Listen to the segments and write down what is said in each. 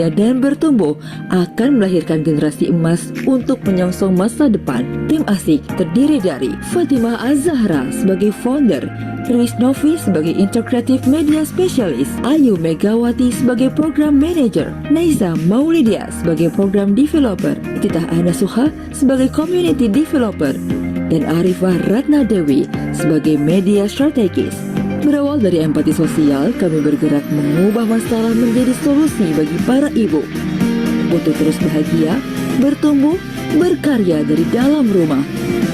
dan bertumbuh akan melahirkan generasi emas untuk menyongsong masa depan. Tim Asik terdiri dari Fatimah Az-Zahra sebagai founder, Luis Novi sebagai Integrative Media Specialist, Ayu Megawati sebagai Program Manager, Naiza Maulidia sebagai Program Developer, Titah Ana Suha sebagai Community Developer, dan Arifah Ratna Dewi sebagai Media Strategis. Berawal dari empati sosial, kami bergerak mengubah masalah menjadi solusi bagi para ibu. Untuk terus bahagia, bertumbuh, berkarya dari dalam rumah,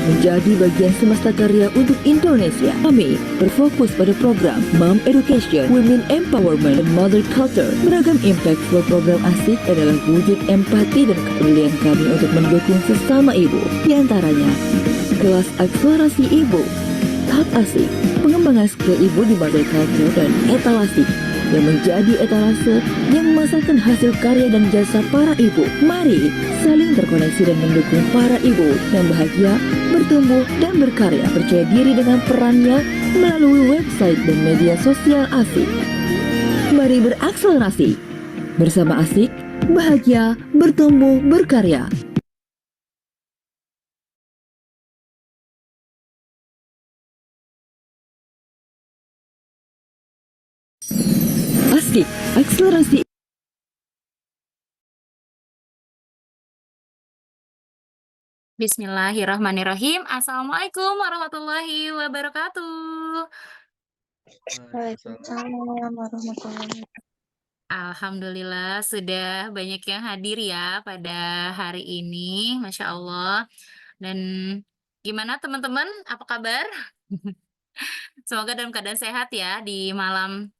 menjadi bagian semesta karya untuk Indonesia. Kami berfokus pada program Mom Education, Women Empowerment, dan Mother Culture. Beragam impactful program Asik adalah wujud empati dan kepedulian kami untuk mendukung sesama ibu. Di antaranya, kelas akselerasi ibu, tahap Asik, pengembangan skill ibu di Mother Culture, dan etalasi yang menjadi etalase yang memasarkan hasil karya dan jasa para ibu. Mari saling terkoneksi dan mendukung para ibu yang bahagia, bertumbuh, dan berkarya percaya diri dengan perannya melalui website dan media sosial Asik. Mari berakselerasi. Bersama Asik, bahagia, bertumbuh, berkarya. Asik, akselerasi. Bismillahirrahmanirrahim. Assalamualaikum warahmatullahi wabarakatuh. Waalaikumsalam warahmatullahi wabarakatuh. Alhamdulillah sudah banyak yang hadir ya pada hari ini, Masya Allah. Dan gimana teman-teman, apa kabar? Semoga dalam keadaan sehat ya di malam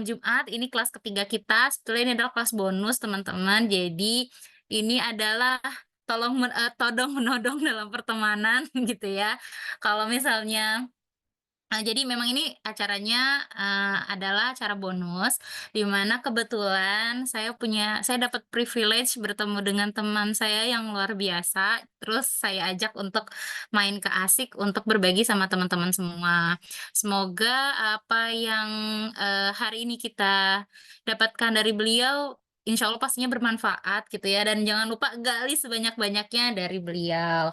Jumat. Ini kelas ketiga kita. Sebetulnya ini adalah kelas bonus teman-teman. Jadi ini adalah todong menodong dalam pertemanan gitu ya. Kalau misalnya jadi memang ini acaranya, adalah acara bonus, di mana kebetulan saya dapat privilege bertemu dengan teman saya yang luar biasa, terus saya ajak untuk main ke Asik untuk berbagi sama teman-teman semua. Semoga apa yang, hari ini kita dapatkan dari beliau, insya Allah pastinya bermanfaat gitu ya, dan jangan lupa gali sebanyak-banyaknya dari beliau.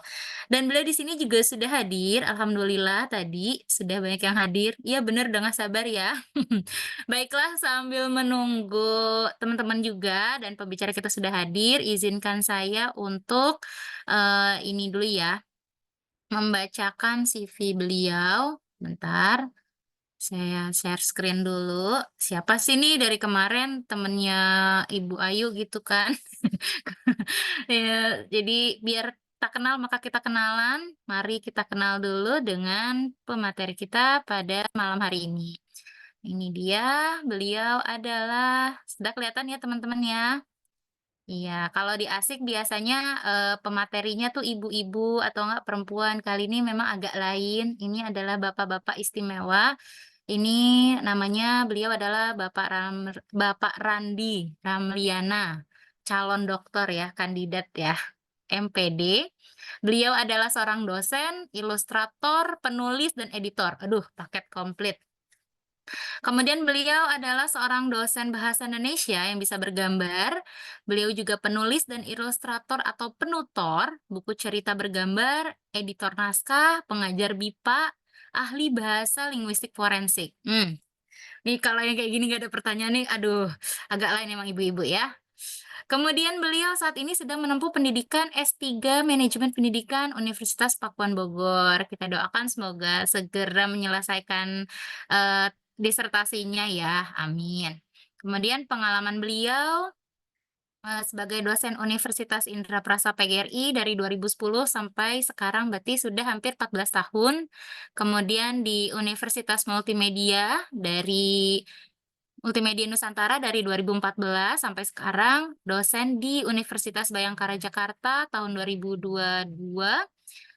Dan beliau di sini juga sudah hadir, alhamdulillah tadi sudah banyak yang hadir. Iya bener udah nggak sabar ya. Baiklah sambil menunggu teman-teman juga dan pembicara kita sudah hadir, izinkan saya untuk, ini dulu ya, membacakan CV beliau. Bentar, saya share screen dulu. Siapa sih nih dari kemarin temennya Ibu Ayu gitu kan. Ya, jadi biar tak kenal maka kita kenalan. Mari kita kenal dulu dengan pemateri kita pada malam hari ini. Ini dia, beliau adalah sudah kelihatan ya teman-teman ya? Iya, kalau di Asik biasanya, pematerinya tuh ibu-ibu atau enggak perempuan, kali ini memang agak lain, ini adalah bapak-bapak istimewa. Ini namanya beliau adalah Bapak Randi Ramliana, calon dokter ya, kandidat ya, MPD. Beliau adalah seorang dosen, ilustrator, penulis, dan editor. Aduh, paket komplit. Kemudian beliau adalah seorang dosen bahasa Indonesia yang bisa bergambar. Beliau juga penulis dan ilustrator atau penutor, buku cerita bergambar, editor naskah, pengajar BIPA, ahli bahasa linguistik forensik. Nih kalau yang kayak gini nggak ada pertanyaan nih, aduh, agak lain emang ibu-ibu ya. Kemudian beliau saat ini sedang menempuh pendidikan S3 Manajemen Pendidikan Universitas Pakuan Bogor. Kita doakan semoga segera menyelesaikan disertasinya ya, amin. Kemudian pengalaman beliau sebagai dosen Universitas Indraprasta PGRI dari 2010 sampai sekarang berarti sudah hampir 14 tahun. Kemudian di Universitas Multimedia Nusantara dari 2014 sampai sekarang, dosen di Universitas Bhayangkara Jakarta tahun 2022,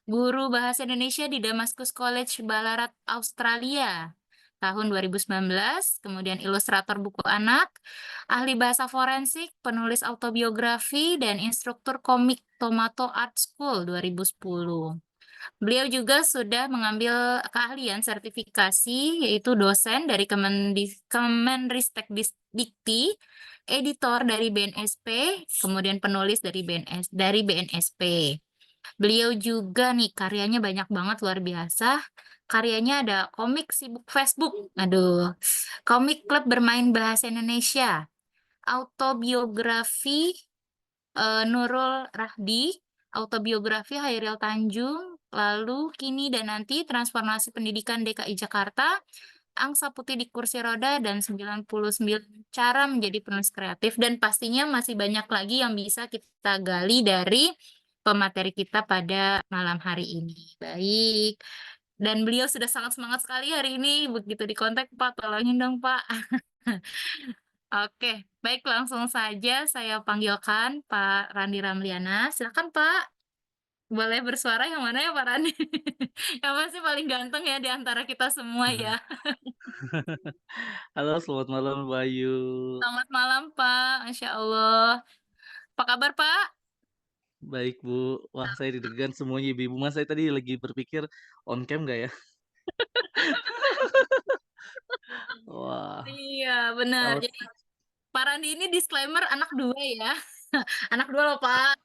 guru bahasa Indonesia di Damascus College Ballarat Australia tahun 2019, kemudian ilustrator buku anak, ahli bahasa forensik, penulis autobiografi, dan instruktur komik Tomato Art School 2010. Beliau juga sudah mengambil keahlian sertifikasi, yaitu dosen dari Kemenristek Dikti, editor dari BNSP, kemudian penulis dari BNSP. Beliau juga nih karyanya banyak banget luar biasa. Karyanya ada komik sibuk Facebook, aduh, komik klub bermain bahasa Indonesia, autobiografi Nurul Rahdi, autobiografi Hairil Tanjung, lalu Kini dan Nanti, Transformasi Pendidikan DKI Jakarta, Angsa Putih di Kursi Roda, dan 99 Cara Menjadi Penulis Kreatif. Dan pastinya masih banyak lagi yang bisa kita gali dari pemateri kita pada malam hari ini. Baik. Dan beliau sudah sangat semangat sekali hari ini. Begitu dikontak, Pak, tolongin dong, Pak. Oke, baik langsung saja saya panggilkan Pak Randi Ramliana. Silakan Pak, boleh bersuara yang mana ya Pak Randi? Yang pasti paling ganteng ya di antara kita semua ya. Halo, selamat malam Bu Ayu. Selamat malam Pak, Masya Allah. Apa kabar Pak? Baik Bu. Wah, saya deg-degan semuanya Ibu. Mas, saya tadi lagi berpikir on cam nggak ya? Wah, Iya benar. kalau Jadi Pak Randi ini disclaimer anak dua ya. Anak dua loh Pak.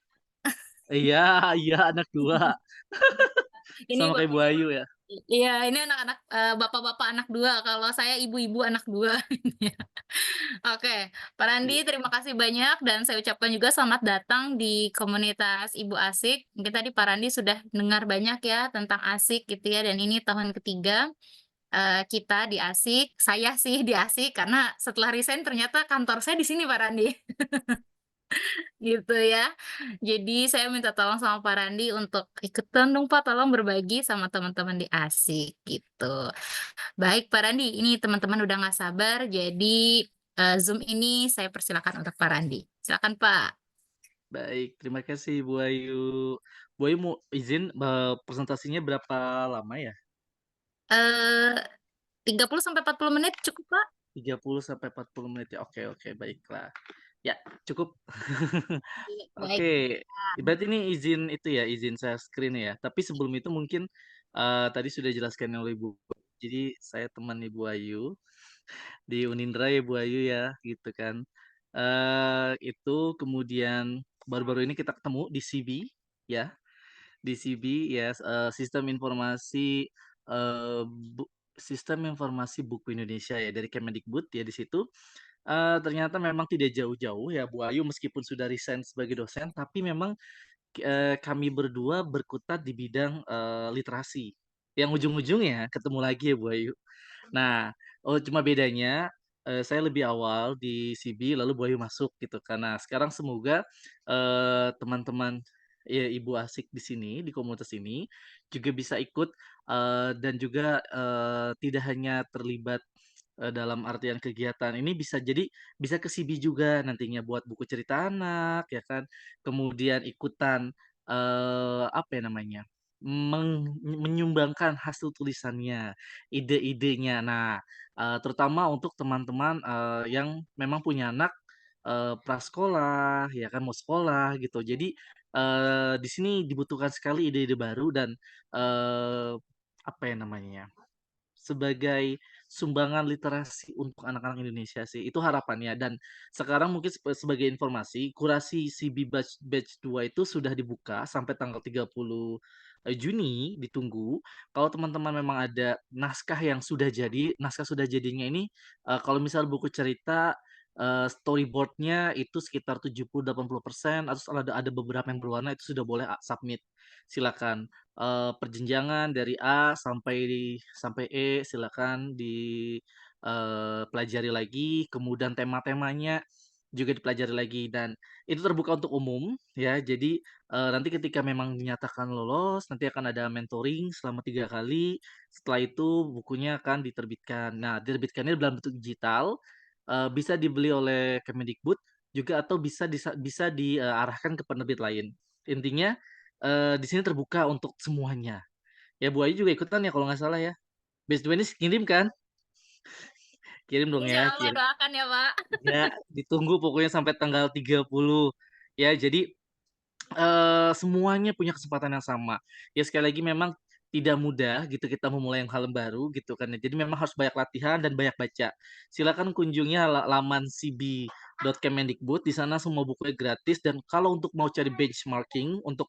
iya, iya anak dua Ini sama kayak Bu bapak. Ayu ya. Iya, ini anak-anak bapak-bapak anak dua. Kalau saya ibu-ibu anak dua. Oke, Pak Randi, Iya, terima kasih banyak dan saya ucapkan juga selamat datang di komunitas Ibu Asik. Mungkin tadi Pak Randi sudah dengar banyak ya tentang Asik gitu ya, dan ini tahun ketiga kita di Asik. Saya sih di Asik karena setelah resign ternyata kantor saya di sini Pak Randi. Gitu ya. Jadi saya minta tolong sama Pak Randi untuk ikutan dong Pak, tolong berbagi sama teman-teman di Asik gitu. Baik Pak Randi, ini teman-teman udah nggak sabar, jadi Zoom ini saya persilakan untuk Pak Randi. Silakan Pak. baik. Terima kasih Bu Ayu. Bu Ayu mau izin presentasinya berapa lama ya? Eh 30 sampai 40 menit cukup Pak? 30 sampai 40 menit ya. Oke, oke, baiklah. Ya, cukup. Iya, baik. Oke, berarti ini izin itu ya, izin saya screen ya. Tapi sebelum itu mungkin tadi sudah dijelaskan oleh Ibu. Jadi saya teman Ibu Ayu di Unindra ya Bu Ayu ya, gitu kan. Itu kemudian baru-baru ini kita ketemu di CB ya, di CB ya, Sistem Informasi eh, Bu- Sistem Informasi Buku Indonesia ya dari Kemendikbud ya di situ. Ternyata memang tidak jauh-jauh ya Bu Ayu meskipun sudah resign sebagai dosen, tapi memang kami berdua berkutat di bidang literasi. Yang ujung-ujungnya ketemu lagi ya Bu Ayu. Nah, oh cuma bedanya saya lebih awal di CB lalu Bu Ayu masuk gitu. Karena sekarang semoga teman-teman ya Ibu Asik di sini di komunitas ini juga bisa ikut dan juga tidak hanya terlibat dalam artian kegiatan ini bisa jadi bisa ke CB juga nantinya buat buku cerita anak ya kan. Kemudian ikutan apa ya namanya? Menyumbangkan hasil tulisannya, ide-idenya. Nah, terutama untuk teman-teman yang memang punya anak prasekolah, ya kan mau sekolah gitu. Jadi di sini dibutuhkan sekali ide-ide baru dan apa ya namanya? Sebagai sumbangan literasi untuk anak-anak Indonesia sih, itu harapannya dan sekarang mungkin sebagai informasi, kurasi CB batch 2 itu sudah dibuka sampai tanggal 30 Juni, ditunggu. Kalau teman-teman memang ada naskah yang sudah jadi, naskah sudah jadinya ini, kalau misal buku cerita, storyboard-nya itu sekitar 70-80% atau ada beberapa yang berwarna itu sudah boleh submit, silakan perjenjangan dari A sampai E silakan pelajari lagi, kemudian tema-temanya juga dipelajari lagi dan itu terbuka untuk umum ya. Jadi nanti ketika memang dinyatakan lolos, nanti akan ada mentoring selama 3 kali. Setelah itu bukunya akan diterbitkan. Nah, diterbitkannya dalam bentuk digital, bisa dibeli oleh Kemendikbud juga atau bisa diarahkan ke penerbit lain. Intinya di sini terbuka untuk semuanya. Ya Bu Ayu juga ikutan ya kalau nggak salah ya. Batch 2 ini kirim kan? Kirim dong Insya ya, Allah kirim. doakan ya Pak. Ya, ditunggu pokoknya sampai tanggal 30. Ya, jadi semuanya punya kesempatan yang sama. Ya sekali lagi memang tidak mudah gitu kita memulai yang hal yang baru gitu kan ya. Jadi memang harus banyak latihan dan banyak baca. Silakan kunjungi laman cb.kemendikbud, di sana semua bukunya gratis, dan kalau untuk mau cari benchmarking untuk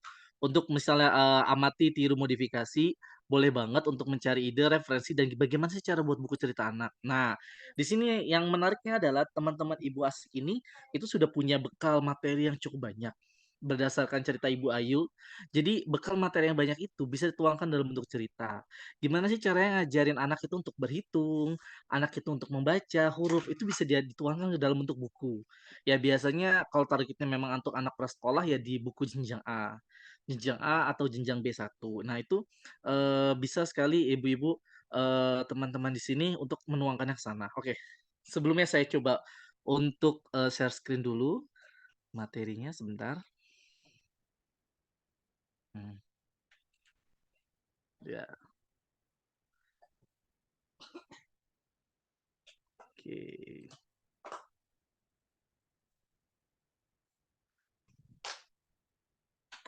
misalnya amati tiru modifikasi, boleh banget untuk mencari ide, referensi, dan bagaimana sih cara buat buku cerita anak. Nah, di sini yang menariknya adalah teman-teman Ibu Asik ini itu sudah punya bekal materi yang cukup banyak berdasarkan cerita Ibu Ayu. Jadi bekal materi yang banyak itu bisa dituangkan dalam bentuk cerita. Gimana sih caranya ngajarin anak itu untuk berhitung, anak itu untuk membaca huruf, itu bisa dia dituangkan ke dalam bentuk buku. Ya biasanya kalau targetnya memang untuk anak prasekolah ya di buku jenjang A. Jenjang A atau jenjang B1. Nah, itu bisa sekali ibu-ibu, teman-teman di sini untuk menuangkannya ke sana. Oke. Sebelumnya saya coba untuk share screen dulu materinya sebentar. Hmm, ya, oke.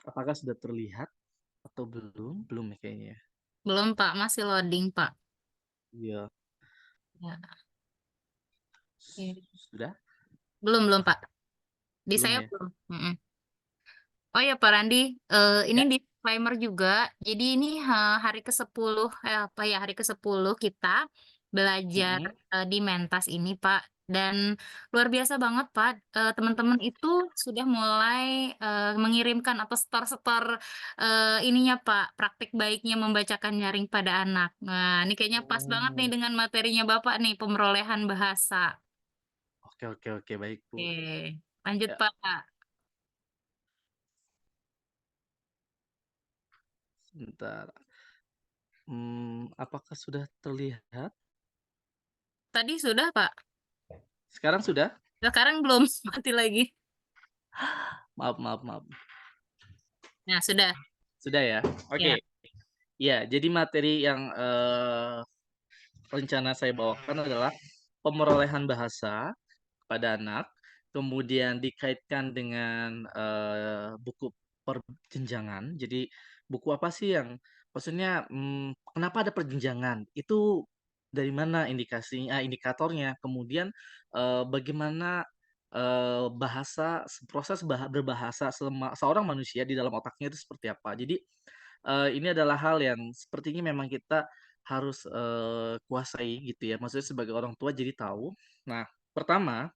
Apakah sudah terlihat atau belum? Belum ya kayaknya. Belum, Pak. Masih loading, Pak. Iya, Ya. Oke. sudah? Belum, Pak. Di Belum saya ya? belum. Mm-mm. Oh ya, Pak Randi, ini Ya. disclaimer juga. Jadi ini hari ke-10, apa ya, hari ke-10 kita belajar Mm-mm. di Mentas ini, Pak. Dan luar biasa banget, Pak. Teman-teman itu sudah mulai mengirimkan atau setor-setor ininya, Pak, praktik baiknya membacakan nyaring pada anak. Nah, ini kayaknya pas banget nih Oh, dengan materinya Bapak nih, pemerolehan bahasa. oke, oke, oke, baik Bu. Oke, lanjut, Ya, Pak. sebentar. Apakah sudah terlihat? Tadi sudah, Pak. Sekarang sudah? Sekarang belum, mati lagi. Maaf, maaf, maaf. Nah, sudah. Sudah ya? Ya. Oke. Ya, jadi materi yang rencana saya bawakan adalah pemerolehan bahasa pada anak, kemudian dikaitkan dengan buku perjenjangan. Jadi buku apa sih yang maksudnya kenapa ada perjenjangan? Itu dari mana indikasinya, indikatornya? Kemudian bagaimana bahasa proses berbahasa seorang manusia di dalam otaknya itu seperti apa? Jadi ini adalah hal yang sepertinya memang kita harus kuasai gitu ya. Maksudnya sebagai orang tua jadi tahu. Nah, pertama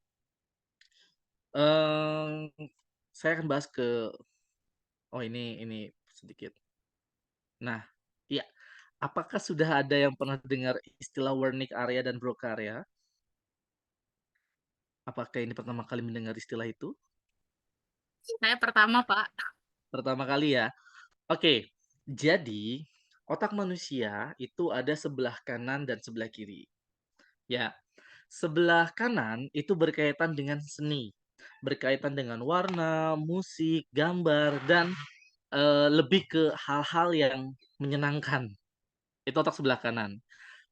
saya akan bahas ke ini sedikit. Nah, iya, apakah sudah ada yang pernah dengar istilah Wernicke area dan Broca area? Apakah ini pertama kali mendengar istilah itu? Saya pertama, Pak. Pertama kali ya. Oke, jadi otak manusia itu ada sebelah kanan dan sebelah kiri. Ya, sebelah kanan itu berkaitan dengan seni, berkaitan dengan warna, musik, gambar, dan lebih ke hal-hal yang menyenangkan. Itu otak sebelah kanan.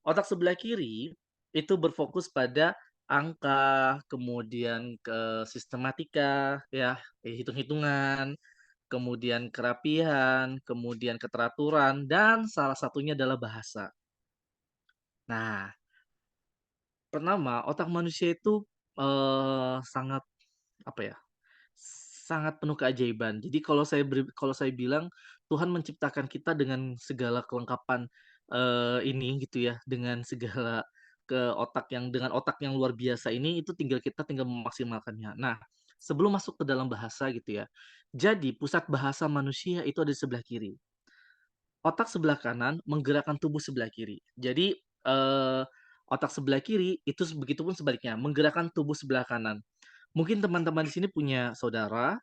Otak sebelah kiri itu berfokus pada angka, kemudian ke sistematika, ya, hitung-hitungan, kemudian kerapihan, kemudian keteraturan, dan salah satunya adalah bahasa. Nah, pertama, otak manusia itu sangat apa ya? Sangat penuh keajaiban. Jadi kalau saya bilang Tuhan menciptakan kita dengan segala kelengkapan ini gitu ya, dengan segala dengan otak yang luar biasa ini itu kita tinggal memaksimalkannya. Nah, sebelum masuk ke dalam bahasa gitu ya. Jadi pusat bahasa manusia itu ada di sebelah kiri. Otak sebelah kanan menggerakkan tubuh sebelah kiri. Jadi otak sebelah kiri itu begitupun sebaliknya, menggerakkan tubuh sebelah kanan. Mungkin teman-teman di sini punya saudara,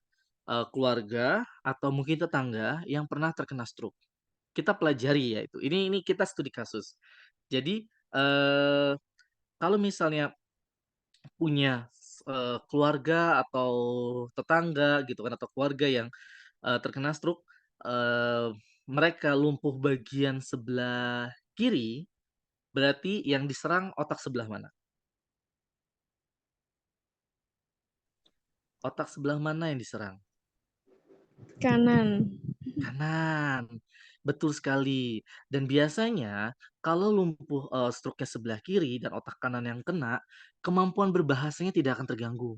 keluarga, atau mungkin tetangga yang pernah terkena stroke. Kita pelajari ya itu. Ini kita studi kasus. Jadi, kalau misalnya punya keluarga atau tetangga gitu kan, atau keluarga yang terkena stroke, mereka lumpuh bagian sebelah kiri, berarti yang diserang otak sebelah mana? Otak sebelah mana yang diserang? Kanan. Kanan. Betul sekali. Dan biasanya kalau lumpuh stroke-nya sebelah kiri dan otak kanan yang kena, kemampuan berbahasanya tidak akan terganggu.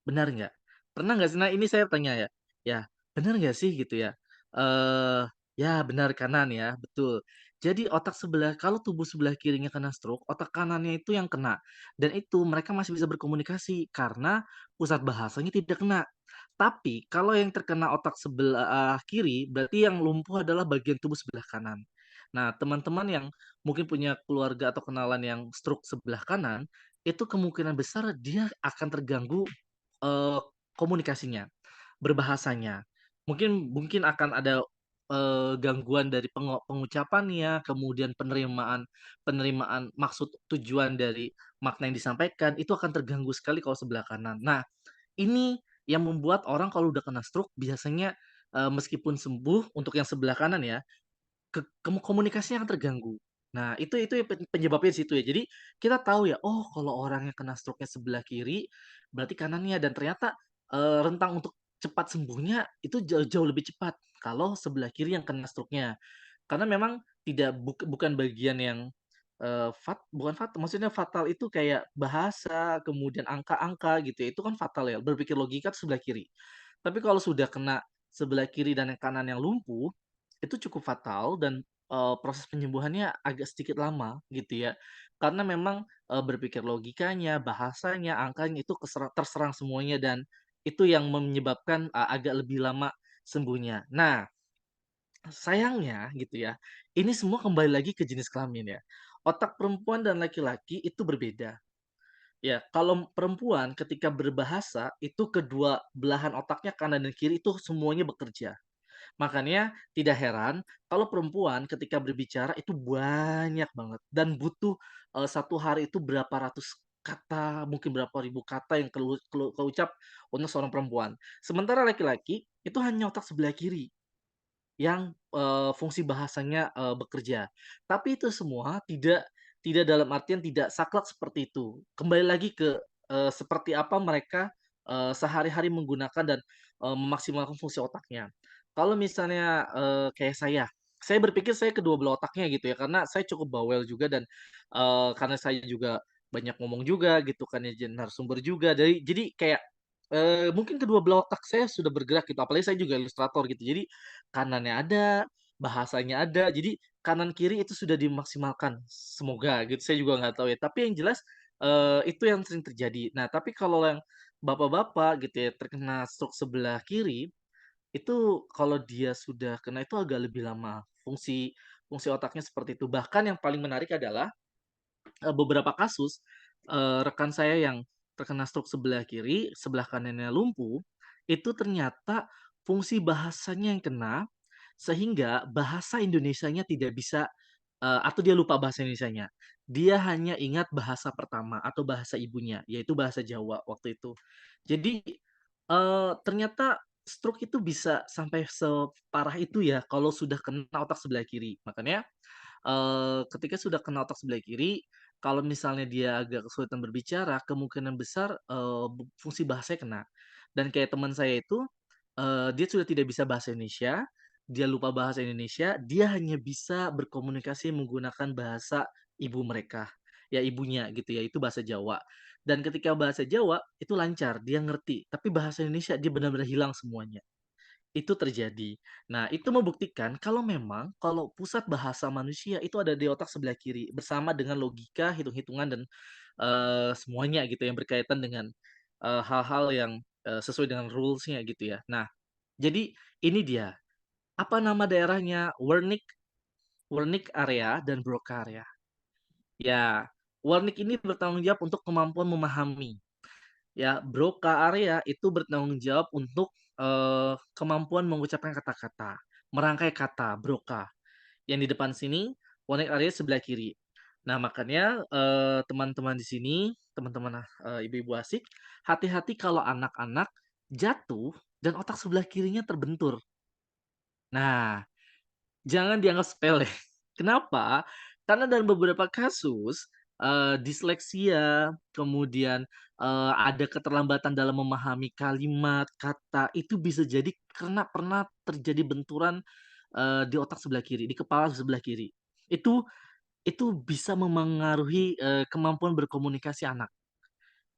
Benar nggak? Pernah nggak sih? Nah, ini saya tanya ya. Ya, benar nggak sih gitu ya? Eh, ya benar kanan ya, betul. Jadi otak sebelah kalau tubuh sebelah kirinya kena stroke, otak kanannya itu yang kena. Dan itu mereka masih bisa berkomunikasi karena pusat bahasanya tidak kena. Tapi kalau yang terkena otak sebelah kiri, berarti yang lumpuh adalah bagian tubuh sebelah kanan. Nah, teman-teman yang mungkin punya keluarga atau kenalan yang stroke sebelah kanan, itu kemungkinan besar dia akan terganggu Eee, komunikasinya, berbahasanya. Mungkin mungkin akan ada, gangguan dari pengucapannya, kemudian penerimaan penerimaan maksud tujuan dari makna yang disampaikan, itu akan terganggu sekali kalau sebelah kanan. Nah, ini yang membuat orang kalau udah kena stroke biasanya, meskipun sembuh untuk yang sebelah kanan ya, komunikasinya akan terganggu. Nah, itu ya penyebabnya di situ ya. Jadi, kita tahu ya, oh kalau orang yang kena stroke-nya sebelah kiri, berarti kanannya dan ternyata, rentang untuk cepat sembuhnya itu jauh lebih cepat kalau sebelah kiri yang kena stroke-nya. Karena memang tidak bukan bagian yang, bukan maksudnya fatal itu kayak bahasa, kemudian angka-angka gitu ya, itu kan fatal ya, berpikir logika tuh sebelah kiri. Tapi kalau sudah kena sebelah kiri dan yang kanan yang lumpuh, itu cukup fatal dan, proses penyembuhannya agak sedikit lama gitu ya. Karena memang, berpikir logikanya, bahasanya, angkanya itu terserang semuanya dan itu yang menyebabkan, agak lebih lama sembuhnya. Nah, sayangnya gitu ya, ini semua kembali lagi ke jenis kelamin ya. Otak perempuan dan laki-laki itu berbeda. Ya, kalau perempuan ketika berbahasa itu kedua belahan otaknya kanan dan kiri itu semuanya bekerja. Makanya tidak heran kalau perempuan ketika berbicara itu banyak banget dan butuh, 1 hari itu berapa ratus kata, mungkin berapa ribu kata yang keucap untuk seorang perempuan. Sementara laki-laki itu hanya otak sebelah kiri yang, fungsi bahasanya, bekerja. Tapi itu semua tidak dalam artian tidak saklek seperti itu. Kembali lagi ke, seperti apa mereka, sehari-hari menggunakan dan, memaksimalkan fungsi otaknya. Kalau misalnya, kayak saya berpikir saya kedua belah otaknya gitu ya, karena saya cukup bawel juga dan, karena saya juga banyak ngomong juga gitu kan ya, jadi narasumber juga. Jadi kayak, mungkin kedua belah otak saya sudah bergerak gitu, apalagi saya juga ilustrator gitu. Jadi kanannya ada, bahasanya ada, jadi kanan kiri itu sudah dimaksimalkan, semoga gitu, saya juga nggak tahu ya. Tapi yang jelas, itu yang sering terjadi. Nah, tapi kalau yang bapak-bapak gitu ya, terkena stroke sebelah kiri, itu kalau dia sudah kena itu agak lebih lama, fungsi fungsi otaknya seperti itu. Bahkan yang paling menarik adalah beberapa kasus, rekan saya yang terkena stroke sebelah kiri, sebelah kanannya lumpuh, itu ternyata fungsi bahasanya yang kena, sehingga bahasa Indonesianya tidak bisa, atau dia lupa bahasa Indonesianya. Dia hanya ingat bahasa pertama atau bahasa ibunya, yaitu bahasa Jawa waktu itu. Jadi, ternyata stroke itu bisa sampai separah itu ya kalau sudah kena otak sebelah kiri. Makanya ketika sudah kena otak sebelah kiri, kalau misalnya dia agak kesulitan berbicara, kemungkinan besar, fungsi bahasanya kena. Dan kayak teman saya itu, dia sudah tidak bisa bahasa Indonesia, dia lupa bahasa Indonesia, dia hanya bisa berkomunikasi menggunakan bahasa ibu mereka, ya ibunya gitu ya, itu bahasa Jawa. Dan ketika bahasa Jawa, itu lancar, dia ngerti, tapi bahasa Indonesia dia benar-benar hilang semuanya. Itu terjadi. Nah, itu membuktikan kalau memang kalau pusat bahasa manusia itu ada di otak sebelah kiri, bersama dengan logika, hitung-hitungan, dan, semuanya gitu yang berkaitan dengan, hal-hal yang, sesuai dengan rules-nya gitu ya. Nah, jadi ini dia, apa nama daerahnya? Wernicke Wernicke area dan Broca area. Ya, Wernicke ini bertanggung jawab untuk kemampuan memahami. Ya, Broca area itu bertanggung jawab untuk, kemampuan mengucapkan kata-kata, merangkai kata, Broca. Yang di depan sini, Connect area sebelah kiri. Nah, makanya, teman-teman di sini, teman-teman, ibu-ibu asik, hati-hati kalau anak-anak jatuh dan otak sebelah kirinya terbentur. Nah, jangan dianggap sepele. Kenapa? Karena dalam beberapa kasus, disleksia, kemudian ada keterlambatan dalam memahami kalimat, kata, itu bisa jadi karena pernah terjadi benturan di otak sebelah kiri, di kepala sebelah kiri. Itu itu bisa memengaruhi kemampuan berkomunikasi anak.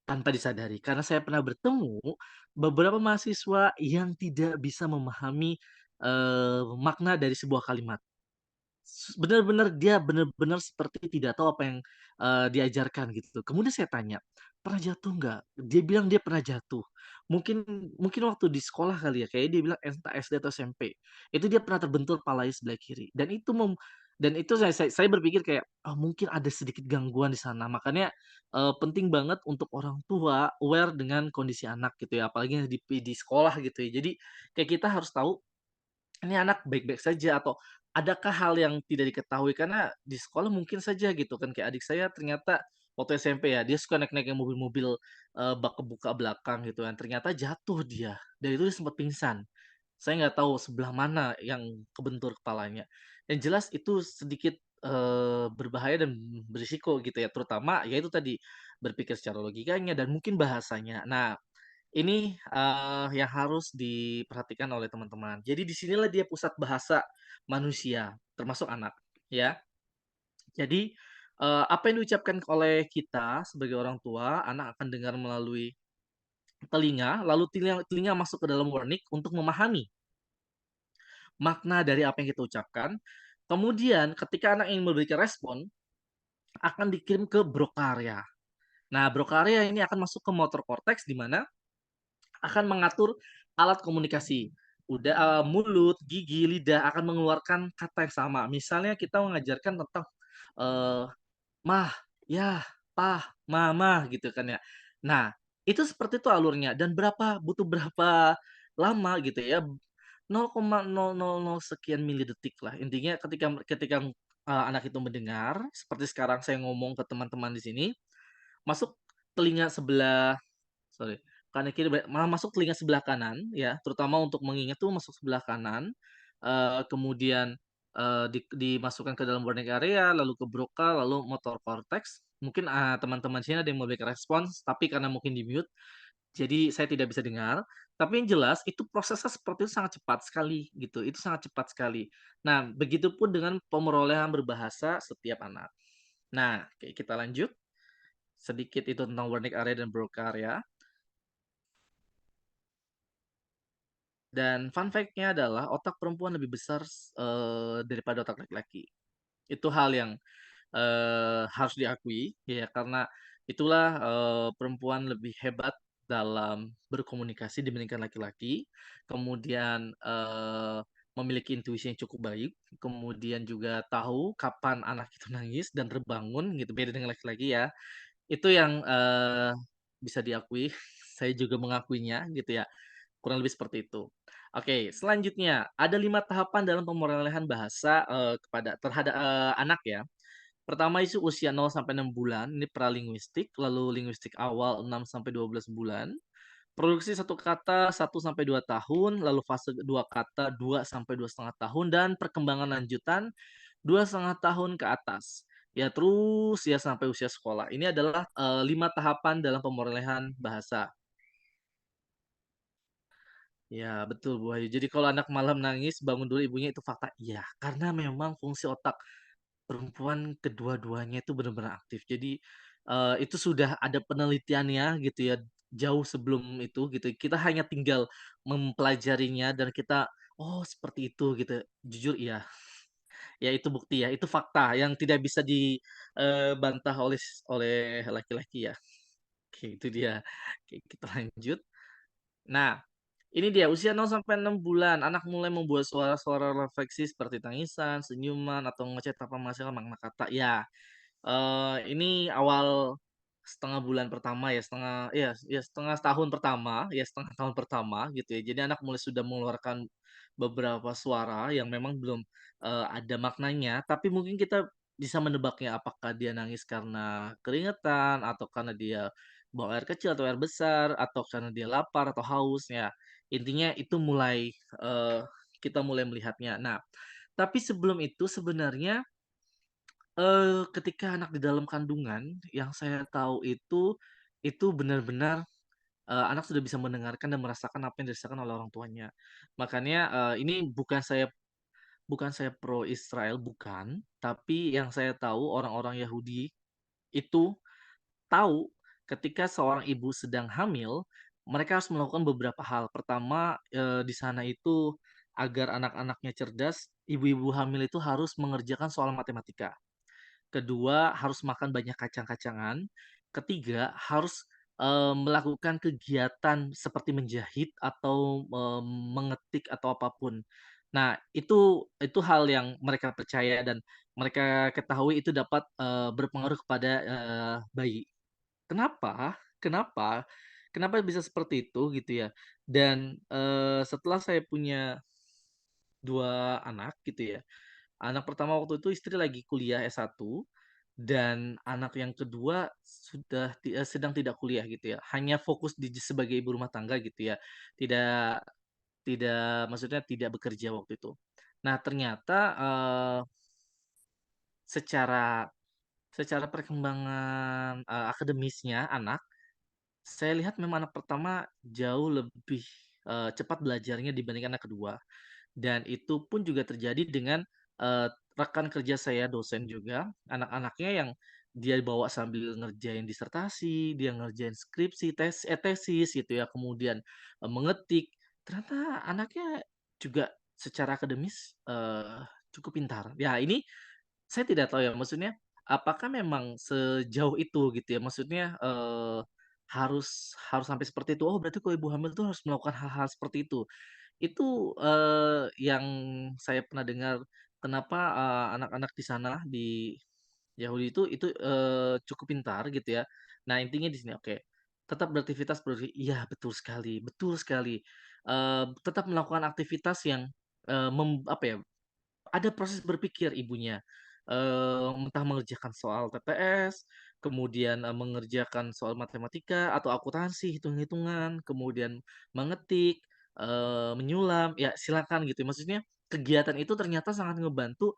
Tanpa disadari, karena saya pernah bertemu beberapa mahasiswa yang tidak bisa memahami makna dari sebuah kalimat. Bener-bener dia bener-bener seperti tidak tahu apa yang diajarkan gitu. Kemudian saya tanya, "Pernah jatuh nggak?" Dia bilang dia pernah jatuh. Mungkin mungkin waktu di sekolah kali ya, kayaknya dia bilang entah SD atau SMP. Itu dia pernah terbentur palanya sebelah kiri dan itu saya berpikir kayak, "Oh mungkin ada sedikit gangguan di sana." Makanya penting banget untuk orang tua aware dengan kondisi anak gitu ya, apalagi di sekolah gitu ya. Jadi kayak kita harus tahu ini anak baik-baik saja atau adakah hal yang tidak diketahui? Karena di sekolah mungkin saja gitu kan, kayak adik saya ternyata waktu SMP ya, dia suka naik-naik yang mobil-mobil bak kebuka belakang gitu kan, ternyata jatuh dia, dan itu dia sempat pingsan. Saya nggak tahu sebelah mana yang kebentur kepalanya. Yang jelas itu sedikit berbahaya dan berisiko gitu ya, terutama ya itu tadi, berpikir secara logikanya dan mungkin bahasanya. Nah, ini yang harus diperhatikan oleh teman-teman. Jadi di sinilah dia pusat bahasa manusia, termasuk anak, ya. Jadi, apa yang diucapkan oleh kita sebagai orang tua, anak akan dengar melalui telinga, lalu telinga telinga masuk ke dalam warnik untuk memahami makna dari apa yang kita ucapkan. Kemudian ketika anak ingin memberikan respon, akan dikirim ke brokarya. Nah, brokarya ini akan masuk ke motor korteks di mana akan mengatur alat komunikasi. Mulut, gigi, lidah akan mengeluarkan kata yang sama. Misalnya kita mengajarkan tentang, eee, "Mah", "Yah", "Pah", "Mama", gitu kan ya. Nah, itu seperti itu alurnya dan butuh berapa lama gitu ya, 0,000 sekian milidetik lah. Intinya ketika ketika, anak itu mendengar, seperti sekarang saya ngomong ke teman-teman di sini, masuk telinga sebelah Sorry, kanan kiri malah masuk telinga sebelah kanan ya, terutama untuk mengingat tuh masuk sebelah kanan, kemudian, dimasukkan ke dalam warning area, lalu ke broca, lalu motor cortex. Mungkin, teman-teman sini ada yang memberikan respons, tapi karena mungkin di-mute, jadi saya tidak bisa dengar. Tapi yang jelas itu prosesnya seperti itu sangat cepat sekali gitu, itu sangat cepat sekali. Nah, begitupun dengan pemerolehan berbahasa setiap anak. Nah, oke kita lanjut, sedikit itu tentang warning area dan broca area. Dan fun fact-nya adalah otak perempuan lebih besar daripada otak laki-laki. Itu hal yang harus diakui ya karena itulah perempuan lebih hebat dalam berkomunikasi dibandingkan laki-laki. Kemudian memiliki intuisi yang cukup baik, kemudian juga tahu kapan anak itu nangis dan terbangun gitu, beda dengan laki-laki ya. Itu yang bisa diakui, saya juga mengakuinya gitu ya. Kurang lebih seperti itu. Oke, selanjutnya ada 5 tahapan dalam pemerolehan bahasa, terhadap anak ya. Pertama itu usia 0 sampai 6 bulan, ini pralinguistik, lalu linguistik awal 6 sampai 12 bulan. Produksi satu kata 1 sampai 2 tahun, lalu fase 2 kata 2 sampai 2,5 tahun, dan perkembangan lanjutan 2,5 tahun ke atas. Ya terus ya sampai usia sekolah. Ini adalah 5 tahapan dalam pemerolehan bahasa. Ya, betul Bu Ayu. Jadi kalau anak malam nangis, bangun dulu ibunya itu fakta. Iya, karena memang fungsi otak perempuan kedua-duanya itu benar-benar aktif. Jadi itu sudah ada penelitiannya gitu ya, jauh sebelum itu gitu. Kita hanya tinggal mempelajarinya dan kita, oh seperti itu gitu. Jujur iya, ya itu bukti ya, itu fakta yang tidak bisa dibantah oleh laki-laki ya. Oke, itu dia. Oke, kita lanjut. Nah, ini dia usia 0 sampai 6 bulan, anak mulai membuat suara-suara refleksi seperti tangisan, senyuman, atau ngechat tanpa menghasilkan makna kata. Ya, ini awal setengah bulan pertama ya, setengah tahun pertama, ya setengah tahun pertama gitu ya. Jadi anak mulai sudah mengeluarkan beberapa suara yang memang belum, ada maknanya, tapi mungkin kita bisa menebaknya apakah dia nangis karena keringetan, atau karena dia buang air kecil atau air besar, atau karena dia lapar atau haus, ya. Intinya itu mulai, kita mulai melihatnya. Nah, tapi sebelum itu sebenarnya Ketika anak di dalam kandungan, yang saya tahu itu benar-benar, anak sudah bisa mendengarkan dan merasakan apa yang dirasakan oleh orang tuanya. Makanya, ini bukan saya pro Israel, bukan, tapi yang saya tahu orang-orang Yahudi itu tahu ketika seorang ibu sedang hamil, mereka harus melakukan beberapa hal. Pertama, di sana itu agar anak-anaknya cerdas, ibu-ibu hamil itu harus mengerjakan soal matematika. Kedua, harus makan banyak kacang-kacangan. Ketiga, harus, melakukan kegiatan seperti menjahit atau, mengetik atau apapun. Nah, itu hal yang mereka percaya dan mereka ketahui itu dapat, berpengaruh kepada, bayi. Kenapa kenapa kenapa bisa seperti itu gitu ya, dan, setelah saya punya 2 anak gitu ya, anak pertama waktu itu istri lagi kuliah S1 dan anak yang kedua sedang tidak kuliah gitu ya, hanya fokus sebagai ibu rumah tangga gitu ya, tidak tidak maksudnya tidak bekerja waktu itu. Nah ternyata, secara secara perkembangan, akademisnya anak, saya lihat memang anak pertama jauh lebih, cepat belajarnya dibandingkan anak kedua. Dan itu pun juga terjadi dengan, rekan kerja saya dosen juga, anak-anaknya yang dia bawa sambil ngerjain disertasi, dia ngerjain skripsi, tesis gitu ya, kemudian, mengetik, ternyata anaknya juga secara akademis, cukup pintar. Ya ini saya tidak tahu ya, maksudnya apakah memang sejauh itu gitu ya, maksudnya, harus harus sampai seperti itu, oh berarti kalau ibu hamil tuh harus melakukan hal-hal seperti itu. Itu, yang saya pernah dengar kenapa, anak-anak di sana, di Yahudi itu, cukup pintar gitu ya. Nah intinya di sini, oke, tetap beraktivitas iya betul sekali, tetap melakukan aktivitas yang, apa ya, ada proses berpikir ibunya, entah mengerjakan soal TPS, kemudian, mengerjakan soal matematika atau akuntansi, hitung-hitungan, kemudian mengetik, menyulam, ya silakan gitu. Maksudnya kegiatan itu ternyata sangat ngebantu,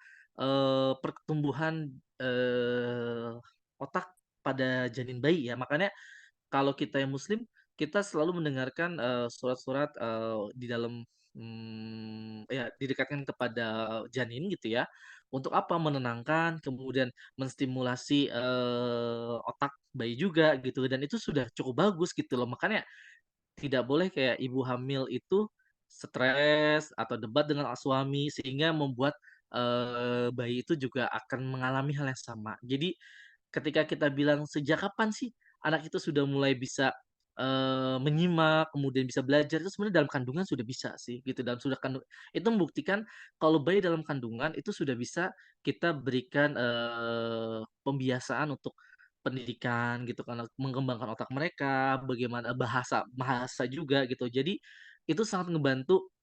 pertumbuhan, otak pada janin bayi ya. Makanya kalau kita yang muslim, kita selalu mendengarkan, surat-surat, di dalam, ya didekatkan kepada janin gitu ya, untuk apa? Menenangkan, kemudian menstimulasi, otak bayi juga gitu, dan itu sudah cukup bagus gitu loh. Makanya tidak boleh kayak ibu hamil itu stres atau debat dengan suami sehingga membuat, bayi itu juga akan mengalami hal yang sama. Jadi ketika kita bilang, "Sejak kapan sih anak itu sudah mulai bisa, menyimak, kemudian bisa belajar?" Itu sebenarnya dalam kandungan sudah bisa sih, gitu. Itu membuktikan kalau bayi dalam kandungan itu sudah bisa kita berikan, pembiasaan untuk pendidikan gitu kan, mengembangkan otak mereka, bagaimana bahasa bahasa juga gitu. Jadi itu sangat ngebantu,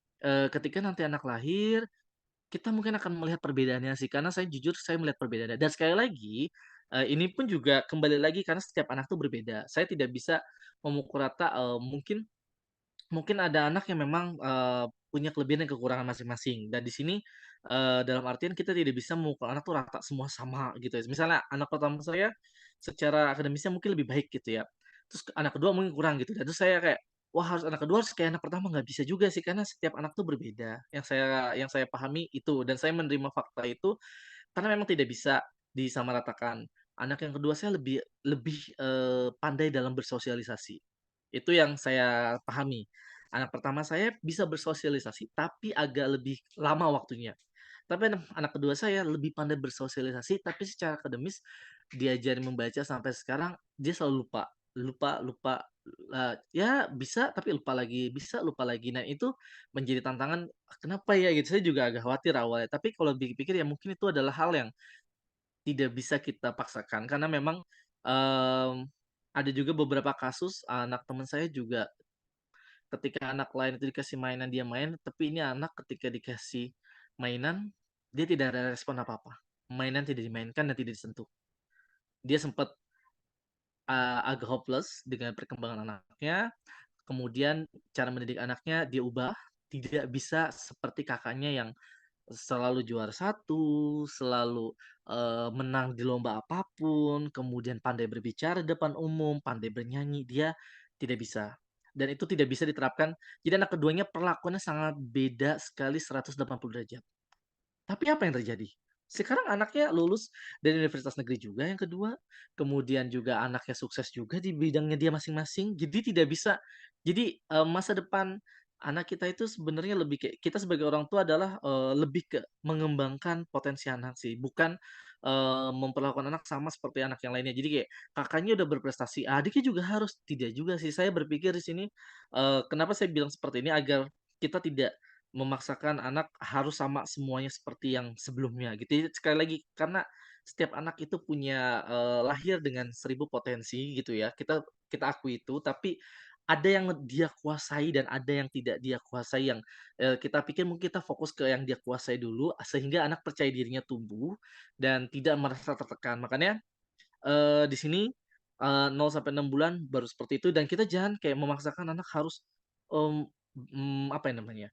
ketika nanti anak lahir kita mungkin akan melihat perbedaannya sih, karena saya jujur saya melihat perbedaannya dan sekali lagi, ini pun juga kembali lagi karena setiap anak tuh berbeda. Saya tidak bisa memukul rata, mungkin mungkin ada anak yang memang, punya kelebihan dan kekurangan masing-masing dan di sini, dalam artian kita tidak bisa memukul anak tuh rata semua sama gitu ya. Misalnya anak pertama saya secara akademisnya mungkin lebih baik gitu ya, terus anak kedua mungkin kurang gitu dan terus saya kayak, wah harus anak kedua harus kayak anak pertama, nggak bisa juga sih karena setiap anak tuh berbeda. Yang saya pahami itu dan saya menerima fakta itu karena memang tidak bisa disamaratakan. Anak yang kedua saya lebih lebih, pandai dalam bersosialisasi. Itu yang saya pahami. Anak pertama saya bisa bersosialisasi, tapi agak lebih lama waktunya. Tapi anak kedua saya lebih pandai bersosialisasi, tapi secara akademis diajarin membaca sampai sekarang dia selalu lupa lupa lupa, ya bisa tapi lupa lagi, bisa lupa lagi. Nah itu menjadi tantangan, kenapa ya gitu, saya juga agak khawatir awalnya. Tapi kalau dipikir ya mungkin itu adalah hal yang tidak bisa kita paksakan karena memang, mmm, ada juga beberapa kasus anak teman saya juga ketika anak lain itu dikasih mainan dia main, tapi ini anak ketika dikasih mainan, dia tidak ada respon apa-apa. Mainan tidak dimainkan dan tidak disentuh. Dia sempat, agak hopeless dengan perkembangan anaknya, kemudian cara mendidik anaknya dia ubah, tidak bisa seperti kakaknya yang selalu juara satu, selalu, menang di lomba apapun, kemudian pandai berbicara di depan umum, pandai bernyanyi, dia tidak bisa. Dan itu tidak bisa diterapkan jadi anak keduanya perlakuannya sangat beda sekali 180 derajat. Tapi apa yang terjadi? Sekarang anaknya lulus dari universitas negeri juga yang kedua, kemudian juga anaknya sukses juga di bidangnya dia masing-masing. Jadi tidak bisa masa depan anak kita itu sebenarnya lebih kayak kita sebagai orang tua adalah, lebih ke mengembangkan potensi anak sih, bukan, memperlakukan anak sama seperti anak yang lainnya. Jadi kayak kakaknya udah berprestasi, adiknya juga harus. Tidak juga sih, saya berpikir di sini, kenapa saya bilang seperti ini, agar kita tidak memaksakan anak harus sama semuanya seperti yang sebelumnya gitu. Jadi sekali lagi karena setiap anak itu punya, lahir dengan 1000 potensi gitu ya, kita kita akui itu, tapi ada yang dia kuasai dan ada yang tidak dia kuasai yang, kita pikir mungkin kita fokus ke yang dia kuasai dulu, sehingga anak percaya dirinya tumbuh dan tidak merasa tertekan. Makanya, di sini, 0 sampai 6 bulan baru seperti itu dan kita jangan kayak memaksakan anak harus, mmm, apa ya namanya,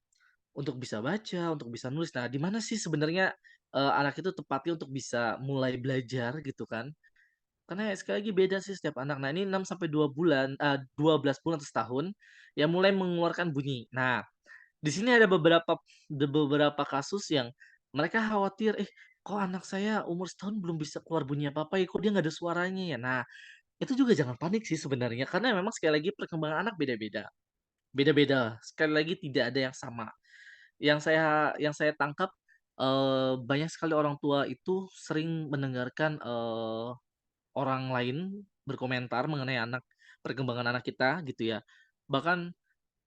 untuk bisa baca, untuk bisa nulis. Nah, di mana sih sebenarnya, anak itu tepatnya untuk bisa mulai belajar gitu kan. Karena ya sekali lagi beda sih setiap anak. Nah, ini 6 sampai 2 bulan, 12 bulan atau setahun, ya mulai mengeluarkan bunyi. Nah, di sini ada beberapa kasus yang mereka khawatir, "Eh, kok anak saya umur setahun belum bisa keluar bunyi apa-apa ya? Kok dia nggak ada suaranya ya?" Nah, itu juga jangan panik sih sebenarnya, karena memang sekali lagi perkembangan anak beda-beda. Beda-beda, sekali lagi tidak ada yang sama. Yang saya tangkap, banyak sekali orang tua itu sering mendengarkan, orang lain berkomentar mengenai perkembangan anak kita gitu ya. Bahkan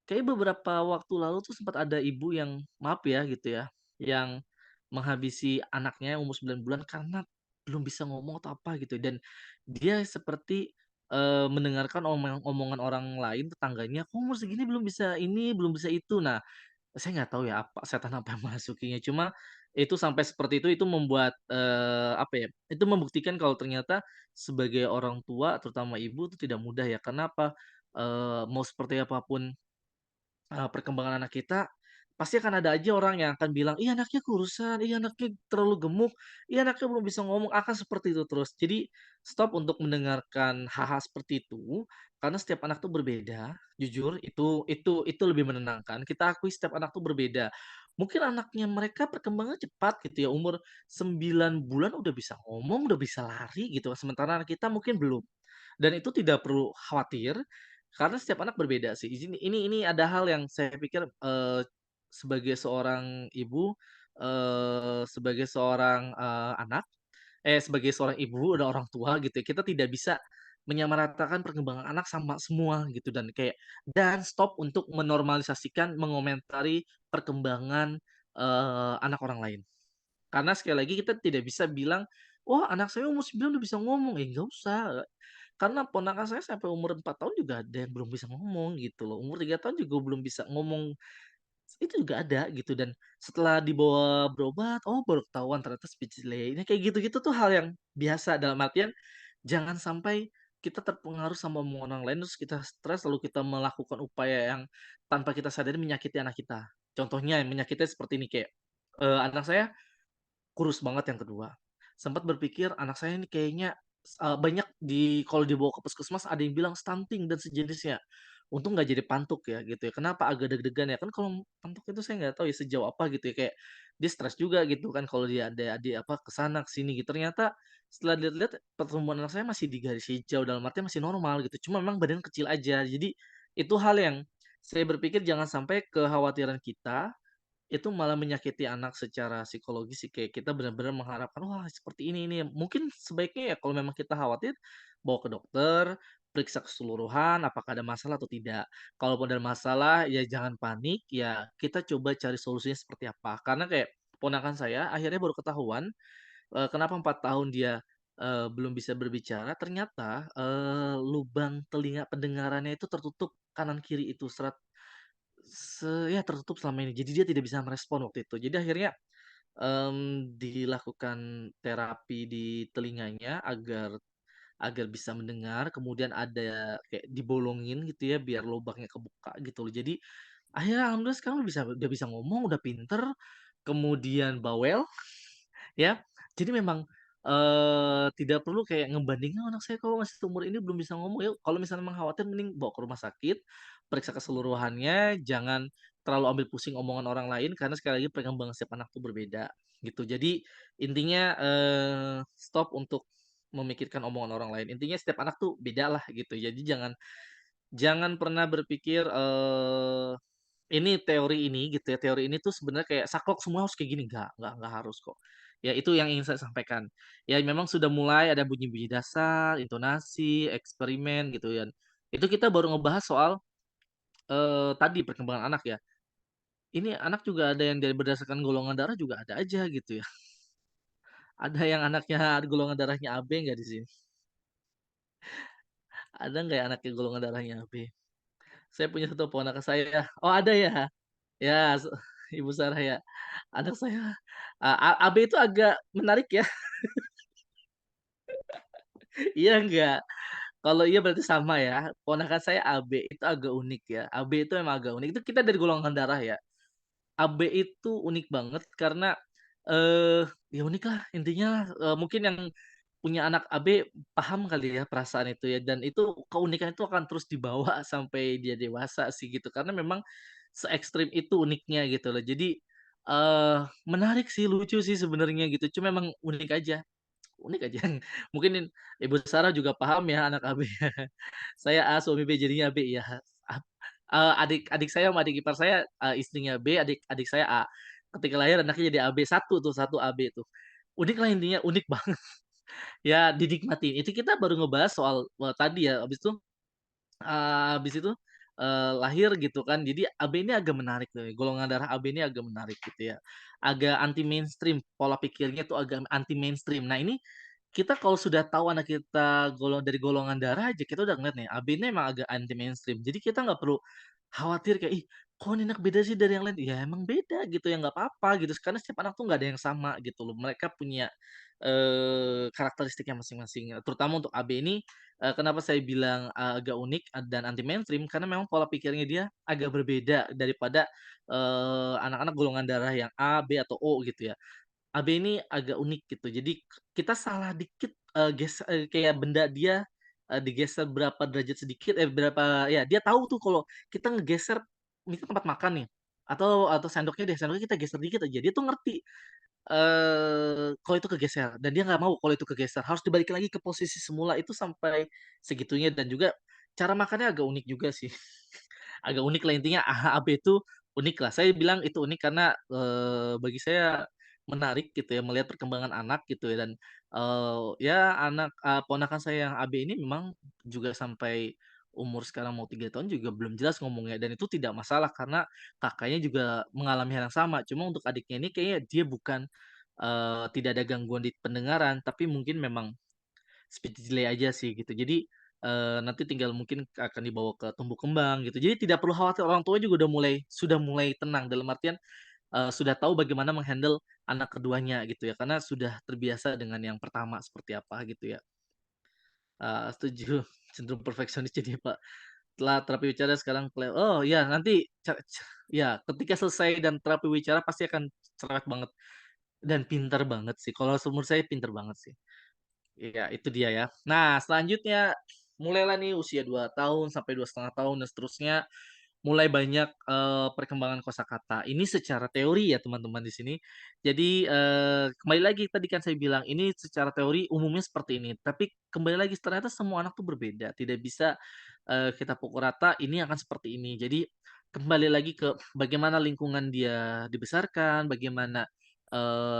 kayak beberapa waktu lalu tuh sempat ada ibu yang maaf ya gitu ya, yang menghabisi anaknya yang umur 9 bulan karena belum bisa ngomong atau apa gitu dan dia seperti, mendengarkan omongan orang lain tetangganya, "Kok umur segini belum bisa ini, belum bisa itu." Nah, saya nggak tahu ya apa setan apa yang memasukinya, cuma itu sampai seperti itu membuat, apa ya, itu membuktikan kalau ternyata sebagai orang tua terutama ibu itu tidak mudah ya, karena apa, mau seperti apapun perkembangan anak kita, pasti akan ada aja orang yang akan bilang, "Ih anaknya kurusan, ih anaknya terlalu gemuk, ih anaknya belum bisa ngomong," akan seperti itu terus. Jadi stop untuk mendengarkan hal-hal seperti itu, karena setiap anak tuh berbeda, jujur itu lebih menenangkan. Kita akui setiap anak tuh berbeda. Mungkin anaknya mereka perkembangannya cepat gitu ya, umur 9 bulan udah bisa ngomong, udah bisa lari gitu, sementara anak kita mungkin belum. Dan itu tidak perlu khawatir, karena setiap anak berbeda sih. Ini ada hal yang saya pikir, sebagai seorang ibu, sebagai seorang, sebagai seorang ibu dan orang tua gitu ya, kita tidak bisa menyamaratakan perkembangan anak sama semua gitu dan stop untuk menormalisasikan, mengomentari perkembangan, anak orang lain. Karena sekali lagi kita tidak bisa bilang, "Wah anak saya umur 9 udah bisa ngomong." Nggak usah. Karena ponakan saya sampai umur 4 tahun juga ada yang belum bisa ngomong gitu loh, umur 3 tahun juga belum bisa ngomong, itu juga ada gitu dan setelah dibawa berobat, oh baru ketahuan ternyata speech delay. Nah kayak gitu-gitu tuh hal yang biasa, dalam artian jangan sampai kita terpengaruh sama omongan orang lain, terus kita stres, lalu kita melakukan upaya yang tanpa kita sadari menyakiti anak kita. Contohnya yang menyakitnya seperti ini, kayak, anak saya kurus banget yang kedua. Sempat berpikir anak saya ini kayaknya banyak kalau dibawa ke puskesmas ada yang bilang stunting dan sejenisnya. Untung nggak jadi pantuk ya gitu ya. Kenapa agak deg-degan ya, kan kalau pantuk itu saya nggak tahu ya sejauh apa gitu ya, kayak dia stres juga gitu kan kalau dia ada apa, ke sana ke sini gitu. Ternyata setelah dilihat-lihat pertumbuhan anak saya masih di garis hijau, dalam artian masih normal gitu, cuma memang badan kecil aja. Jadi itu hal yang saya berpikir jangan sampai kekhawatiran kita itu malah menyakiti anak secara psikologis sih, kayak kita benar-benar mengharapkan, wah seperti ini. Mungkin sebaiknya ya kalau memang kita khawatir, bawa ke dokter, periksa keseluruhan apakah ada masalah atau tidak. Kalaupun ada masalah, ya jangan panik, ya kita coba cari solusinya seperti apa. Karena kayak ponakan saya akhirnya baru ketahuan, kenapa 4 tahun dia, belum bisa berbicara, ternyata, lubang telinga pendengarannya itu tertutup kanan kiri itu, ya tertutup selama ini. Jadi dia tidak bisa merespon waktu itu. Jadi akhirnya, dilakukan terapi di telinganya agar agar bisa mendengar, kemudian ada kayak dibolongin gitu ya biar lubangnya kebuka gitu loh. Jadi akhirnya alhamdulillah sekarang udah bisa ngomong, udah pinter, kemudian bawel, ya. Jadi memang, tidak perlu kayak ngebandingin, "Oh, anak saya kok masih seumur ini belum bisa ngomong." Yuk kalau misalnya memang khawatir mending bawa ke rumah sakit, periksa keseluruhannya, jangan terlalu ambil pusing omongan orang lain karena sekali lagi perkembangan setiap anak tuh berbeda, gitu. Jadi intinya, stop untuk memikirkan omongan orang lain. Intinya setiap anak tuh beda lah gitu. Jadi jangan jangan pernah berpikir, ini teori ini gitu ya, teori ini tuh sebenarnya kayak saklek semua harus kayak gini, enggak harus kok. Ya itu yang ingin saya sampaikan. Ya memang sudah mulai ada bunyi-bunyi dasar, intonasi, eksperimen gitu ya. Itu kita baru ngebahas soal, tadi perkembangan anak ya. Ini anak juga ada yang dari berdasarkan golongan darah juga ada aja gitu ya. Ada yang anaknya golongan darahnya AB nggak di sini? Ada nggak ya anaknya golongan darahnya AB? Saya punya satu ponakan saya, oh ada ya? Ya, Ibu Sarah ya. Anak saya, AB itu agak menarik ya. Iya enggak? Kalau iya berarti sama ya. Ponakan saya AB itu agak unik ya. AB itu emang agak unik. Itu kita dari golongan darah ya. AB itu unik banget karena, ya unik lah intinya, mungkin yang punya anak AB paham kali ya perasaan itu ya, dan itu keunikan itu akan terus dibawa sampai dia dewasa sih gitu. Karena memang se-ekstrim itu uniknya gitu loh. Jadi, menarik sih, lucu sih sebenarnya gitu. Cuma memang unik aja. Unik aja. Mungkin Ibu Sarah juga paham ya anak AB ya. Saya A, suami B, jadinya B ya. Adik saya sama adik ipar saya, istrinya B, adik saya A. Ketika lahir anaknya jadi AB, satu tuh, satu AB tuh. Unik lah intinya, unik banget. Ya dinikmatin. Itu kita baru ngebahas soal, tadi ya, habis itu, lahir gitu kan. Jadi AB ini agak menarik tuh, golongan darah AB ini agak menarik gitu ya. Agak anti mainstream, pola pikirnya tuh agak anti mainstream. Nah ini kita kalau sudah tahu anak kita dari golongan darah aja kita udah ngeliat nih, AB ini emang agak anti mainstream. Jadi kita nggak perlu khawatir kayak, "Ih, kok ini anak beda sih dari yang lain?" Ya emang beda gitu ya, nggak apa-apa gitu. Karena setiap anak tuh nggak ada yang sama gitu loh. Mereka punya, karakteristiknya masing-masing. Terutama untuk AB ini, kenapa saya bilang, agak unik dan anti mainstream, karena memang pola pikirnya dia agak berbeda daripada, anak-anak golongan darah yang A, B, atau O gitu ya. AB ini agak unik gitu. Jadi kita salah dikit, kayak benda dia, digeser berapa derajat sedikit, berapa ya dia tahu tuh kalau kita ngegeser misal tempat makan nih, atau sendoknya kita geser dikit aja, dia tuh ngerti, kalau itu kegeser dan dia nggak mau kalau itu kegeser, harus dibalikin lagi ke posisi semula itu sampai segitunya dan juga cara makannya agak unik juga sih. Agak unik lah intinya AB itu unik lah. Saya bilang itu unik karena, bagi saya menarik gitu ya melihat perkembangan anak gitu ya dan, ya ponakan saya yang AB ini memang juga sampai umur sekarang mau 3 tahun juga belum jelas ngomongnya dan itu tidak masalah karena kakaknya juga mengalami hal yang sama. Cuma untuk adiknya ini kayaknya dia bukan, tidak ada gangguan di pendengaran tapi mungkin memang speech delay aja sih gitu. Jadi, nanti tinggal mungkin akan dibawa ke tumbuh kembang gitu. Jadi tidak perlu khawatir, orang tua juga sudah mulai tenang dalam artian, sudah tahu bagaimana menghandle anak keduanya gitu ya, karena sudah terbiasa dengan yang pertama seperti apa gitu ya. Setuju, cenderung perfeksionis jadi Pak. Setelah terapi bicara sekarang oh ya nanti ya ketika selesai dan terapi wicara pasti akan cerewet banget dan pintar banget sih. Kalau seumur saya pintar banget sih. Iya, itu dia ya. Nah, selanjutnya mulailah nih usia 2 tahun sampai 2,5 tahun dan seterusnya, mulai banyak, perkembangan kosakata. Ini secara teori ya teman-teman di sini. Jadi, kembali lagi tadi kan saya bilang ini secara teori umumnya seperti ini, tapi kembali lagi ternyata semua anak tuh berbeda, tidak bisa, kita pukul rata ini akan seperti ini. Jadi, kembali lagi ke bagaimana lingkungan dia dibesarkan, bagaimana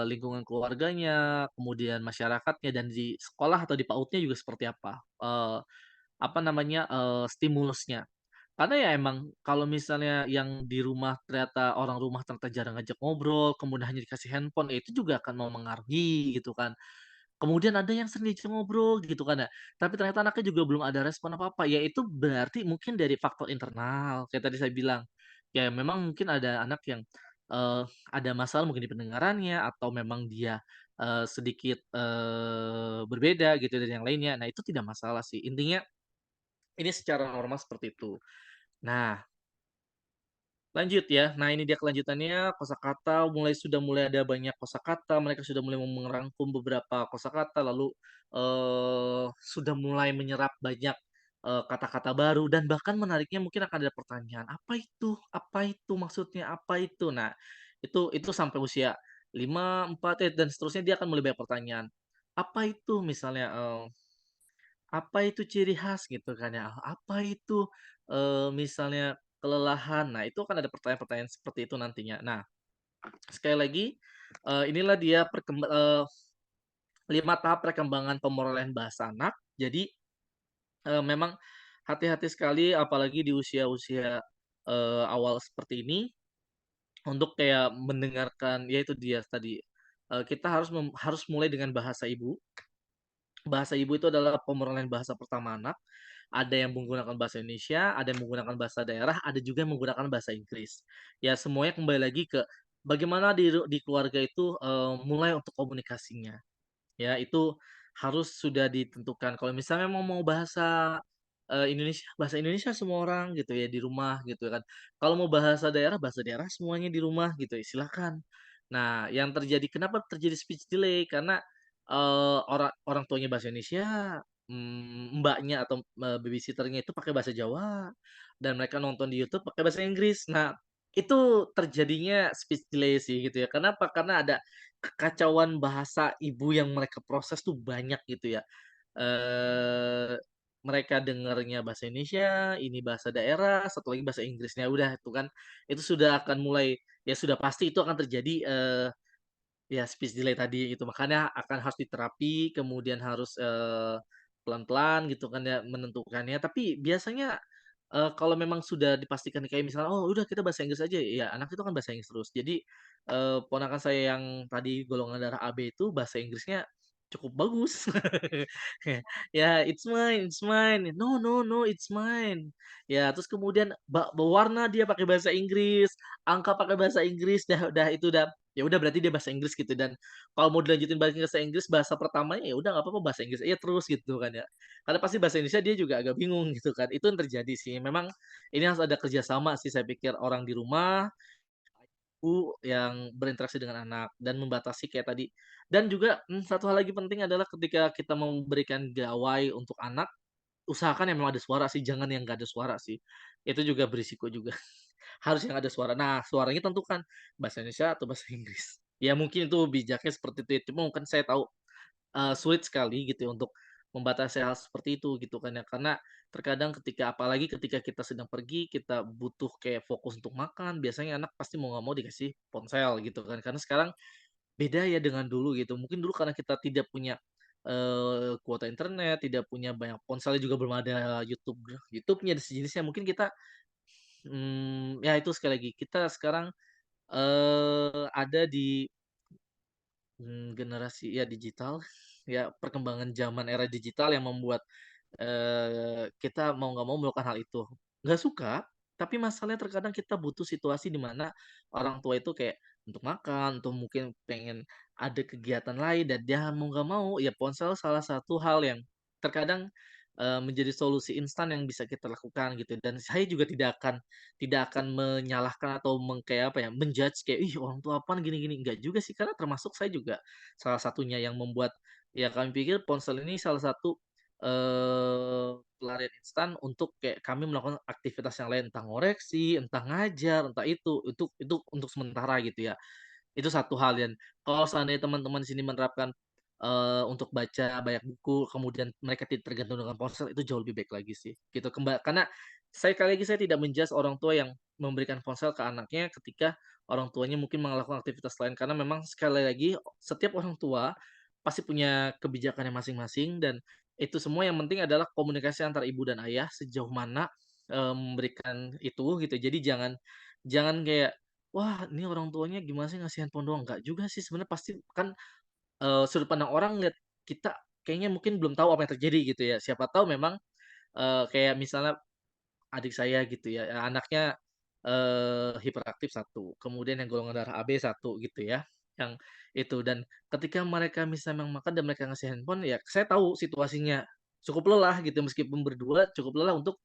lingkungan keluarganya, kemudian masyarakatnya, dan di sekolah atau di PAUD-nya juga seperti apa namanya, stimulusnya. Karena ya emang kalau misalnya yang di rumah ternyata orang rumah ternyata jarang ngajak ngobrol, kemudian hanya dikasih handphone, ya itu juga akan memengaruhi gitu kan. Kemudian ada yang sering diajak ngobrol gitu kan ya, tapi ternyata anaknya juga belum ada respon apa-apa, ya itu berarti mungkin dari faktor internal, kayak tadi saya bilang. Ya memang mungkin ada anak yang, ada masalah mungkin di pendengarannya atau memang dia, sedikit, berbeda gitu dari yang lainnya. Nah itu tidak masalah sih, intinya ini secara normal seperti itu. Nah, Lanjut ya. Nah, ini dia kelanjutannya kosakata sudah mulai ada banyak kosakata, mereka sudah mulai merangkum beberapa kosakata lalu sudah mulai menyerap banyak kata-kata baru dan bahkan menariknya mungkin akan ada pertanyaan, "Apa itu? Apa itu maksudnya? Apa itu?" Nah, itu sampai usia 5 4 dan seterusnya dia akan mulai banyak pertanyaan. Apa itu misalnya, apa itu ciri khas gitu kan ya, apa itu, misalnya kelelahan. Nah, itu akan ada pertanyaan-pertanyaan seperti itu nantinya. Nah, sekali lagi, inilah dia 5 tahap perkembangan pemorelan bahasa anak. Jadi, memang hati-hati sekali apalagi di usia-usia, awal seperti ini untuk kayak mendengarkan ya itu dia tadi, kita harus mulai dengan bahasa ibu. Bahasa ibu itu adalah pemorelan bahasa pertama anak. Ada yang menggunakan bahasa Indonesia, ada yang menggunakan bahasa daerah, ada juga yang menggunakan bahasa Inggris. Ya semuanya kembali lagi ke bagaimana di keluarga itu, mulai untuk komunikasinya. Ya itu harus sudah ditentukan. Kalau misalnya memang mau bahasa Indonesia semua orang gitu ya di rumah gitu kan. Kalau mau bahasa daerah semuanya di rumah gitu ya, silakan. Nah, yang terjadi kenapa terjadi speech delay? Karena, orang orang tuanya bahasa Indonesia, mbaknya atau, babysitter-nya itu pakai bahasa Jawa, dan mereka nonton di YouTube pakai bahasa Inggris. Nah, itu terjadinya speech delay sih gitu ya. Kenapa? Karena ada kekacauan bahasa ibu yang mereka proses tuh banyak gitu ya. Eee, Mereka dengarnya bahasa Indonesia, ini bahasa daerah, satu lagi bahasa Inggrisnya, udah itu kan, itu sudah akan mulai ya sudah pasti itu akan terjadi, ya speech delay tadi itu. Makanya akan harus diterapi, kemudian harus, pelan-pelan gitu kan ya menentukannya. Tapi biasanya, kalau memang sudah dipastikan kayak misalnya, "Oh udah kita bahasa Inggris aja," ya anak itu kan bahasa Inggris terus. Jadi, ponakan saya yang tadi golongan darah AB itu bahasa Inggrisnya cukup bagus. Ya, it's mine," "No no no, it's mine." Ya, terus kemudian warna dia pakai bahasa Inggris, angka pakai bahasa Inggris, dah itu udah ya udah berarti dia bahasa Inggris gitu dan kalau mau dilanjutin balik ke bahasa Inggris bahasa pertamanya ya udah nggak apa-apa bahasa Inggris aja terus gitu kan ya. Karena pasti bahasa Indonesia dia juga agak bingung gitu kan. Itu yang terjadi sih. Memang ini harus ada kerjasama sih saya pikir orang di rumah, ibu yang berinteraksi dengan anak dan membatasi kayak tadi. Dan juga, satu hal lagi penting adalah ketika kita memberikan gawai untuk anak, usahakan yang memang ada suara sih, jangan yang nggak ada suara sih. Itu juga berisiko juga. Harus yang ada suara. Nah, suaranya tentukan bahasa Indonesia atau bahasa Inggris. Ya mungkin itu bijaknya seperti itu ya, cuma mungkin saya tahu, sulit sekali gitu ya untuk membatasi hal seperti itu gitu kan ya. Karena terkadang apalagi ketika kita sedang pergi, kita butuh kayak fokus untuk makan, biasanya anak pasti mau nggak mau dikasih ponsel gitu kan. Karena sekarang beda ya dengan dulu gitu. Mungkin dulu karena kita tidak punya, kuota internet, tidak punya banyak ponselnya juga belum ada YouTube-nya dan sejenisnya, mungkin kita ya itu sekali lagi, kita sekarang, ada di, generasi ya digital, ya perkembangan zaman era digital yang membuat, kita mau nggak mau melakukan hal itu. Nggak suka, tapi masalahnya terkadang kita butuh situasi di mana orang tua itu kayak untuk makan, atau mungkin pengen ada kegiatan lain dan dia mau nggak mau ya ponsel salah satu hal yang terkadang, menjadi solusi instan yang bisa kita lakukan gitu dan saya juga tidak akan menyalahkan atau kayak apa ya, kayak, "Ih orang tua apaan gini-gini." Enggak juga sih, karena termasuk saya juga salah satunya yang membuat ya kami pikir ponsel ini salah satu, pelarian instan untuk kayak kami melakukan aktivitas yang lain, entah ngoreksi, entah ngajar, entah itu untuk sementara gitu ya. Itu satu hal dan kalau seandainya teman-teman di sini menerapkan, untuk baca banyak buku, kemudian mereka tidak tergantung dengan ponsel, itu jauh lebih baik lagi sih, gitu. Karena sekali lagi saya tidak orang tua yang memberikan ponsel ke anaknya ketika orang tuanya mungkin melakukan aktivitas lain, karena memang sekali lagi setiap orang tua pasti punya kebijakannya masing-masing dan itu semua yang penting adalah komunikasi antara ibu dan ayah sejauh mana, memberikan itu gitu. Jadi jangan jangan kayak wah, ini orang tuanya gimana sih ngasih handphone doang? Enggak juga sih sebenarnya pasti kan, sudut pandang orang lihat kita kayaknya mungkin belum tahu apa yang terjadi gitu ya. Siapa tahu memang, kayak misalnya adik saya gitu ya, anaknya, hiperaktif satu, kemudian yang golongan darah AB satu gitu ya, yang itu dan ketika mereka misalnya memang makan dan mereka ngasih handphone ya saya tahu situasinya cukup lelah gitu meskipun berdua cukup lelah untuk,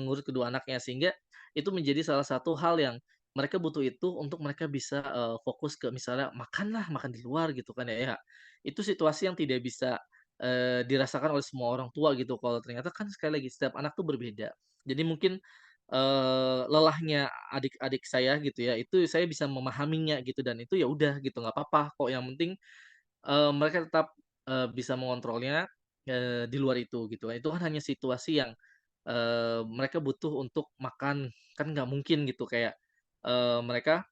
ngurus kedua anaknya sehingga itu menjadi salah satu hal yang mereka butuh itu untuk mereka bisa, fokus ke misalnya makan lah, makan di luar gitu kan ya. Itu situasi yang tidak bisa, dirasakan oleh semua orang tua gitu kalau ternyata kan sekali lagi setiap anak tuh berbeda. Jadi mungkin, lelahnya adik-adik saya gitu ya, itu saya bisa memahaminya gitu dan itu ya udah gitu, nggak apa-apa kok yang penting, mereka tetap, bisa mengontrolnya, di luar itu gitu. Itu kan hanya situasi yang, mereka butuh untuk makan, kan nggak mungkin gitu kayak, mereka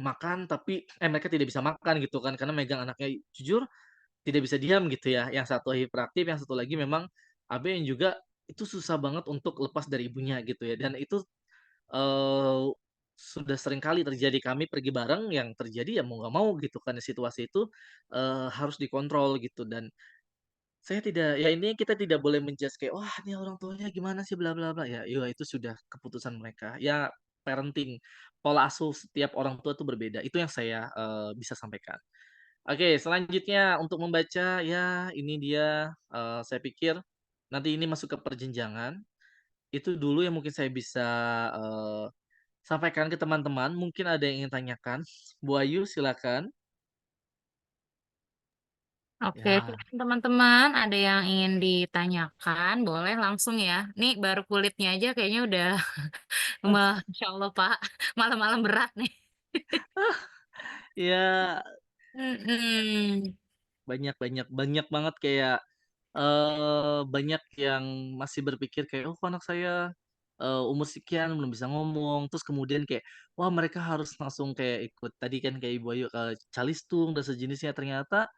makan tapi mereka tidak bisa makan gitu kan karena megang anaknya. Jujur tidak bisa diam gitu ya, yang satu hiperaktif, yang satu lagi memang AB yang juga itu susah banget untuk lepas dari ibunya gitu ya, dan itu, eee, sudah sering kali terjadi. Kami pergi bareng, yang terjadi ya mau nggak mau gitu kan situasi itu, harus dikontrol gitu dan saya tidak ya intinya kita tidak boleh men-judge kayak, "Wah ini orang tuanya gimana sih bla bla bla," ya itu sudah keputusan mereka. Ya parenting, pola asuh setiap orang tua itu berbeda, itu yang saya, bisa sampaikan. Oke, selanjutnya untuk membaca, ya ini dia, saya pikir nanti ini masuk ke perjenjangan, itu dulu yang mungkin saya bisa, eee, sampaikan ke teman-teman. Mungkin ada yang ingin tanyakan? Bu Ayu silakan. Oke, Ya, silakan teman-teman, ada yang ingin ditanyakan, boleh langsung ya. Nih baru kulitnya aja kayaknya udah, Masya Allah Pak, malam-malam berat nih. ya Mhm. banyak banyak banyak banget kayak, banyak yang masih berpikir kayak, "Oh kok anak saya, umur sekian belum bisa ngomong," terus kemudian kayak, wah mereka harus langsung kayak ikut tadi kan kayak Ibu Ayu, calistung dan sejenisnya. Ternyata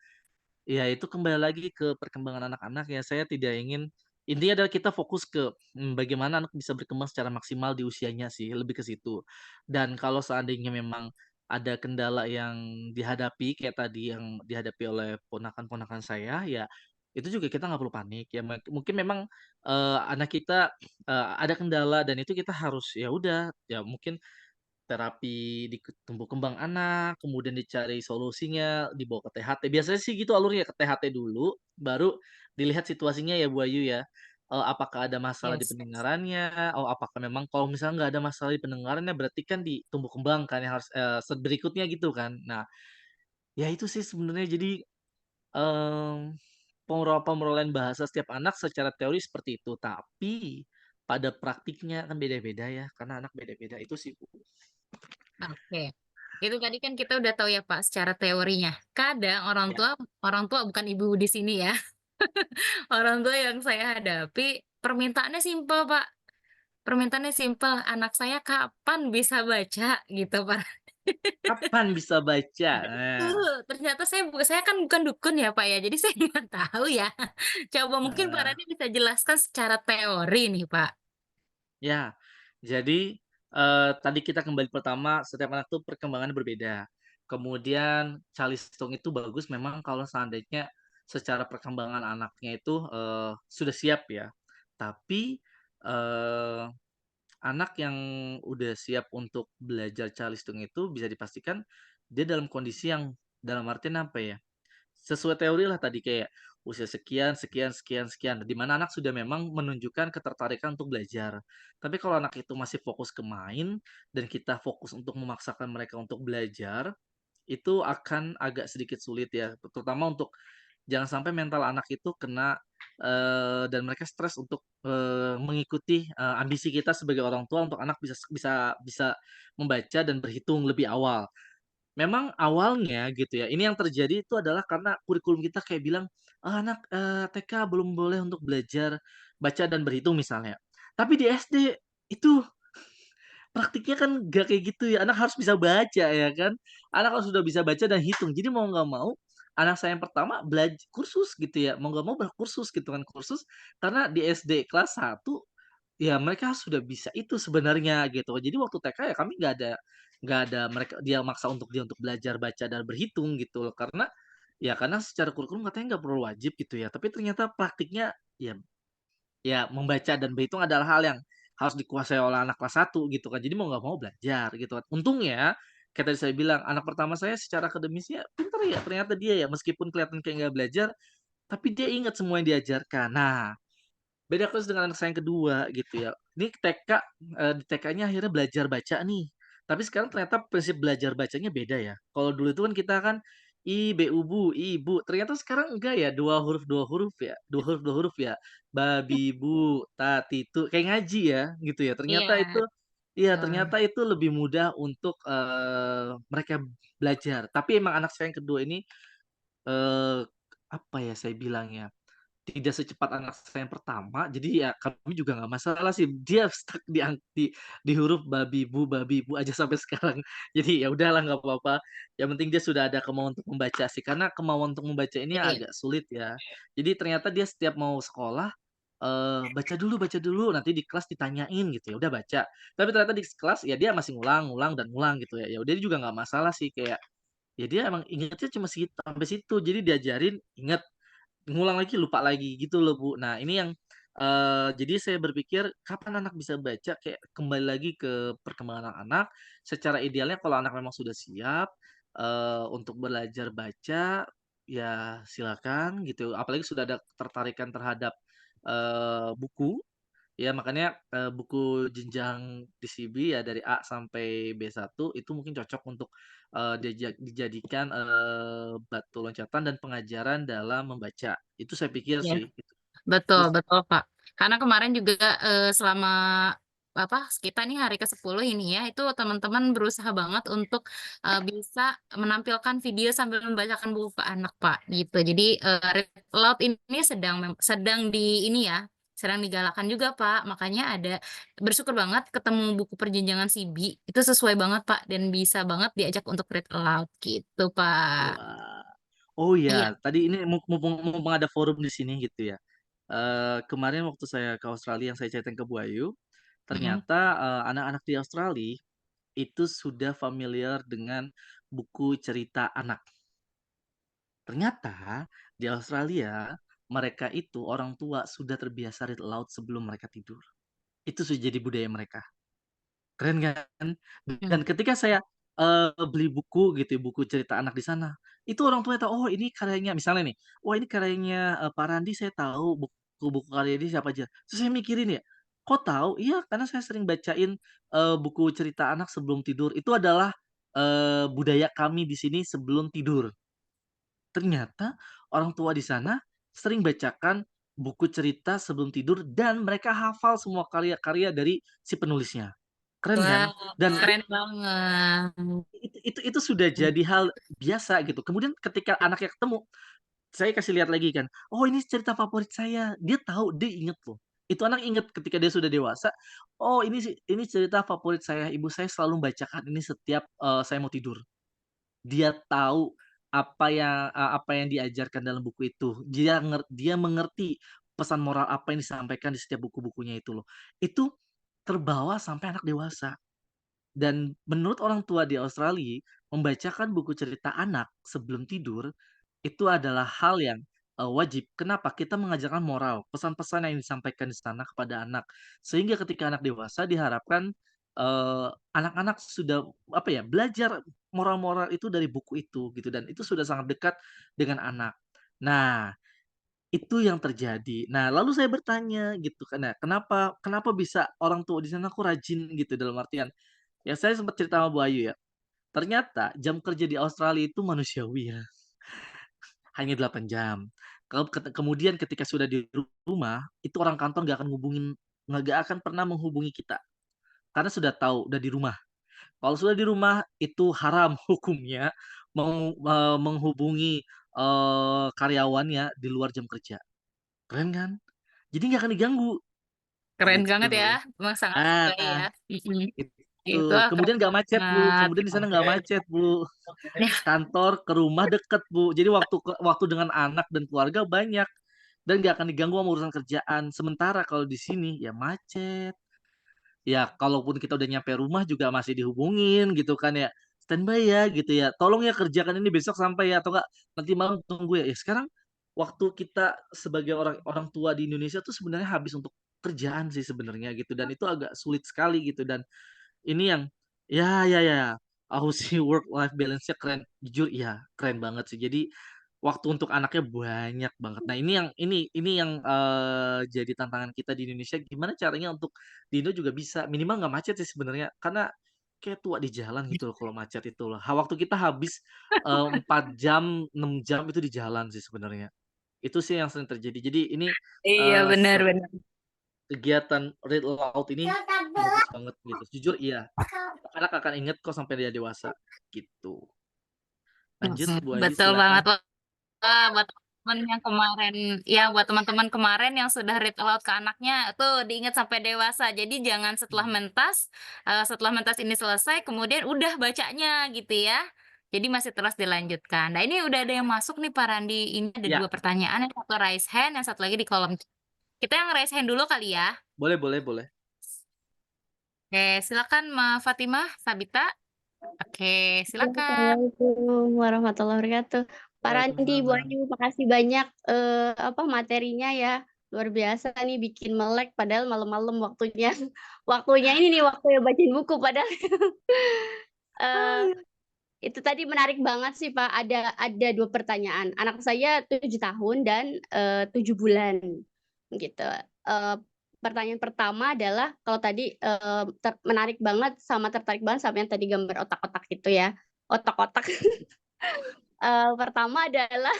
ya itu kembali lagi ke perkembangan anak-anak ya, saya tidak ingin intinya adalah kita fokus ke, bagaimana anak bisa berkembang secara maksimal di usianya sih, lebih ke situ. Dan kalau seandainya memang ada kendala yang dihadapi, kayak tadi yang dihadapi oleh ponakan-ponakan saya, ya itu juga kita nggak perlu panik, ya mungkin memang, anak kita, ada kendala dan itu kita harus ya udah, ya mungkin terapi di tumbuh kembang anak, kemudian dicari solusinya, dibawa ke THT. Biasanya sih gitu alurnya, ke THT dulu, baru dilihat situasinya ya Bu Ayu ya. Apakah ada masalah di Yes, yes. pendengarannya, apakah memang kalau misalnya nggak ada masalah di pendengarannya berarti kan di tumbuh kembang kan yang harus, berikutnya gitu kan. Nah, ya itu sih sebenarnya jadi, pengurapan bahasa setiap anak secara teori seperti itu, tapi pada praktiknya kan beda-beda ya, karena anak beda-beda, itu sih Bu. Oke. Itu tadi kan kita udah tahu ya Pak secara teorinya. Kadang Ya. orang tua bukan ibu di sini ya. Orang tua yang saya hadapi permintaannya simpel Pak. Permintaannya simpel, "Anak saya kapan bisa baca?" Gitu Pak. Kapan bisa baca? Nah, Ternyata saya kan bukan dukun ya Pak ya, jadi saya nggak tahu ya. Coba mungkin Pak heeh, Rani bisa jelaskan secara teori nih Pak. ya. Jadi, tadi kita kembali pertama setiap anak tuh perkembangannya berbeda. Kemudian Calistung itu bagus memang kalau seandainya secara perkembangan anaknya itu, sudah siap ya. Tapi, eee, anak yang udah siap untuk belajar Calistung itu bisa dipastikan dia dalam kondisi yang dalam artian apa ya, sesuai teori lah tadi kayak usia sekian sekian sekian sekian, di mana anak sudah memang menunjukkan ketertarikan untuk belajar. Tapi kalau anak itu masih fokus ke main dan kita fokus untuk memaksakan mereka untuk belajar, itu akan agak sedikit sulit ya, terutama untuk jangan sampai mental anak itu kena, dan mereka stres untuk, mengikuti, ambisi kita sebagai orang tua untuk anak bisa bisa bisa membaca dan berhitung lebih awal. Memang awalnya gitu ya, ini yang terjadi itu adalah karena kurikulum kita kayak bilang, anak, TK belum boleh untuk belajar baca dan berhitung misalnya. Tapi di SD itu praktiknya kan nggak kayak gitu ya, anak harus bisa baca ya kan, anak harus sudah bisa baca dan hitung. Jadi mau nggak mau, anak saya yang pertama kursus gitu ya, mau nggak mau berkursus gitu kan, kursus karena di SD kelas 1 ya mereka sudah bisa itu sebenarnya gitu. Jadi waktu TK ya kami nggak ada dia maksa untuk dia untuk belajar baca dan berhitung gitu loh, karena ya karena secara kurikulum katanya nggak perlu wajib gitu ya, tapi ternyata praktiknya ya ya membaca dan berhitung adalah hal yang harus dikuasai oleh anak kelas 1 gitu kan. Jadi mau nggak mau belajar gitu kan. Untungnya kayak tadi saya bilang, anak pertama saya secara akademisnya pinter ya, ternyata dia ya meskipun kelihatan kayak nggak belajar, tapi dia ingat semua yang diajarkan. Nah, beda kelas dengan anak saya yang kedua gitu ya. Ini TK, di TK-nya akhirnya belajar baca nih. Tapi sekarang ternyata prinsip belajar bacanya beda ya. Kalau dulu itu kan kita kan I, B, U, Bu, Ibu. Ternyata sekarang enggak ya, dua huruf ya. Dua huruf ya. Babi, Bu, Ta, Titu. Kayak ngaji ya gitu ya. Iya, Ternyata itu iya, betul. ternyata itu lebih mudah untuk mereka belajar. Tapi emang anak saya yang kedua ini eh apa ya saya bilangnya? Tidak secepat anak saya yang pertama, jadi ya kami juga nggak masalah sih. Dia stuck di huruf babi bu aja sampai sekarang. Jadi ya udahlah nggak apa-apa. Yang penting dia sudah ada kemauan untuk membaca sih. Karena kemauan untuk membaca ini Iya. agak sulit ya. Jadi ternyata dia setiap mau sekolah baca dulu, nanti di kelas ditanyain gitu ya. Udah baca. Tapi ternyata di kelas ya dia masih ngulang, ngulang dan ngulang gitu ya. Ya udah dia juga nggak masalah sih kayak ya dia emang ingetnya cuma segitu sampai situ. Jadi diajarin inget ngulang lagi, lupa lagi gitu loh, Bu. Nah, ini yang jadi saya berpikir kapan anak bisa baca kayak kembali lagi ke perkembangan anak-anak. Secara idealnya kalau anak memang sudah siap untuk belajar baca, ya silakan gitu. Apalagi sudah ada ketertarikan terhadap buku. Ya makanya buku jenjang DCB ya dari A sampai B1 itu mungkin cocok untuk dijadikan batu loncatan dan pengajaran dalam membaca. Itu saya pikir Iya. sih. Gitu. Betul, Terus betul, Pak. Karena kemarin juga selama apa kita nih hari ke-10 ini ya, itu teman-teman berusaha banget untuk bisa menampilkan video sambil membacakan buku ke anak, Pak, gitu. Jadi read aloud ini sedang di ini ya, sedang digalakan juga, Pak. Makanya ada bersyukur banget ketemu buku perjenjangan CB itu sesuai banget, Pak, dan bisa banget diajak untuk read aloud gitu, Pak. wah. Oh Iya. ya, tadi ini mumpung ada forum di sini gitu ya. Kemarin waktu saya ke Australia yang saya ceritain ke Bu Ayu, Mm-mm. ternyata anak-anak di Australia itu sudah familiar dengan buku cerita anak. Ternyata di Australia, mereka itu orang tua sudah terbiasa read aloud sebelum mereka tidur. Itu sudah jadi budaya mereka. Keren kan? Dan Mm. ketika saya beli buku gitu, buku cerita anak di sana, itu orang tua tahu, oh ini karyanya misalnya nih, wah ini karyanya Pak Randi saya tahu buku-buku karya dia siapa aja. Terus saya mikirin ya, kok tahu? Iya, karena saya sering bacain buku cerita anak sebelum tidur. Itu adalah budaya kami di sini sebelum tidur. Ternyata orang tua di sana sering bacakan buku cerita sebelum tidur dan mereka hafal semua karya-karya dari si penulisnya. Keren kan? Wah, Dan keren banget. itu sudah jadi hal biasa gitu. Kemudian ketika anaknya ketemu, saya kasih lihat lagi kan, "Oh, ini cerita favorit saya." Dia tahu, dia inget loh. Itu anak inget ketika dia sudah dewasa, "Oh, ini cerita favorit saya. Ibu saya selalu membacakan ini setiap saya mau tidur." Dia tahu apa yang diajarkan dalam buku itu. Dia mengerti pesan moral apa yang disampaikan di setiap buku-bukunya itu loh. Itu terbawa sampai anak dewasa. Dan menurut orang tua di Australia, membacakan buku cerita anak sebelum tidur itu adalah hal yang wajib. Kenapa? Kita mengajarkan moral, pesan-pesan yang disampaikan di sana kepada anak. Sehingga ketika anak dewasa diharapkan anak-anak sudah apa ya, belajar moral-moral itu dari buku itu gitu dan itu sudah sangat dekat dengan anak. Nah, itu yang terjadi. Nah, lalu saya bertanya gitu kan, nah, kenapa kenapa bisa orang tua di sana kok rajin gitu dalam artian ya saya sempat cerita sama Bu Ayu ya, ternyata jam kerja di Australia itu manusiawi ya, hanya 8 jam. Kemudian ketika sudah di rumah, itu orang kantor nggak akan pernah menghubungi kita, karena sudah tahu udah di rumah. Kalau sudah di rumah, itu haram hukumnya menghubungi, karyawannya di luar jam kerja. Keren kan? Jadi nggak akan diganggu, Keren banget ya, gitu. emang sangat sesuai Nah, ya. Mm-mm. Itu itu. keren Kemudian nggak macet, Bu, banget. kemudian di sana nggak macet, Bu. Ya, Kantor ke rumah deket, Bu. Jadi waktu dengan anak dan keluarga banyak dan nggak akan diganggu sama urusan kerjaan. Sementara kalau di sini ya macet. Ya kalaupun kita udah nyampe rumah juga masih dihubungin gitu kan ya. Standby ya gitu ya. Tolong ya kerjakan ini besok sampai ya atau enggak nanti malam tunggu ya. Ya sekarang waktu kita sebagai orang orang tua di Indonesia tuh sebenarnya habis untuk kerjaan sih sebenarnya gitu dan itu agak sulit sekali gitu dan ini yang ya aku sih work life balance-nya keren. Jujur ya keren banget sih. Jadi waktu untuk anaknya banyak banget. Nah, ini yang jadi tantangan kita di Indonesia, gimana caranya untuk di Indo juga bisa minimal nggak macet sih sebenarnya, karena kayak tua di jalan gitu loh kalau macet itu loh. Waktu kita habis 4 jam, 6 jam itu di jalan sih sebenarnya. Itu sih yang sering terjadi. Jadi ini Iya, benar-benar. kegiatan read aloud ini bagus banget gitu. Jujur iya, anak akan inget kok sampai dia dewasa gitu. Lanjut Bu Ayu Betul silakan. banget. Wah, buat teman yang kemarin, ya buat teman-teman kemarin yang sudah read aloud ke anaknya, tuh diingat sampai dewasa. Jadi jangan setelah mentas ini selesai, kemudian udah bacanya gitu ya. Jadi masih terus dilanjutkan. Nah ini udah ada yang masuk nih Pak Randi. Ini ada 2 Ya, pertanyaan, yang satu raise hand, yang satu lagi di kolom. Kita yang raise hand dulu kali ya. boleh boleh boleh. Oke, silakan Fatimah, Sabita. Oke, silakan. Assalamualaikum warahmatullahi wabarakatuh. Pak Randi, Bu Waalaikumsalam. Ayu, makasih banyak materinya ya. Luar biasa nih bikin melek padahal malam-malam waktunya. Waktunya ini nih waktunya bacain buku padahal eh, itu tadi menarik banget sih Pak. Ada 2 pertanyaan. Anak saya 7 tahun dan 7 bulan gitu. Eh, Pertanyaan pertama adalah kalau tadi menarik banget sama tertarik banget sama yang tadi gambar otak-otak itu ya. Otak-otak. Pertama adalah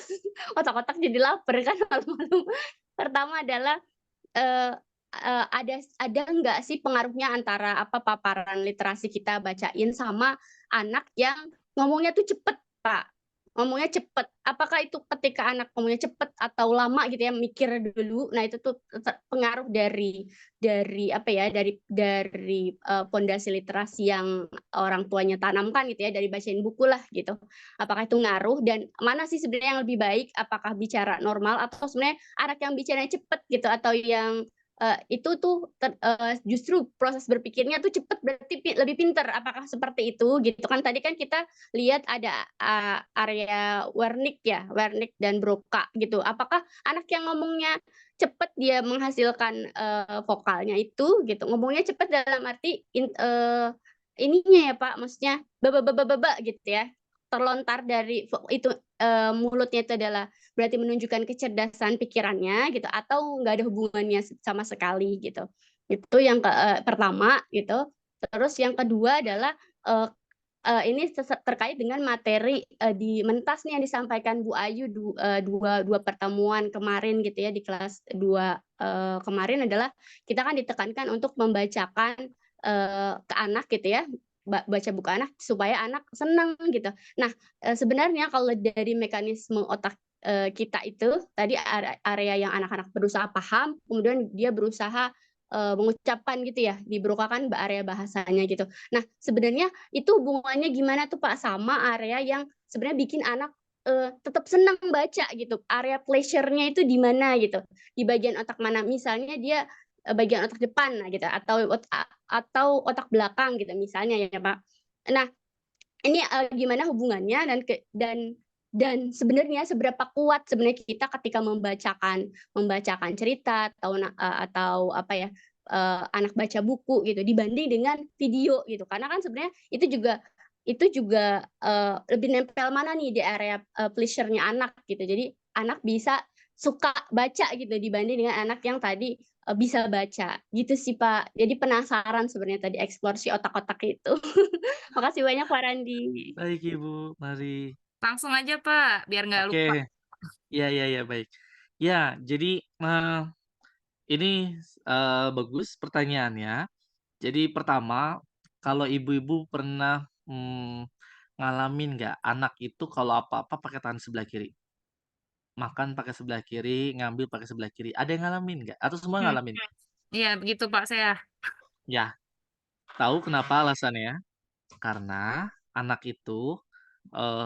otak-otak jadi lapar kan malam-malam. Pertama adalah Eee ada nggak sih pengaruhnya antara paparan literasi kita bacain sama anak yang ngomongnya tuh cepet, Pak, ngomongnya cepet. Apakah itu ketika anak ngomongnya cepet atau lama gitu ya, mikir dulu, nah itu tuh pengaruh dari apa ya, pondasi literasi yang orang tuanya tanamkan gitu ya, dari bacain buku lah gitu. Apakah itu ngaruh dan mana sih sebenarnya yang lebih baik, apakah bicara normal atau sebenarnya anak yang bicaranya cepet gitu atau yang, itu tuh justru proses berpikirnya tuh cepet berarti lebih pinter, apakah seperti itu gitu kan. Tadi kan kita lihat ada, area Wernicke ya, Wernicke dan Broca gitu. Apakah anak yang ngomongnya cepet dia menghasilkan, vokalnya itu gitu, ngomongnya cepet dalam arti ininya ya Pak, maksudnya gitu ya, terlontar dari itu, mulutnya itu adalah berarti menunjukkan kecerdasan pikirannya gitu atau nggak ada hubungannya sama sekali gitu. Itu yang pertama gitu. Terus yang kedua adalah, eee ini terkait dengan materi, di mentas nih yang disampaikan Bu Ayu dua pertemuan kemarin gitu ya di kelas 2 kemarin adalah kita kan ditekankan untuk membacakan, ke anak gitu ya, baca buku anak supaya anak senang gitu. Nah, sebenarnya kalau dari mekanisme otak, kita itu tadi area yang anak-anak berusaha paham, kemudian dia berusaha, mengucapkan gitu ya, di Broca kan area bahasanya gitu. Nah, sebenarnya itu hubungannya gimana tuh, Pak, sama area yang sebenarnya bikin anak, tetap senang baca gitu, area pleasure-nya itu di mana gitu, di bagian otak mana. Misalnya dia, bagian otak depan, nah gitu, atau otak belakang gitu misalnya ya, Pak. Nah, ini, gimana hubungannya dan sebenarnya seberapa kuat sebenarnya kita ketika membacakan cerita atau apa ya, anak baca buku gitu dibanding dengan video gitu. Karena kan sebenarnya itu juga, lebih nempel mana nih di area, pleasure-nya anak gitu. Jadi anak bisa suka baca gitu dibanding dengan anak yang tadi, bisa baca, gitu sih, Pak. Jadi penasaran sebenarnya tadi eksplor si otak-otak itu. Makasih banyak Pak Randi. Baik Ibu, mari. Langsung aja Pak, biar nggak Oke, lupa. ya ya ya baik. Ya, jadi ini bagus pertanyaannya. Jadi pertama, kalau ibu-ibu pernah ngalamin nggak anak itu kalau apa-apa pakai tangan sebelah kiri? Makan pakai sebelah kiri, ngambil pakai sebelah kiri. Ada yang ngalamin nggak? Atau semua Hmm, ngalamin? iya begitu Pak saya. Ya, tahu kenapa alasannya? Karena anak itu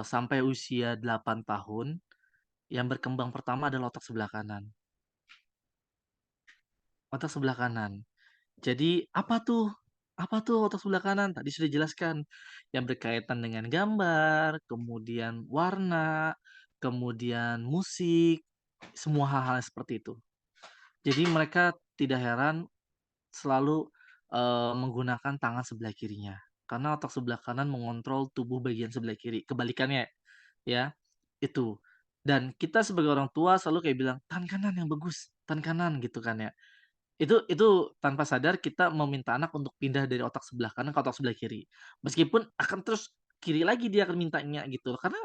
sampai usia 8 tahun yang berkembang pertama adalah otak sebelah kanan. Otak sebelah kanan. Jadi apa tuh? Apa tuh otak sebelah kanan? Tadi sudah jelaskan. Yang berkaitan dengan gambar, kemudian warna, kemudian musik, semua hal-hal seperti itu. Jadi mereka tidak heran selalu menggunakan tangan sebelah kirinya. Karena otak sebelah kanan mengontrol tubuh bagian sebelah kiri. Kebalikannya ya, itu. Dan kita sebagai orang tua selalu kayak bilang, "Tangan kanan yang bagus, tangan kanan," gitu kan ya. Itu tanpa sadar kita meminta anak untuk pindah dari otak sebelah kanan ke otak sebelah kiri. Meskipun akan terus kiri lagi dia akan mintanya gitu loh, karena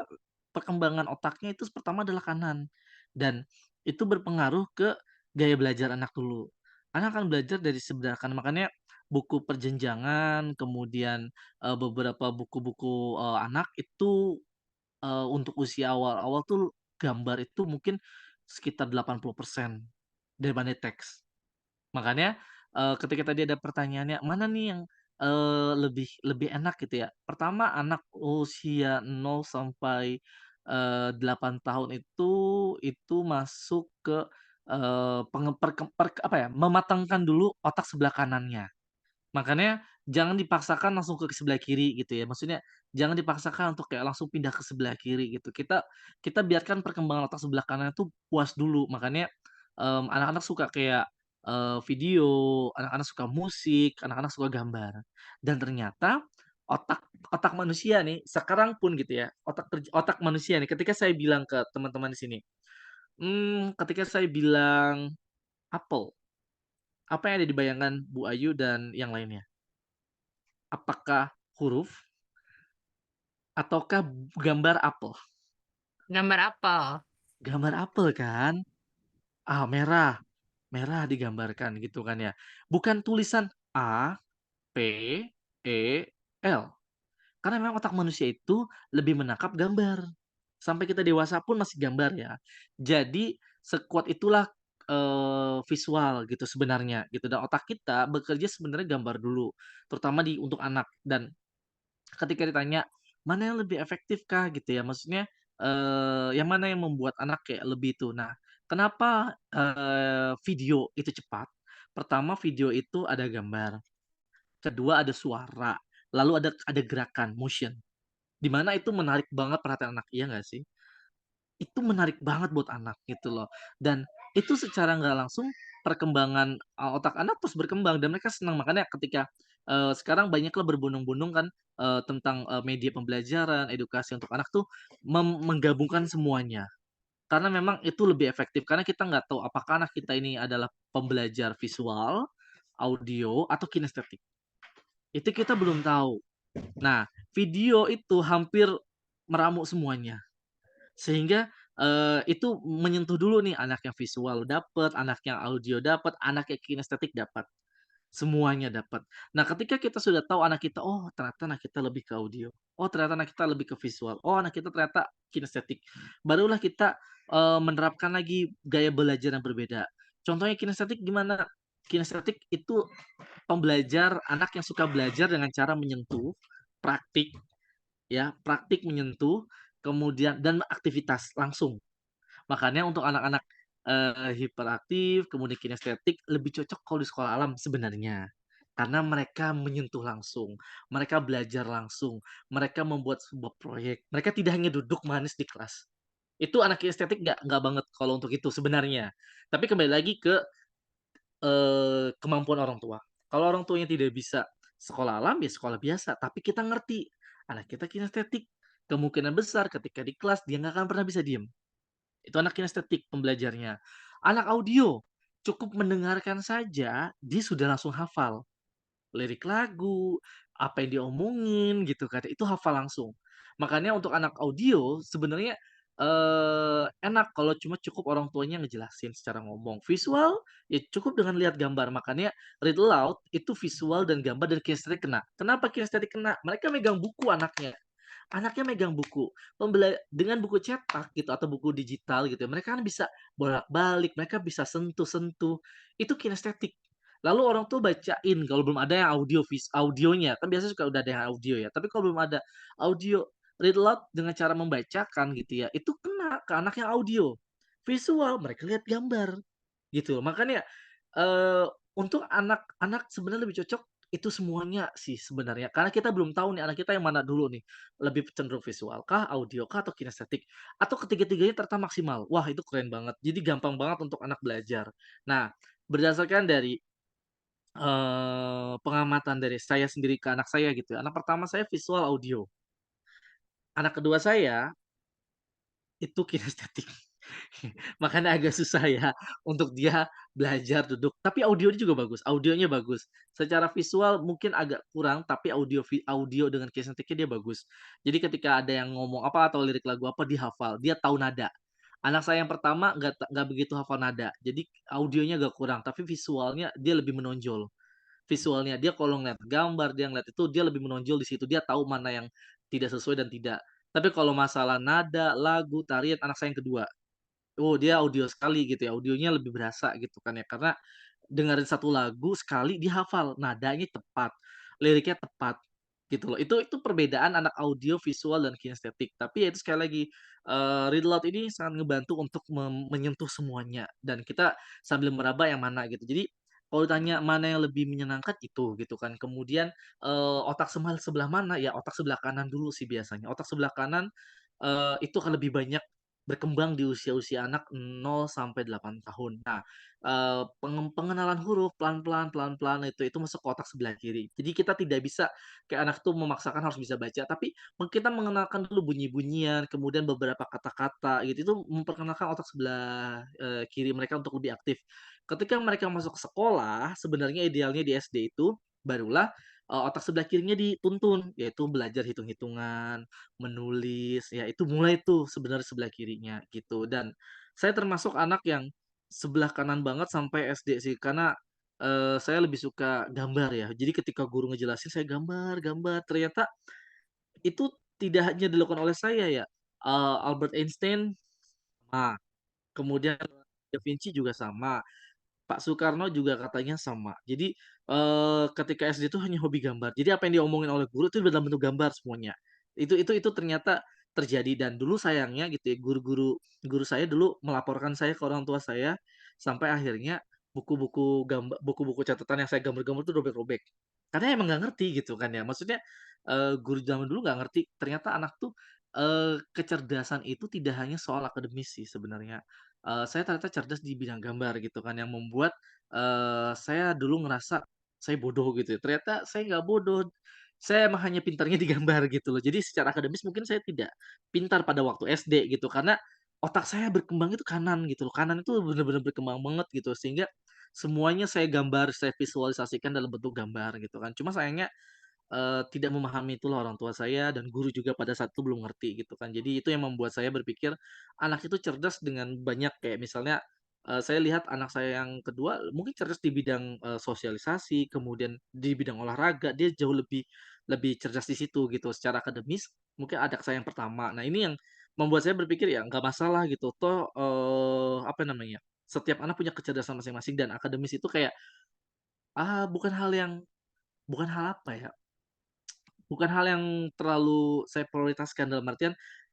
perkembangan otaknya itu pertama adalah kanan, dan itu berpengaruh ke gaya belajar anak dulu. Anak akan belajar dari sebelah kanan, makanya buku perjenjangan, kemudian, beberapa buku-buku, anak itu, untuk usia awal-awal tuh gambar itu mungkin sekitar 80% daripada teks. Makanya, ketika tadi ada pertanyaannya, mana nih yang, lebih lebih enak gitu ya. Pertama anak usia 0 sampai 8 tahun itu masuk ke, penge perkem perk apa ya, mematangkan dulu otak sebelah kanannya. Makanya jangan dipaksakan langsung ke sebelah kiri gitu ya. Maksudnya jangan dipaksakan untuk kayak langsung pindah ke sebelah kiri gitu. Kita kita biarkan perkembangan otak sebelah kanan itu puas dulu. Makanya, anak-anak suka kayak, video, anak-anak suka musik, anak-anak suka gambar. Dan ternyata otak otak manusia nih sekarang pun gitu ya, otak manusia nih ketika saya bilang ke teman-teman di sini, ketika saya bilang apel, apa yang ada di bayangan Bu Ayu dan yang lainnya? Apakah huruf ataukah gambar apel? Gambar apel. Gambar apel kan? Ah, merah, merah digambarkan gitu kan ya. Bukan tulisan A, P, E, L. Karena memang otak manusia itu lebih menangkap gambar. Sampai kita dewasa pun masih gambar ya. Jadi sekuat itulah, visual gitu sebenarnya gitu, dan otak kita bekerja sebenarnya gambar dulu, terutama untuk anak. Dan ketika ditanya, "Mana yang lebih efektif Kak?" Gitu ya, maksudnya, yang mana yang membuat anak kayak lebih itu. Nah, kenapa, video itu cepat? Pertama video itu ada gambar, kedua ada suara, lalu ada gerakan, motion, di mana itu menarik banget perhatian anak, iya nggak sih? Itu menarik banget buat anak gitu loh. Dan itu secara nggak langsung perkembangan, otak anak terus berkembang dan mereka senang. Makanya ketika, sekarang banyaklah berbondong-bondong kan, tentang, media pembelajaran, edukasi untuk anak tuh menggabungkan semuanya. Karena memang itu lebih efektif, karena kita nggak tahu apakah anak kita ini adalah pembelajar visual, audio, atau kinestetik. Itu kita belum tahu. Nah, video itu hampir meramu semuanya. Sehingga, itu menyentuh dulu nih, anak yang visual dapet, anak yang audio dapet, anak yang kinestetik dapat, semuanya dapat. Nah, ketika kita sudah tahu anak kita, oh ternyata anak kita lebih ke audio, oh ternyata anak kita lebih ke visual, oh anak kita ternyata kinestetik, barulah kita, menerapkan lagi gaya belajar yang berbeda. Contohnya kinestetik gimana? Kinestetik itu pembelajar anak yang suka belajar dengan cara menyentuh, praktik ya, praktik menyentuh, kemudian dan aktivitas langsung. Makanya untuk anak-anak, hiperaktif, kemudian kinestetik lebih cocok kalau di sekolah alam sebenarnya. Karena mereka menyentuh langsung, mereka belajar langsung, mereka membuat sebuah proyek, mereka tidak hanya duduk manis di kelas. Itu anak kinestetik nggak banget kalau untuk itu sebenarnya. Tapi kembali lagi ke, kemampuan orang tua. Kalau orang tuanya tidak bisa sekolah alam, ya sekolah biasa, tapi kita ngerti, anak kita kinestetik, kemungkinan besar ketika di kelas dia nggak akan pernah bisa diem. Itu anak kinestetik pembelajarnya. Anak audio, cukup mendengarkan saja, dia sudah langsung hafal. Lirik lagu, apa yang diomongin gitu kan, itu hafal langsung. Makanya untuk anak audio sebenarnya, enak kalau cuma cukup orang tuanya ngejelasin secara ngomong. Visual, ya cukup dengan lihat gambar, makanya read aloud itu visual dan gambar dan kinestetik kena. Kenapa kinestetik kena? Mereka megang buku anaknya. Anaknya megang buku, dengan buku cetak gitu atau buku digital gitu ya, mereka kan bisa bolak-balik, mereka bisa sentuh-sentuh, itu kinestetik. Lalu orang tuh bacain kalau belum ada yang audionya, kan biasanya suka udah ada yang audio ya, tapi kalau belum ada audio, read aloud dengan cara membacakan gitu ya, itu kena ke anak yang audio. Visual, mereka lihat gambar, gitu. Makanya, eee, untuk anak-anak sebenarnya lebih cocok itu semuanya sih sebenarnya, karena kita belum tahu nih anak kita yang mana dulu nih, lebih cenderung visual kah, audio kah, atau kinestetik, atau ketiga-tiganya ternyata maksimal. Wah, itu keren banget. Jadi gampang banget untuk anak belajar. Nah, berdasarkan dari, pengamatan dari saya sendiri ke anak saya gitu ya, anak pertama saya visual audio, anak kedua saya itu kinestetik. Makanya agak susah ya untuk dia belajar duduk, tapi audionya juga bagus, audionya bagus. Secara visual mungkin agak kurang, tapi audio dengan kinestetiknya dia bagus. Jadi ketika ada yang ngomong apa atau lirik lagu apa dia hafal, dia tahu nada. Anak saya yang pertama nggak begitu hafal nada, jadi audionya agak kurang, tapi visualnya dia lebih menonjol. Visualnya dia kalau ngeliat gambar, dia ngeliat itu, dia lebih menonjol di situ, dia tahu mana yang tidak sesuai dan tidak. Tapi kalau masalah nada, lagu, tarian, anak saya yang kedua. Oh, dia audio sekali gitu ya, audionya lebih berasa gitu kan ya, karena dengerin satu lagu sekali dia hafal, nadanya tepat, liriknya tepat, gitu loh. Itu perbedaan anak audio, visual, dan kinestetik. Tapi ya itu sekali lagi, read aloud ini sangat ngebantu untuk menyentuh semuanya, dan kita sambil meraba yang mana gitu. Jadi, kalau ditanya mana yang lebih menyenangkan itu gitu kan. Kemudian, otak sebelah mana, ya otak sebelah kanan dulu sih biasanya. Otak sebelah kanan, itu akan lebih banyak berkembang di usia-usia anak 0 sampai 8 tahun. Nah, pengenalan huruf pelan-pelan itu masuk ke otak sebelah kiri. Jadi kita tidak bisa kayak anak tuh memaksakan harus bisa baca, tapi kita mengenalkan dulu bunyi-bunyian, kemudian beberapa kata-kata gitu, itu memperkenalkan otak sebelah, kiri mereka untuk lebih aktif. Ketika mereka masuk sekolah, sebenarnya idealnya di SD itu, barulah, otak sebelah kirinya dituntun, yaitu belajar hitung-hitungan, menulis, ya itu mulai tuh sebenarnya sebelah kirinya gitu. Dan saya termasuk anak yang sebelah kanan banget sampai SD sih, karena, saya lebih suka gambar ya. Jadi ketika guru ngejelasin saya gambar gambar, ternyata itu tidak hanya dilakukan oleh saya ya, Albert Einstein sama, kemudian Da Vinci juga sama. Pak Soekarno juga katanya sama. Jadi, ketika SD itu hanya hobi gambar. Jadi apa yang diomongin oleh guru itu dalam bentuk gambar semuanya. Itu ternyata terjadi dan dulu sayangnya gitu ya, guru saya dulu melaporkan saya ke orang tua saya, sampai akhirnya buku-buku catatan yang saya gambar-gambar itu robek-robek. Karena emang nggak ngerti gitu kan ya. Maksudnya, guru zaman dulu nggak ngerti ternyata anak tuh, kecerdasan itu tidak hanya soal akademis sih sebenarnya. Saya ternyata cerdas di bidang gambar gitu kan yang membuat, saya dulu ngerasa saya bodoh gitu ya, ternyata saya nggak bodoh, saya emang hanya pintarnya di gambar gitu loh. Jadi secara akademis mungkin saya tidak pintar pada waktu SD gitu, karena otak saya berkembang itu kanan gitu loh, kanan itu bener-bener berkembang banget gitu, sehingga semuanya saya gambar, saya visualisasikan dalam bentuk gambar gitu kan. Cuma sayangnya tidak memahami itulah orang tua saya dan guru juga pada saat itu belum ngerti gitu kan. Jadi itu yang membuat saya berpikir anak itu cerdas dengan banyak kayak misalnya, saya lihat anak saya yang kedua mungkin cerdas di bidang, sosialisasi, kemudian di bidang olahraga, dia jauh lebih lebih cerdas di situ gitu. Secara akademis mungkin anak saya yang pertama. Nah ini yang membuat saya berpikir ya nggak masalah gitu, toh, apa namanya, setiap anak punya kecerdasan masing-masing dan akademis itu kayak, bukan hal apa ya, bukan hal yang terlalu saya prioritaskan, dalam artian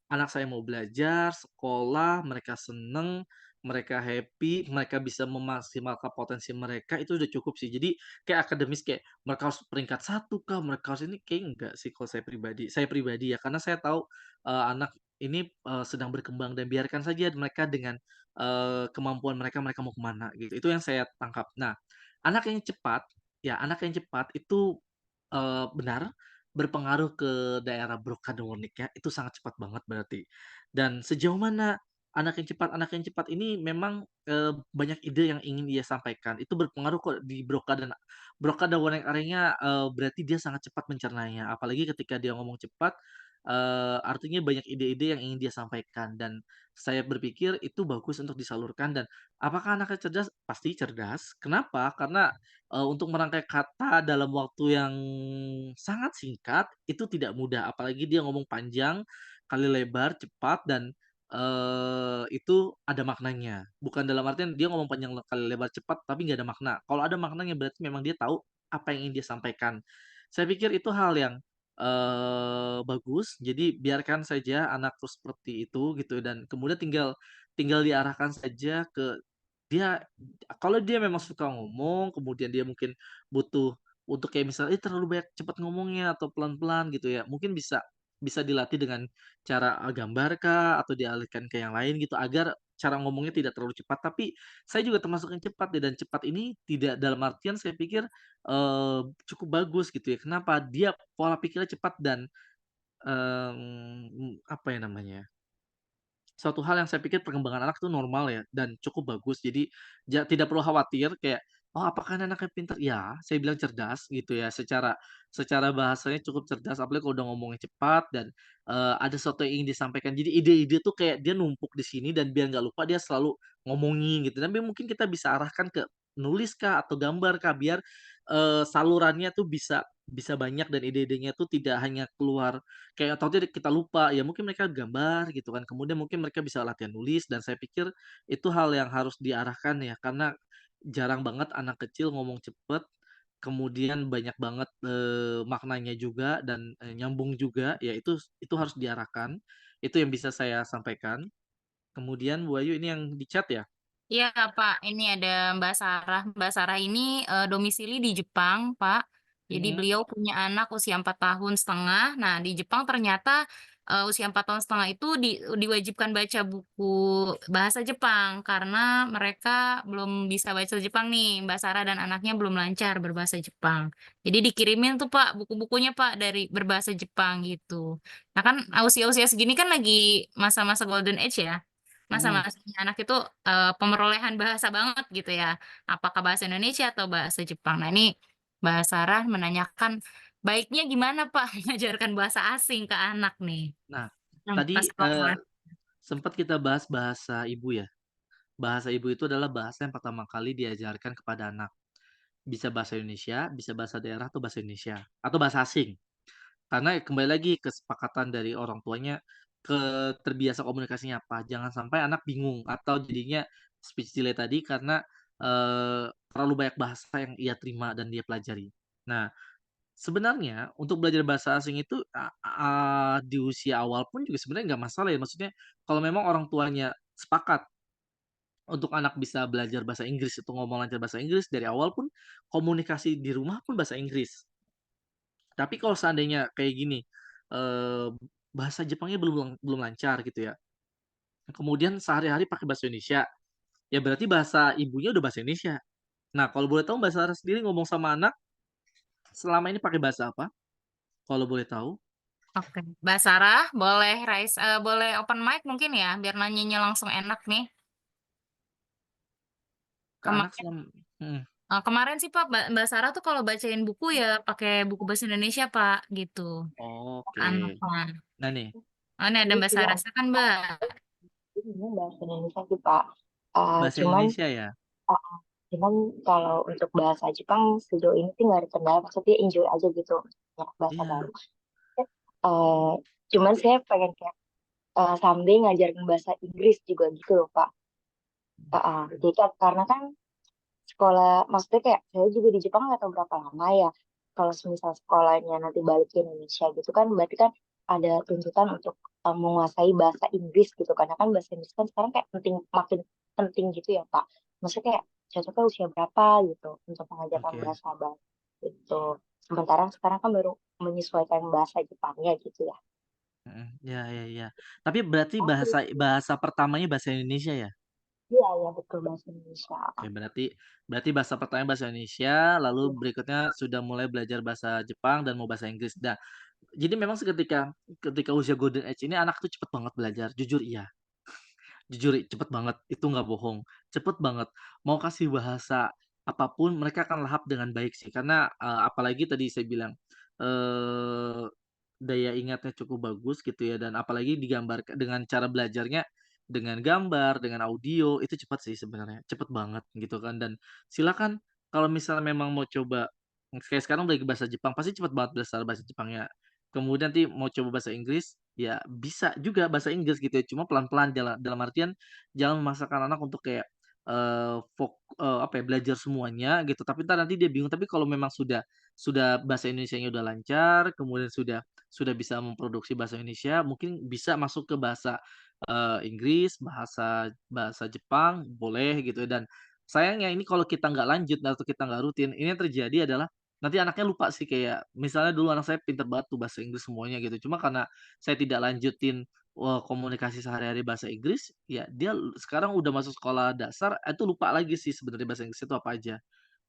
anak saya mau belajar, sekolah, mereka seneng, mereka happy, mereka bisa memaksimalkan potensi mereka, itu udah cukup sih. Jadi kayak akademis kayak mereka harus peringkat 1 kah, mereka harus ini, kayak enggak sih kalau saya pribadi. Saya pribadi ya, karena saya tahu, anak ini, sedang berkembang dan biarkan saja mereka dengan, kemampuan mereka, mereka mau kemana gitu. Itu yang saya tangkap. Nah, anak yang cepat itu, benar berpengaruh ke daerah Broca dan Wernicke itu sangat cepat banget berarti. Dan sejauh mana anak yang cepat ini memang, banyak ide yang ingin dia sampaikan, itu berpengaruh kok di Broca dan Wernicke-nya, berarti dia sangat cepat mencernanya, apalagi ketika dia ngomong cepat, artinya banyak ide-ide yang ingin dia sampaikan dan saya berpikir itu bagus untuk disalurkan dan apakah anaknya cerdas? Pasti cerdas. Kenapa? Karena untuk merangkai kata dalam waktu yang sangat singkat, itu tidak mudah, apalagi dia ngomong panjang, kali lebar, cepat, dan, itu ada maknanya. Bukan dalam artian dia ngomong panjang kali lebar, cepat, tapi nggak ada makna. Kalau ada maknanya berarti memang dia tahu apa yang ingin dia sampaikan. Saya pikir itu hal yang, bagus, jadi biarkan saja anakku seperti itu gitu dan kemudian tinggal tinggal diarahkan saja ke dia kalau dia memang suka ngomong, kemudian dia mungkin butuh untuk kayak misalnya, terlalu banyak cepat ngomongnya atau pelan-pelan gitu ya, mungkin bisa bisa dilatih dengan cara, gambar kah, atau dialihkan ke yang lain gitu, agar cara ngomongnya tidak terlalu cepat. Tapi saya juga termasuk yang cepat ya, dan cepat ini tidak dalam artian saya pikir, cukup bagus gitu ya. Kenapa? Dia pola pikirnya cepat dan, apa ya namanya, suatu hal yang saya pikir perkembangan anak tuh normal ya dan cukup bagus. Jadi tidak perlu khawatir kayak, "Oh, apakah ini anaknya pintar?" Ya, saya bilang cerdas gitu ya, secara secara bahasanya cukup cerdas, apalagi kalau udah ngomongnya cepat dan, ada sesuatu yang ingin disampaikan. Jadi ide-ide tuh kayak dia numpuk di sini dan biar nggak lupa dia selalu ngomongin gitu. Tapi mungkin kita bisa arahkan ke nulis kah atau gambar kah biar, salurannya tuh bisa bisa banyak dan ide-idenya tuh tidak hanya keluar kayak takutnya kita lupa, ya mungkin mereka gambar gitu kan, kemudian mungkin mereka bisa latihan nulis dan saya pikir itu hal yang harus diarahkan ya, karena jarang banget anak kecil ngomong cepet, kemudian banyak banget, maknanya juga dan, nyambung juga, ya itu harus diarahkan. Itu yang bisa saya sampaikan. Kemudian Bu Ayu ini yang di chat ya? Iya, Pak, ini ada Mbak Sarah. Mbak Sarah ini, domisili di Jepang, Pak. Jadi Mhm. beliau punya anak usia 4 tahun setengah. Nah, di Jepang ternyata, usia 4 tahun setengah itu diwajibkan baca buku bahasa Jepang, karena mereka belum bisa baca Jepang nih, Mbak Sarah dan anaknya belum lancar berbahasa Jepang. Jadi dikirimin tuh, Pak, buku-bukunya, Pak, dari berbahasa Jepang gitu. Nah, kan usia-usia segini kan lagi masa-masa golden age ya. Mhm. Masa-masanya anak itu, pemerolehan bahasa banget gitu ya, apakah bahasa Indonesia atau bahasa Jepang. Nah ini Mbak Sarah menanyakan, baiknya gimana Pak mengajarkan bahasa asing ke anak nih, Nah, yang tadi, pas kelas? sempat kita bahas bahasa ibu ya. Bahasa ibu itu adalah bahasa yang pertama kali diajarkan kepada anak. Bisa bahasa Indonesia, bisa bahasa daerah atau bahasa Indonesia, atau bahasa asing. Karena kembali lagi kesepakatan dari orang tuanya, terbiasa komunikasinya apa. Jangan sampai anak bingung atau jadinya speech delay tadi karena, terlalu banyak bahasa yang ia terima dan dia pelajari. Nah, sebenarnya untuk belajar bahasa asing itu, di usia awal pun juga sebenarnya nggak masalah ya, maksudnya kalau memang orang tuanya sepakat untuk anak bisa belajar bahasa Inggris itu ngomong lancar bahasa Inggris dari awal pun komunikasi di rumah pun bahasa Inggris. Tapi kalau seandainya kayak gini, eee, bahasa Jepangnya belum lancar gitu ya, kemudian sehari-hari pakai bahasa Indonesia, ya berarti bahasa ibunya udah bahasa Indonesia. Nah, kalau boleh tahu Mbak Sarah sendiri ngomong sama anak selama ini pakai bahasa apa? Kalau boleh tahu? Oke, Mbak Sarah boleh open mic mungkin ya, biar nanyanya langsung enak nih. Ke anak Kemarin mhm, kemarin sih Pak, Mbak Sarah tuh kalau bacain buku ya pakai buku bahasa Indonesia Pak, gitu, oke. anaknya. Nah nih, Oh ini ada Jadi Mbak juga Sarah, silakan Mbak. ini bahasa Indonesia sih, Pak. bahasa Cuman Indonesia ya? heeh, cuman kalau untuk bahasa Jepang sejauh ini sih nggak ada kendala, maksudnya enjoy aja gitu, ya bahasa baru. Iya, Eee, Cuman saya pengen kayak, someday ngajarin bahasa Inggris juga gitu loh, Pak. Heeh, jadi kan karena kan sekolah maksudnya kayak saya juga di Jepang nggak tahu berapa lama ya, kalau semisal sekolahnya nanti balik ke Indonesia gitu kan berarti kan ada tuntutan untuk, menguasai bahasa Inggris gitu karena kan bahasa Inggris kan sekarang kayak makin penting gitu ya, Pak. Maksudnya kayak cocoknya usia berapa gitu untuk mengajarkan oke. bahasa baru gitu. Sementara sekarang kan baru menyesuaikan bahasa Jepangnya gitu ya. Mhm, iya iya iya. Tapi berarti Oh, bahasa bahasa pertamanya bahasa Indonesia ya? iya iya betul bahasa Indonesia, Oke, berarti berarti bahasa pertamanya bahasa Indonesia, lalu iya. berikutnya sudah mulai belajar bahasa Jepang dan mau bahasa Inggris. Nah, jadi memang seketika ketika usia golden age ini anak tuh cepet banget belajar, jujur iya. Jujur cepet banget, itu nggak bohong, cepet banget. Mau kasih bahasa apapun mereka akan lahap dengan baik sih, karena, apalagi tadi saya bilang, eee, daya ingatnya cukup bagus gitu ya, dan apalagi digambarkan dengan cara belajarnya, dengan gambar, dengan audio, itu cepat sih sebenarnya, cepet banget gitu kan. Dan silakan kalau misalnya memang mau coba, kayak sekarang belajar bahasa Jepang, pasti cepet banget belajar bahasa Jepangnya. Kemudian nanti mau coba bahasa Inggris, ya bisa juga bahasa Inggris gitu ya, cuma pelan-pelan dalam artian jangan memaksakan anak untuk kayak, apa ya, belajar semuanya gitu, tapi entar nanti dia bingung. Tapi kalau memang sudah bahasa Indonesianya udah lancar, kemudian sudah bisa memproduksi bahasa Indonesia, mungkin bisa masuk ke bahasa, Inggris, bahasa bahasa Jepang, boleh gitu ya. Dan sayangnya ini kalau kita nggak lanjut atau kita nggak rutin, ini yang terjadi adalah nanti anaknya lupa sih, kayak misalnya dulu anak saya pinter banget tuh bahasa Inggris semuanya gitu, cuma karena saya tidak lanjutin, komunikasi sehari-hari bahasa Inggris, ya dia sekarang udah masuk sekolah dasar, itu lupa lagi sih sebenarnya bahasa Inggris itu apa aja.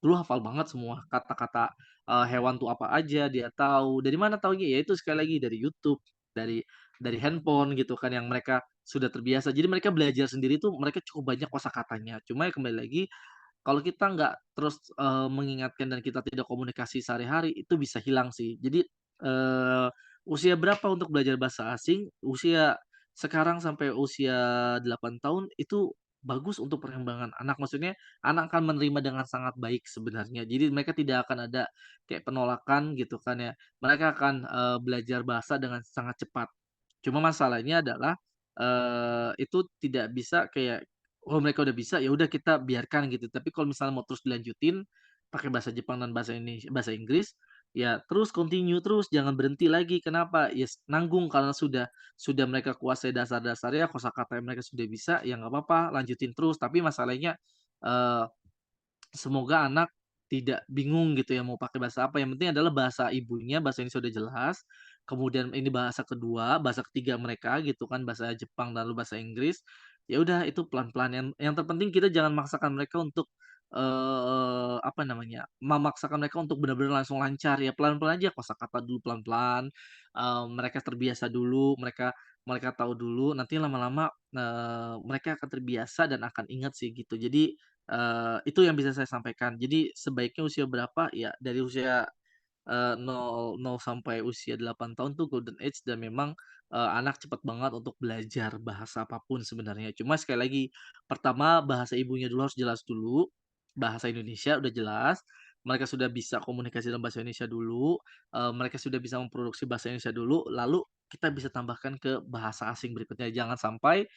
Dulu hafal banget semua kata-kata, hewan tuh apa aja dia tahu, dari mana taunya? Ya itu sekali lagi dari YouTube. dari handphone gitu kan yang mereka sudah terbiasa. Jadi mereka belajar sendiri tuh mereka cukup banyak kosakatanya. Cuma ya kembali lagi kalau kita nggak terus, mengingatkan dan kita tidak komunikasi sehari-hari, itu bisa hilang sih. Jadi, usia berapa untuk belajar bahasa asing? Usia sekarang sampai usia 8 tahun itu bagus untuk perkembangan anak. Maksudnya anak akan menerima dengan sangat baik sebenarnya. Jadi mereka tidak akan ada kayak penolakan gitu kan ya. Mereka akan, belajar bahasa dengan sangat cepat. Cuma masalahnya adalah, itu tidak bisa kayak oh mereka udah bisa, ya udah kita biarkan gitu. Tapi kalau misalnya mau terus dilanjutin, pakai bahasa Jepang dan bahasa Inggris, ya terus continue terus, jangan berhenti lagi. Kenapa? Ya nanggung karena sudah mereka kuasai dasar-dasarnya, kosakata yang mereka sudah bisa, ya nggak apa-apa, lanjutin terus. Tapi masalahnya, eee semoga anak tidak bingung gitu ya mau pakai bahasa apa, yang penting adalah bahasa ibunya, bahasa Indonesia udah jelas, kemudian ini bahasa kedua, bahasa ketiga mereka gitu kan, bahasa Jepang dan lalu bahasa Inggris, ya udah itu pelan-pelan, yang terpenting kita jangan maksakan mereka untuk, apa namanya, memaksakan mereka untuk benar-benar langsung lancar, ya pelan-pelan aja, kosakata dulu pelan-pelan, mereka terbiasa dulu, mereka mereka tahu dulu, nanti lama-lama, mereka akan terbiasa dan akan ingat sih gitu. Jadi itu yang bisa saya sampaikan. Jadi sebaiknya usia berapa, ya dari usia, 0 sampai usia 8 tahun tuh golden age dan memang, anak cepat banget untuk belajar bahasa apapun sebenarnya. Cuma sekali lagi, pertama bahasa ibunya dulu harus jelas dulu, bahasa Indonesia udah jelas, mereka sudah bisa komunikasi dalam bahasa Indonesia dulu, mereka sudah bisa memproduksi bahasa Indonesia dulu, lalu kita bisa tambahkan ke bahasa asing berikutnya. Jangan sampai,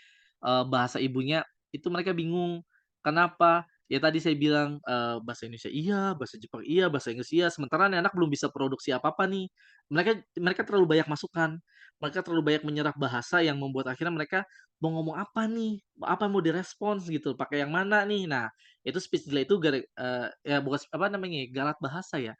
bahasa ibunya itu mereka bingung. Kenapa? Ya tadi saya bilang, bahasa Indonesia iya, bahasa Jepang iya, bahasa Inggris iya, sementara nih anak belum bisa produksi apa-apa nih. Mereka mereka terlalu banyak masukan, mereka terlalu banyak menyerap bahasa yang membuat akhirnya mereka mau ngomong apa nih, apa yang mau direspons gitu, pakai yang mana nih. Nah, itu speech delay itu ya bukan apa namanya ya, galat bahasa ya?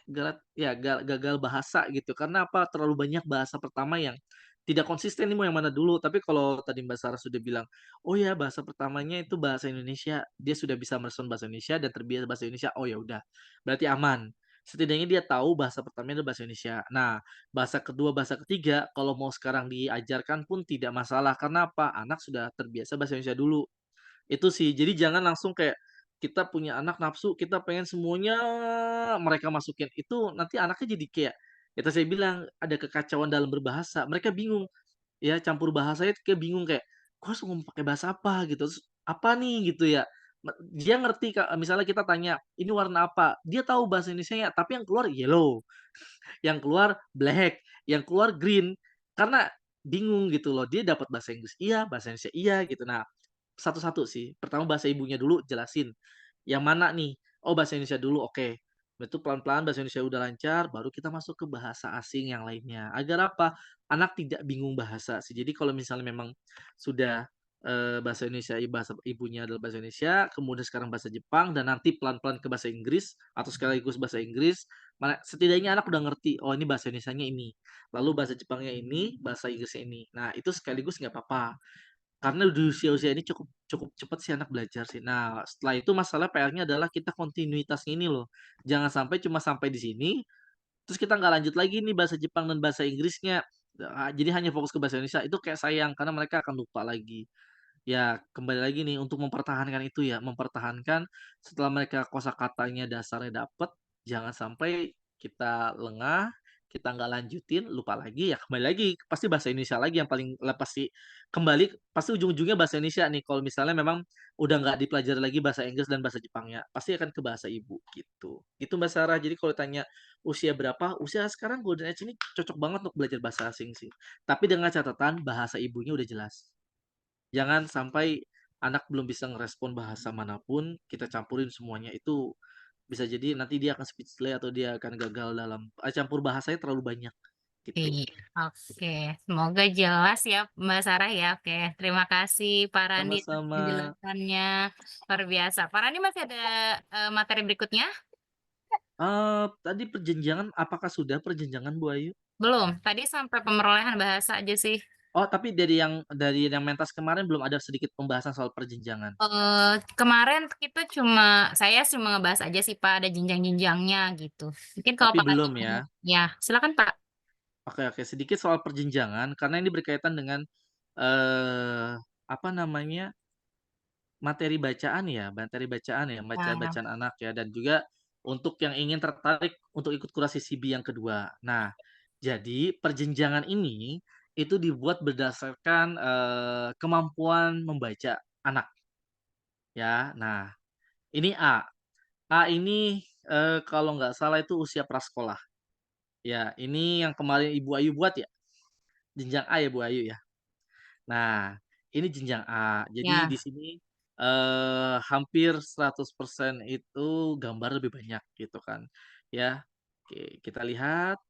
Galat ya gagal bahasa gitu, karena apa, terlalu banyak bahasa pertama yang tidak konsisten nih mau yang mana dulu. Tapi kalau tadi Mbak Sarah sudah bilang, "Oh ya bahasa pertamanya itu bahasa Indonesia," dia sudah bisa merespon bahasa Indonesia dan terbiasa bahasa Indonesia, oh ya udah, berarti aman. Setidaknya dia tahu bahasa pertamanya adalah bahasa Indonesia. Nah, bahasa kedua, bahasa ketiga, kalau mau sekarang diajarkan pun tidak masalah, karena apa, anak sudah terbiasa bahasa Indonesia dulu. Itu sih, jadi jangan langsung kayak kita punya anak nafsu, kita pengen semuanya mereka masukin, itu nanti anaknya jadi kayak, ya tadi saya bilang ada kekacauan dalam berbahasa, mereka bingung, ya campur bahasanya kayak bingung kayak, "Gua harus ngomong pakai bahasa apa?" Gitu, terus, "Apa nih?" Gitu ya. Dia ngerti misalnya kita tanya, "Ini warna apa?" Dia tahu bahasa Indonesianya, tapi yang keluar yellow, yang keluar black, yang keluar green, karena bingung gitu loh, dia dapat bahasa Inggris iya, bahasa Indonesia iya gitu. Nah, satu-satu sih. Pertama bahasa ibunya dulu jelasin, yang mana nih? Oh bahasa Indonesia dulu, oke. Itu pelan-pelan bahasa Indonesia udah lancar, baru kita masuk ke bahasa asing yang lainnya. Agar apa? Anak tidak bingung bahasa sih. Jadi kalau misalnya memang sudah, bahasa Indonesia bahasa ibunya adalah bahasa Indonesia, kemudian sekarang bahasa Jepang dan nanti pelan-pelan ke bahasa Inggris atau sekaligus bahasa Inggris, setidaknya anak udah ngerti, oh ini bahasa Indonesianya ini, lalu bahasa Jepangnya ini, bahasa Inggrisnya ini. Nah itu sekaligus nggak apa-apa. Karena di usia-usia ini cukup cukup cepat sih anak belajar sih. Nah, setelah itu masalah PR-nya adalah kita kontinuitasnya ini loh. Jangan sampai cuma sampai di sini, terus kita nggak lanjut lagi nih bahasa Jepang dan bahasa Inggrisnya. Jadi hanya fokus ke bahasa Indonesia, itu kayak sayang karena mereka akan lupa lagi. Ya, kembali lagi nih untuk mempertahankan itu ya, mempertahankan setelah mereka kosakatanya dasarnya dapet, jangan sampai kita lengah, kita nggak lanjutin, lupa lagi, ya kembali lagi, pasti bahasa Indonesia lagi yang paling pasti kembali, pasti ujung-ujungnya bahasa Indonesia nih, kalau misalnya memang udah nggak dipelajari lagi bahasa Inggris dan bahasa Jepangnya, pasti akan ke bahasa ibu, gitu. Gitu Mbak Sarah, jadi kalau tanya usia berapa, usia sekarang golden age ini cocok banget untuk belajar bahasa asing sih. Tapi dengan catatan bahasa ibunya udah jelas. Jangan sampai anak belum bisa ngerespon bahasa manapun, kita campurin semuanya, itu bisa jadi nanti dia akan speech delay atau dia akan gagal dalam campur bahasanya terlalu banyak, gitu. Iya, oke. Semoga jelas ya Mbak Sarah ya. Oke, terima kasih Pak Randi atas Sama-sama. penjelasannya. Luar biasa. Pak Randi masih ada materi berikutnya? Tadi perjenjangan apakah sudah perjenjangan Bu Ayu? Belum, tadi sampai pemerolehan bahasa aja sih. Oh, tapi dari yang mentas kemarin belum ada sedikit pembahasan soal perjenjangan? Kemarin kita saya cuma ngebahas aja sih Pak, ada jenjang-jenjangnya gitu. Mungkin kalau Tapi Pak Randi belum ya? ya silakan Pak. Oke, sedikit soal perjenjangan karena ini berkaitan dengan, apa namanya, materi bacaan ya, baca Ya. bacaan anak ya, dan juga untuk yang ingin tertarik untuk ikut kurasi CB yang kedua. Nah, jadi perjenjangan ini itu dibuat berdasarkan, kemampuan membaca anak ya. Nah, ini A. A ini, kalau nggak salah itu usia prasekolah. Ya, ini yang kemarin Ibu Ayu buat ya? Jenjang A ya, Bu Ayu ya? Nah, ini jenjang A. Jadi di Ya. sini, hampir 100% itu gambar lebih banyak gitu kan, ya. Oke, kita lihat.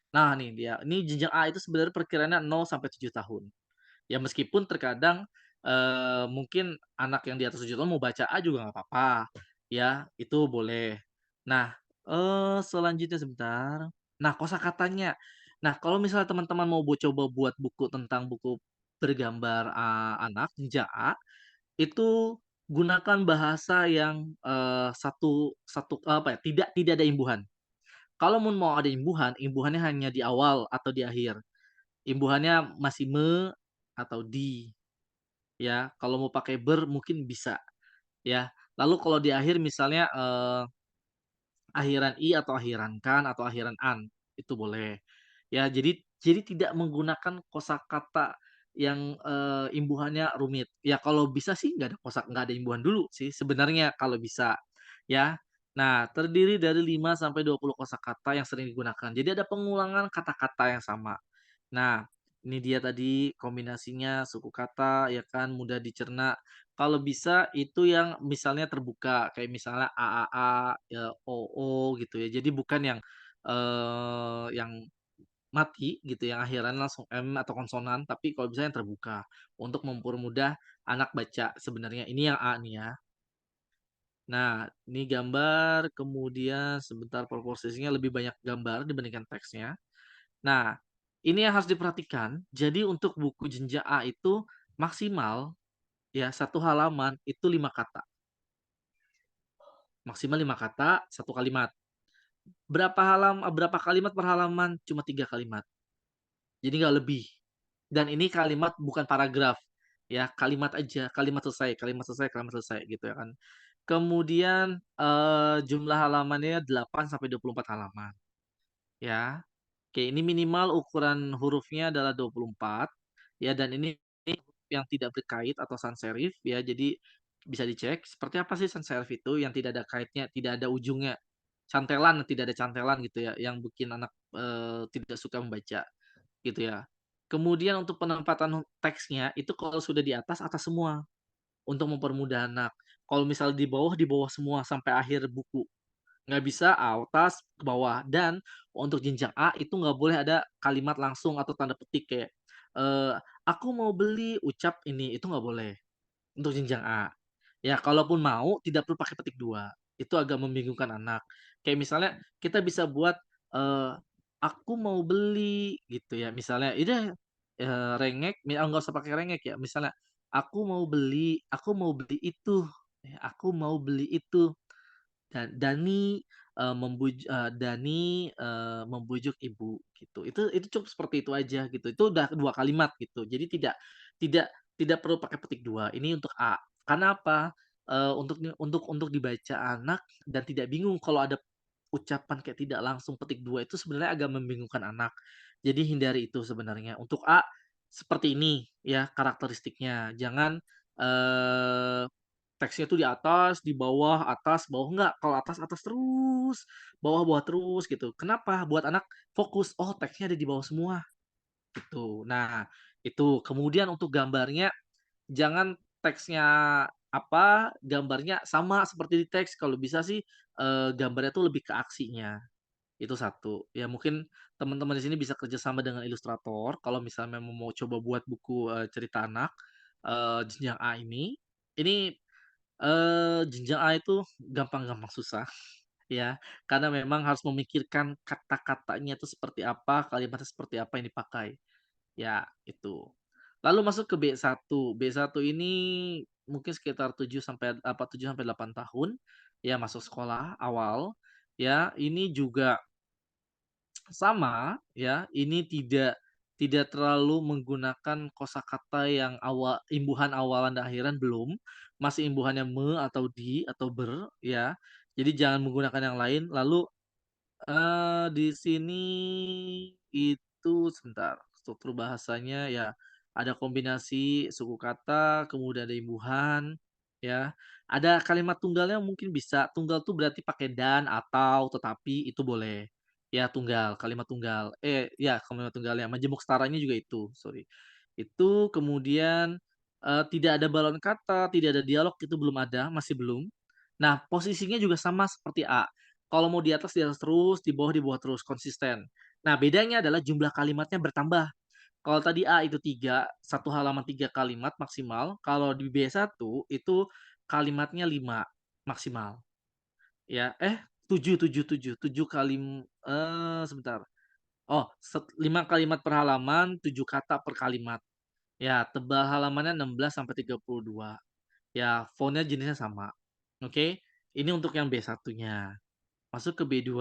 Nah, nih dia, ini jenjang A itu sebenarnya perkiraannya 0 sampai 7 tahun. Ya meskipun terkadang, mungkin anak yang di atas 7 tahun mau baca A juga nggak apa-apa, ya, itu boleh. Nah, selanjutnya sebentar. Nah, kosakatanya. Nah, kalau misalnya teman-teman mau coba buat buku tentang buku bergambar, anak jenjang A, itu gunakan bahasa yang, satu satu apa ya, tidak ada imbuhan. Kalau mau ada imbuhan, imbuhannya hanya di awal atau di akhir. Imbuhannya masih atau di. Ya, kalau mau pakai mungkin bisa, ya. Lalu kalau di akhir misalnya, akhiran i atau akhiran kan atau akhiran an, itu boleh. Ya, jadi tidak menggunakan kosakata yang, imbuhannya rumit. Ya kalau bisa sih nggak ada imbuhan dulu sih sebenarnya kalau bisa, ya. Nah, terdiri dari 5 sampai 20 kosakata yang sering digunakan. Jadi ada pengulangan kata-kata yang sama. Nah, ini dia tadi kombinasinya suku kata ya kan, mudah dicerna. Kalau bisa itu yang misalnya terbuka, kayak misalnya AAA, ya OO gitu ya. Jadi bukan yang mati gitu, yang akhiran langsung M atau konsonan, tapi kalau bisa yang terbuka untuk mempermudah anak baca sebenarnya. Ini yang A nih ya. Nah, ini gambar, kemudian sebentar proporsinya lebih banyak gambar dibandingkan teksnya. Nah, ini yang harus diperhatikan. Jadi untuk buku jenjang A itu maksimal ya satu halaman itu 5 kata. Maksimal 5 kata, satu kalimat. Berapa kalimat per halaman? Cuma 3 kalimat. Jadi nggak lebih. Dan ini kalimat bukan paragraf. Ya, kalimat aja, kalimat selesai, kalimat selesai gitu ya kan. Kemudian jumlah halamannya 8 sampai 24 halaman. Ya. Oke, ini minimal ukuran hurufnya adalah 24 ya, dan ini yang tidak berkait atau sans serif ya. Jadi bisa dicek seperti apa sih sans serif itu yang tidak ada kaitnya, tidak ada ujungnya. Tidak ada cantelan gitu ya, yang bikin anak, tidak suka membaca gitu ya. Kemudian untuk penempatan teksnya itu kalau sudah di atas, atas semua untuk mempermudah anak. Kalau misal di bawah semua sampai akhir buku. Nggak bisa atas ke bawah, dan untuk jenjang A itu nggak boleh ada kalimat langsung atau tanda petik kayak, "Aku mau beli ucap ini," itu nggak boleh untuk jenjang A. Ya kalaupun mau tidak perlu pakai petik 2, itu agak membingungkan anak. Kayak misalnya kita bisa buat, eee, "Aku mau beli," gitu ya misalnya, udah, rengek nggak usah pakai rengek ya, misalnya, aku mau beli itu," ya, "aku mau beli itu." Dani membujuk ibu gitu. Itu cukup seperti itu aja gitu. Itu udah 2 kalimat gitu. Jadi tidak tidak perlu pakai petik 2. Ini untuk A. Karena apa? Untuk dibaca anak dan tidak bingung kalau ada ucapan kayak tidak langsung petik 2 itu sebenarnya agak membingungkan anak. Jadi hindari itu sebenarnya. Untuk A seperti ini ya karakteristiknya. Jangan, eee teksnya tuh di atas, di bawah, atas, bawah, enggak. Kalau atas, atas terus, bawah, bawah terus gitu. Kenapa? Buat anak fokus, oh teksnya ada di bawah semua, gitu. Nah, itu. Kemudian untuk gambarnya, jangan teksnya apa, gambarnya sama seperti di teks. Kalau bisa sih, gambarnya tuh lebih ke aksinya. Itu satu. Ya mungkin teman-teman di sini bisa kerjasama dengan ilustrator, kalau misalnya memang mau coba buat buku, cerita anak, jenjang A ini. Ini jenjang A itu gampang-gampang susah ya, karena memang harus memikirkan kata-katanya itu seperti apa, kalimatnya seperti apa yang dipakai, ya itu. Lalu masuk ke B1. B1 ini mungkin sekitar 7 sampai 8 tahun, ya masuk sekolah awal, ya. Ini juga Sama ya, ini tidak terlalu menggunakan kosakata yang imbuhan awalan dan akhiran belum, masih imbuhannya me atau di atau ber ya. Jadi jangan menggunakan yang lain. Lalu di sini itu sebentar, struktur bahasanya ya ada kombinasi suku kata, kemudian ada imbuhan, ya. Ada kalimat tunggalnya mungkin bisa. Tunggal tuh berarti pakai dan, atau, tetapi itu boleh. Ya tunggal, kalimat tunggal. Ya kalimat tunggalnya. Majemuk setaranya juga itu, sorry. Itu kemudian tidak ada balon kata, tidak ada dialog itu belum ada, masih belum. Nah, posisinya juga sama seperti A. Kalau mau di atas terus, di bawah terus, konsisten. Nah, bedanya adalah jumlah kalimatnya bertambah. Kalau tadi A itu 3, satu halaman 3 kalimat maksimal. Kalau di B1 itu kalimatnya 5 maksimal. Ya, 7, 7, 7, 7 sebentar. Oh, 5 kalimat per halaman, 7 kata per kalimat. Ya, tebal halamannya 16 sampai 32. Ya, fontnya jenisnya sama. Oke, ini untuk yang B1-nya. Masuk ke B2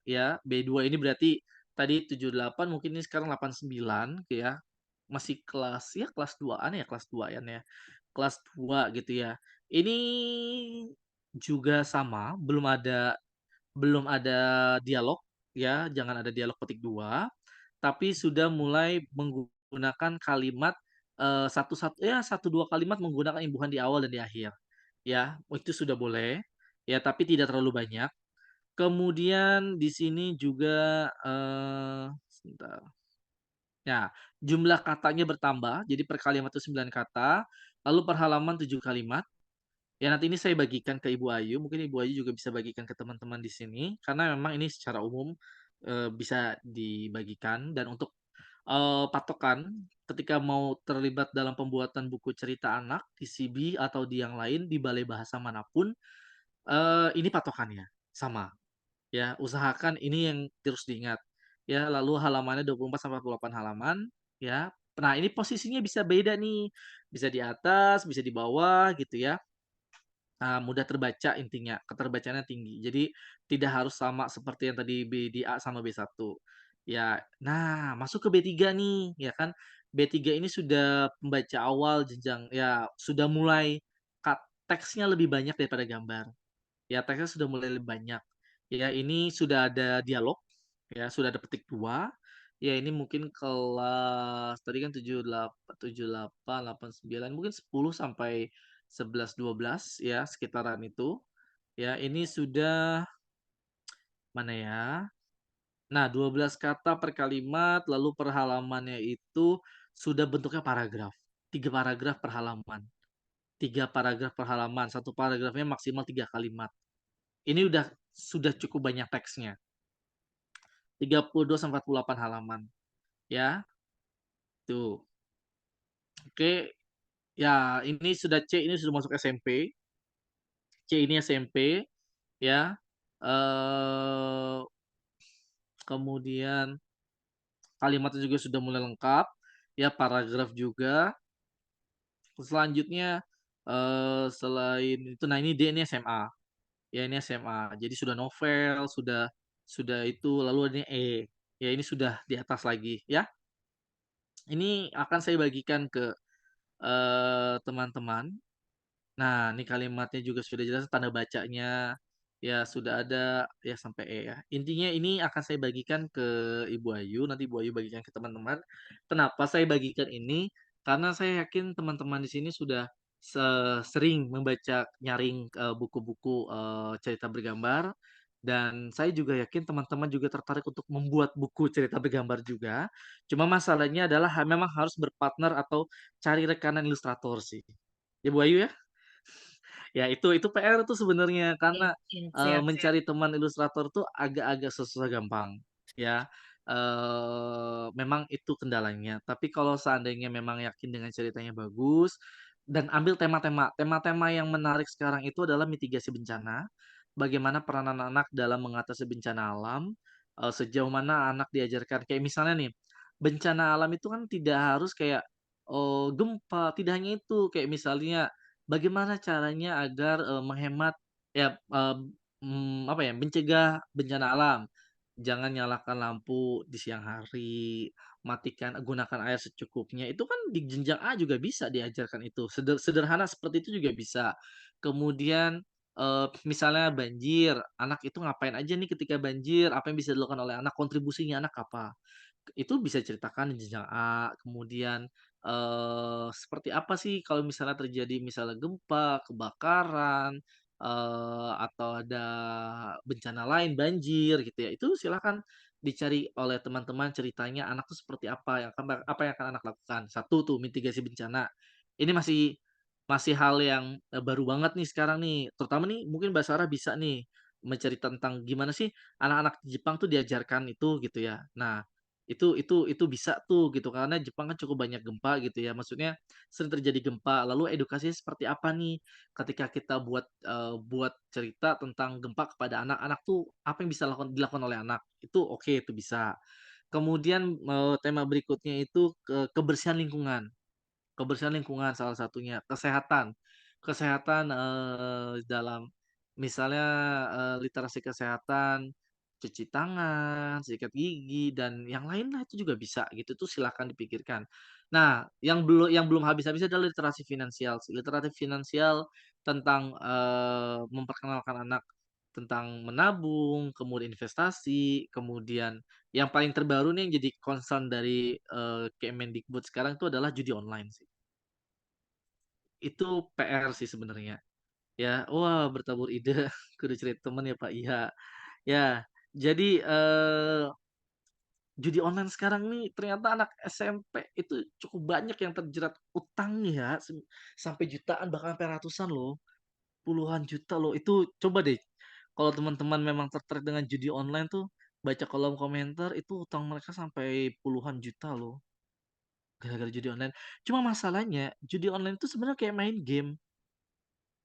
ya. B2 ini berarti tadi 78 mungkin ini sekarang 89 ya. Masih kelas 2-an ya, kelas 2-an ya. Kelas 2 gitu ya. Ini juga sama, belum ada dialog ya, jangan ada dialog petik 2, tapi sudah mulai menggunakan kalimat satu dua kalimat menggunakan imbuhan di awal dan di akhir. Ya, itu sudah boleh. Ya, tapi tidak terlalu banyak. Kemudian di sini juga, sebentar. Ya, jumlah katanya bertambah, jadi per kalimat itu 9 kata, lalu per halaman 7 kalimat. Ya, nanti ini saya bagikan ke Ibu Ayu, mungkin Ibu Ayu juga bisa bagikan ke teman-teman di sini, karena memang ini secara umum bisa dibagikan. Dan untuk patokan, ketika mau terlibat dalam pembuatan buku cerita anak di CB atau di yang lain, di balai bahasa manapun, ini patokannya sama. Ya, usahakan ini yang terus diingat. Ya, lalu halamannya 24 sampai 48 halaman, ya. Nah, ini posisinya bisa beda nih. Bisa di atas, bisa di bawah gitu ya. Nah, mudah terbaca intinya, keterbacaannya tinggi. Jadi tidak harus sama seperti yang tadi di A sama B1. Ya, nah masuk ke B3 nih, ya kan. B3 ini sudah pembaca awal jenjang, ya sudah mulai teksnya lebih banyak daripada gambar. Ya, teksnya sudah mulai lebih banyak. Ya, ini sudah ada dialog, ya, sudah ada petik 2. Ya, ini mungkin kelas tadi kan 78, 78, 89, mungkin 10 sampai 11, 12 ya, sekitaran itu. Ya, ini sudah mana ya? Nah, 12 kata per kalimat, lalu per halamannya itu sudah bentuknya paragraf. 3 paragraf per halaman. 3 paragraf per halaman. Satu paragrafnya maksimal 3 kalimat. Ini sudah cukup banyak teksnya. 32 sampai 48 halaman. Ya, tuh. Oke, ya ini sudah C, ini sudah masuk SMP. C ini SMP, ya. Eh, kemudian kalimatnya juga sudah mulai lengkap, ya paragraf juga. Selanjutnya selain itu, nah ini D ini SMA, ya ini SMA. Jadi sudah novel, sudah itu, lalu ini E, ya ini sudah di atas lagi, ya. Ini akan saya bagikan ke teman-teman. Nah, ini kalimatnya juga sudah jelas, tanda bacanya ya sudah ada ya sampai E ya. Intinya ini akan saya bagikan ke Ibu Ayu, nanti Ibu Ayu bagikan ke teman-teman. Kenapa saya bagikan ini? Karena saya yakin teman-teman di sini sudah sering membaca nyaring buku-buku cerita bergambar, dan saya juga yakin teman-teman juga tertarik untuk membuat buku cerita bergambar juga. Cuma masalahnya adalah memang harus berpartner atau cari rekanan ilustrator sih. Ya Bu Ayu ya? Ya itu PR tuh sebenarnya Iya, karena iya, siap, siap. mencari teman ilustrator tuh agak-agak susah gampang ya. Memang itu kendalanya. Tapi kalau seandainya memang yakin dengan ceritanya bagus dan ambil tema-tema yang menarik sekarang itu adalah mitigasi bencana. Bagaimana peranan anak dalam mengatasi bencana alam, sejauh mana anak diajarkan kayak misalnya nih, bencana alam itu kan tidak harus kayak gempa, tidak hanya itu, kayak misalnya bagaimana caranya agar, menghemat ya, apa ya, mencegah bencana alam. jangan nyalakan lampu di siang hari, gunakan air secukupnya. Itu kan di jenjang A juga bisa diajarkan itu. Sederhana seperti itu juga bisa. Kemudian misalnya banjir, anak itu ngapain aja nih ketika banjir, apa yang bisa dilakukan oleh anak, kontribusinya anak apa. Itu bisa ceritakan di jenjang A, kemudian seperti apa sih kalau misalnya terjadi misalnya gempa, kebakaran, atau ada bencana lain, banjir gitu ya, itu silakan dicari oleh teman-teman ceritanya anak tuh seperti apa yang akan anak lakukan. Satu tuh mitigasi bencana. Ini masih masih hal yang, baru banget nih sekarang nih, terutama nih mungkin Mbak Sarah bisa nih mencari tentang gimana sih anak-anak Jepang tuh diajarkan itu gitu ya. Nah, itu bisa tuh gitu, karena Jepang kan cukup banyak gempa gitu ya, maksudnya sering terjadi gempa, lalu edukasinya seperti apa nih ketika kita buat cerita tentang gempa kepada anak-anak tuh apa yang bisa dilakukan oleh anak, itu oke, itu bisa. Kemudian, tema berikutnya itu kebersihan lingkungan. Kebersihan lingkungan salah satunya, kesehatan. Kesehatan, dalam misalnya, literasi kesehatan, cuci tangan, sikat gigi, dan yang lain-lah itu juga bisa gitu tuh silakan dipikirkan. Nah, yang belum habis-habis adalah literasi finansial sih. Literasi finansial tentang, memperkenalkan anak tentang menabung, kemudian investasi, kemudian yang paling terbaru nih yang jadi concern dari, Kemendikbud sekarang itu adalah judi online sih. Itu PR sih sebenarnya, ya. Wah, bertabur ide, kudu cerita temen ya, Pak, iya. Ya, jadi, judi online sekarang nih ternyata anak SMP itu cukup banyak yang terjerat utang nih ya, sampai jutaan bahkan sampai ratusan loh, puluhan juta loh. Itu coba deh kalau teman-teman memang tertarik dengan judi online tuh, baca kolom komentar itu utang mereka sampai puluhan juta loh, gara-gara judi online. Cuma masalahnya judi online itu sebenarnya kayak main game.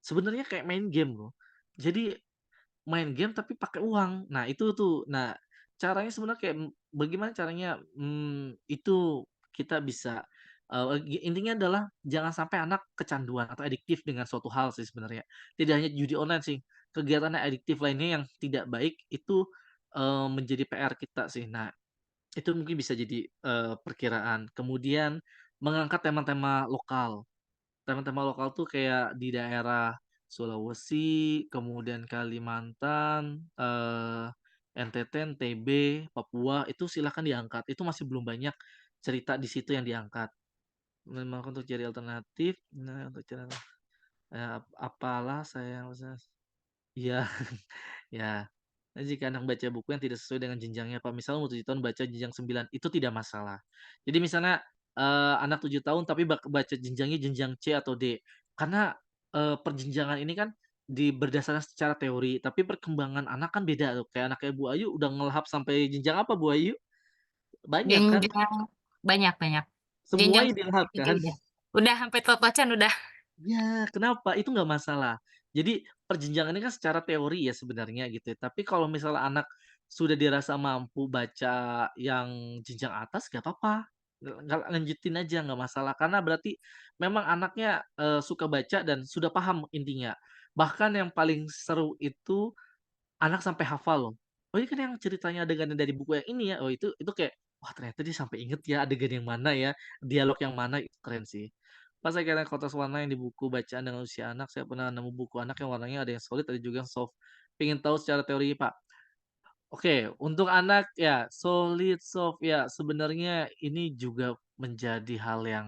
Sebenarnya kayak main game loh. Jadi main game tapi pakai uang. Nah itu tuh. Nah caranya sebenarnya kayak, bagaimana caranya, itu kita bisa, intinya adalah jangan sampai anak kecanduan atau adiktif dengan suatu hal sih sebenarnya. Tidak hanya judi online sih, kegiatan adiktif lainnya yang tidak baik itu, menjadi PR kita sih. Nah itu mungkin bisa jadi, perkiraan. Kemudian mengangkat tema-tema lokal. Tema-tema lokal tuh kayak di daerah Sulawesi, kemudian Kalimantan, NTT, NTB, Papua, itu silakan diangkat. Itu masih belum banyak cerita di situ yang diangkat. Memang untuk cari alternatif, nah untuk cara apalah saya yang iya, ya. Nah, jika anak baca buku yang tidak sesuai dengan jenjangnya, Pak, misal umur 7 tahun baca jenjang 9 itu tidak masalah. Jadi misalnya, anak 7 tahun tapi baca jenjangnya jenjang C atau D. Karena, perjenjangan ini kan berdasarkan secara teori, tapi perkembangan anak kan beda tuh. Kayak Bu Ayu udah ngelahap sampai jenjang apa Bu Ayu? Banyak kan? Jenjang banyak banyak. Jenjang Semuanya dilahap tiga kan? udah sampai totocan udah. Ya, kenapa? Itu nggak masalah. Jadi perjenjangan ini kan secara teori ya sebenarnya gitu ya. Tapi kalau misalnya anak sudah dirasa mampu baca yang jenjang atas nggak apa-apa. Nggak lanjutin aja nggak masalah. Karena berarti memang anaknya suka baca dan sudah paham intinya. Bahkan yang paling seru itu anak sampai hafal loh. Oh ini kan yang ceritanya adegan dari buku yang ini ya. Oh itu kayak wah ternyata dia sampai inget ya adegan yang mana ya, dialog yang mana itu keren sih. Pas saya kira kotak warna yang di buku bacaan dengan usia anak, saya pernah nemu buku anak yang warnanya ada yang solid, ada juga yang soft. Pengen tahu secara teori, Pak. Oke, untuk anak ya solid, soft ya sebenarnya ini juga menjadi hal yang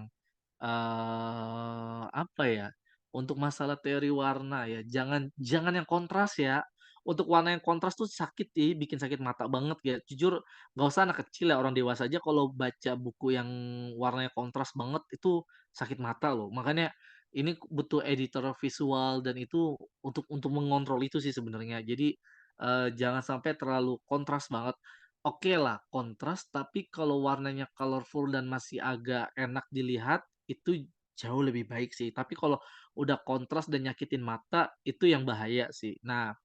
apa ya, untuk masalah teori warna ya, jangan jangan yang kontras ya. Untuk warna yang kontras tuh sakit bikin sakit mata banget ya. Jujur nggak usah anak kecil ya, orang dewasa aja kalau baca buku yang warnanya kontras banget itu sakit mata loh. Makanya ini butuh editor visual dan itu untuk mengontrol itu sih sebenarnya. Jadi, jangan sampai terlalu kontras banget. Oke lah kontras, tapi kalau warnanya colorful dan masih agak enak dilihat, itu jauh lebih baik sih. Tapi kalau udah kontras dan nyakitin mata, itu yang bahaya sih. Nah,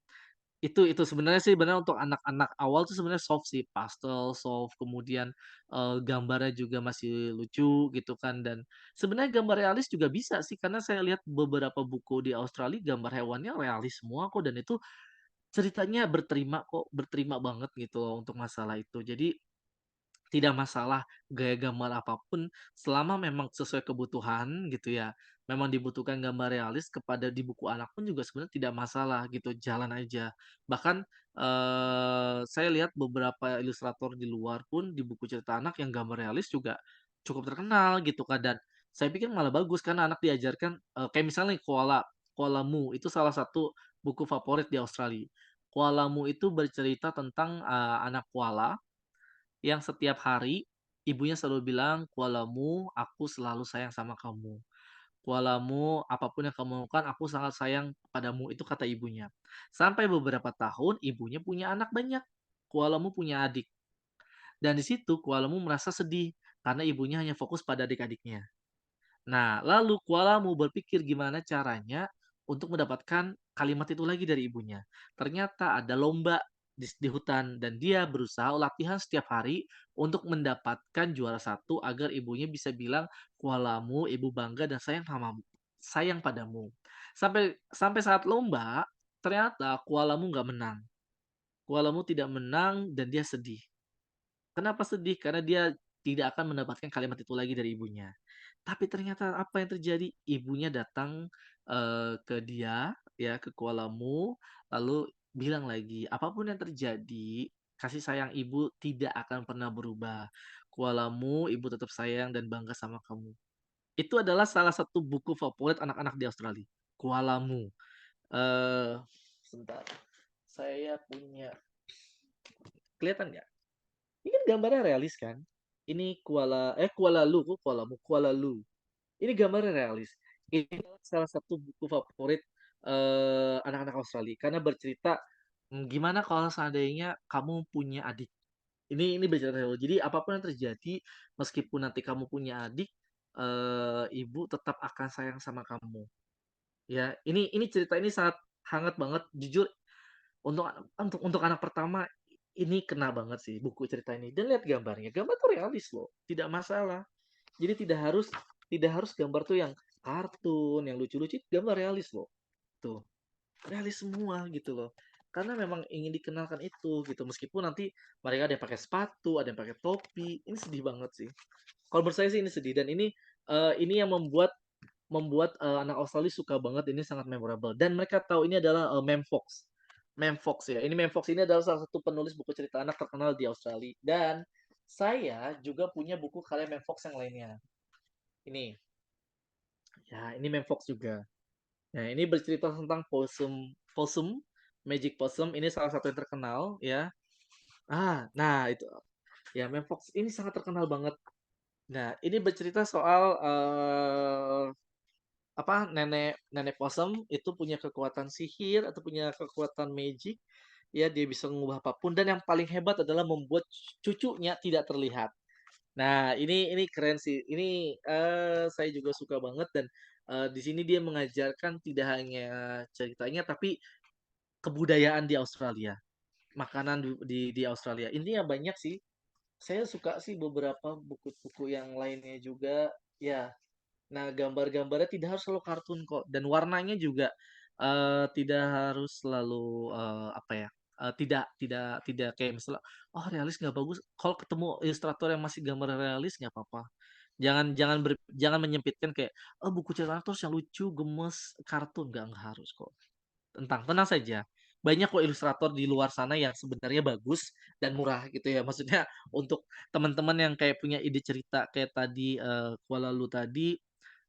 itu sebenarnya sih benar untuk anak-anak awal tuh sebenarnya soft sih, pastel, soft, kemudian, gambarnya juga masih lucu gitu kan, dan sebenarnya gambar realis juga bisa sih, karena saya lihat beberapa buku di Australia gambar hewannya realis semua kok, dan itu ceritanya berterima kok, berterima banget gitu loh untuk masalah itu. Jadi tidak masalah gaya gambar apapun selama memang sesuai kebutuhan gitu ya. Memang dibutuhkan gambar realis kepada di buku anak pun juga sebenarnya tidak masalah gitu, jalan aja. Bahkan, saya lihat beberapa ilustrator di luar pun di buku cerita anak yang gambar realis juga cukup terkenal gitu kan, dan saya pikir malah bagus karena anak diajarkan, kayak misalnya Koala, Koala Mu itu salah satu buku favorit di Australia. Koala Mu itu bercerita tentang, anak koala yang setiap hari ibunya selalu bilang, "Kualamu, aku selalu sayang sama kamu. Kualamu, apapun yang kamu lakukan, aku sangat sayang padamu." Itu kata ibunya. Sampai beberapa tahun ibunya punya anak banyak. Kualamu punya adik. Dan di situ Kualamu merasa sedih karena ibunya hanya fokus pada adik-adiknya. Nah, lalu Kualamu berpikir gimana caranya untuk mendapatkan kalimat itu lagi dari ibunya. Ternyata ada lomba di hutan dan dia berusaha latihan setiap hari untuk mendapatkan juara satu agar ibunya bisa bilang, "Kualamu, ibu bangga dan sayang padamu." Sampai sampai saat lomba, ternyata Kualamu nggak menang. Kualamu tidak menang dan dia sedih. Kenapa sedih? Karena dia tidak akan mendapatkan kalimat itu lagi dari ibunya. Tapi ternyata apa yang terjadi? Ibunya datang, ke dia, ya, ke Kualamu, lalu bilang lagi, "Apapun yang terjadi, kasih sayang ibu tidak akan pernah berubah. Kualamu, ibu tetap sayang dan bangga sama kamu." Itu adalah salah satu buku favorit anak-anak di Australia, Kualamu. Eee, Sebentar, saya punya, kelihatan nggak? Ini kan gambarnya realis kan? Ini Kuala Lu, kok Kuala Mu, Kuala Lu. Ini gambarnya realis. Ini salah satu buku favorit, anak-anak Australia karena bercerita, gimana kalau seandainya kamu punya adik. Ini bercerita real. Jadi apapun yang terjadi, meskipun nanti kamu punya adik, ibu tetap akan sayang sama kamu. Ya, ini cerita ini sangat hangat banget. Jujur untuk untuk anak pertama, ini kena banget sih buku cerita ini, dan lihat gambarnya, gambar tuh realis loh, tidak masalah. Jadi tidak harus gambar tuh yang kartun, yang lucu-lucu, gambar realis loh, tuh, realis semua gitu loh. Karena memang ingin dikenalkan itu gitu, meskipun nanti mereka ada yang pakai sepatu, ada yang pakai topi, ini sedih banget sih. Kalau menurut saya sih ini sedih, dan ini yang membuat membuat, anak Australia suka banget, ini sangat memorable dan mereka tahu ini adalah, Mem Fox. Mem Fox ya, ini Mem Fox ini adalah salah satu penulis buku cerita anak terkenal di Australia, dan saya juga punya buku karya Mem Fox yang lainnya. Ini, ya ini Mem Fox juga. Nah, ini bercerita tentang Possum Possum, Magic Possum, ini salah satu yang terkenal ya. Nah itu, ya Mem Fox ini sangat terkenal banget. Nah, ini bercerita soal, nenek nenek possum itu punya kekuatan sihir atau punya kekuatan magic, ya dia bisa mengubah apapun dan yang paling hebat adalah membuat cucunya tidak terlihat. Nah, ini keren sih. Ini, saya juga suka banget dan, di sini dia mengajarkan tidak hanya ceritanya tapi kebudayaan di Australia, makanan di Australia. Intinya banyak sih. Saya suka sih beberapa buku-buku yang lainnya juga, ya. Nah, gambar-gambarnya tidak harus selalu kartun kok, dan warnanya juga, tidak harus selalu, apa ya, tidak tidak kayak misalnya, "Oh, realis nggak bagus." Kalau ketemu ilustrator yang masih gambar realis nggak apa-apa. Jangan menyempitkan kayak, "Oh, buku cerita terus yang lucu, gemes, kartun." Nggak harus kok. Tenang saja, banyak kok ilustrator di luar sana yang sebenarnya bagus dan murah gitu ya. Maksudnya untuk teman-teman yang kayak punya ide cerita kayak tadi, Kuala Lu tadi,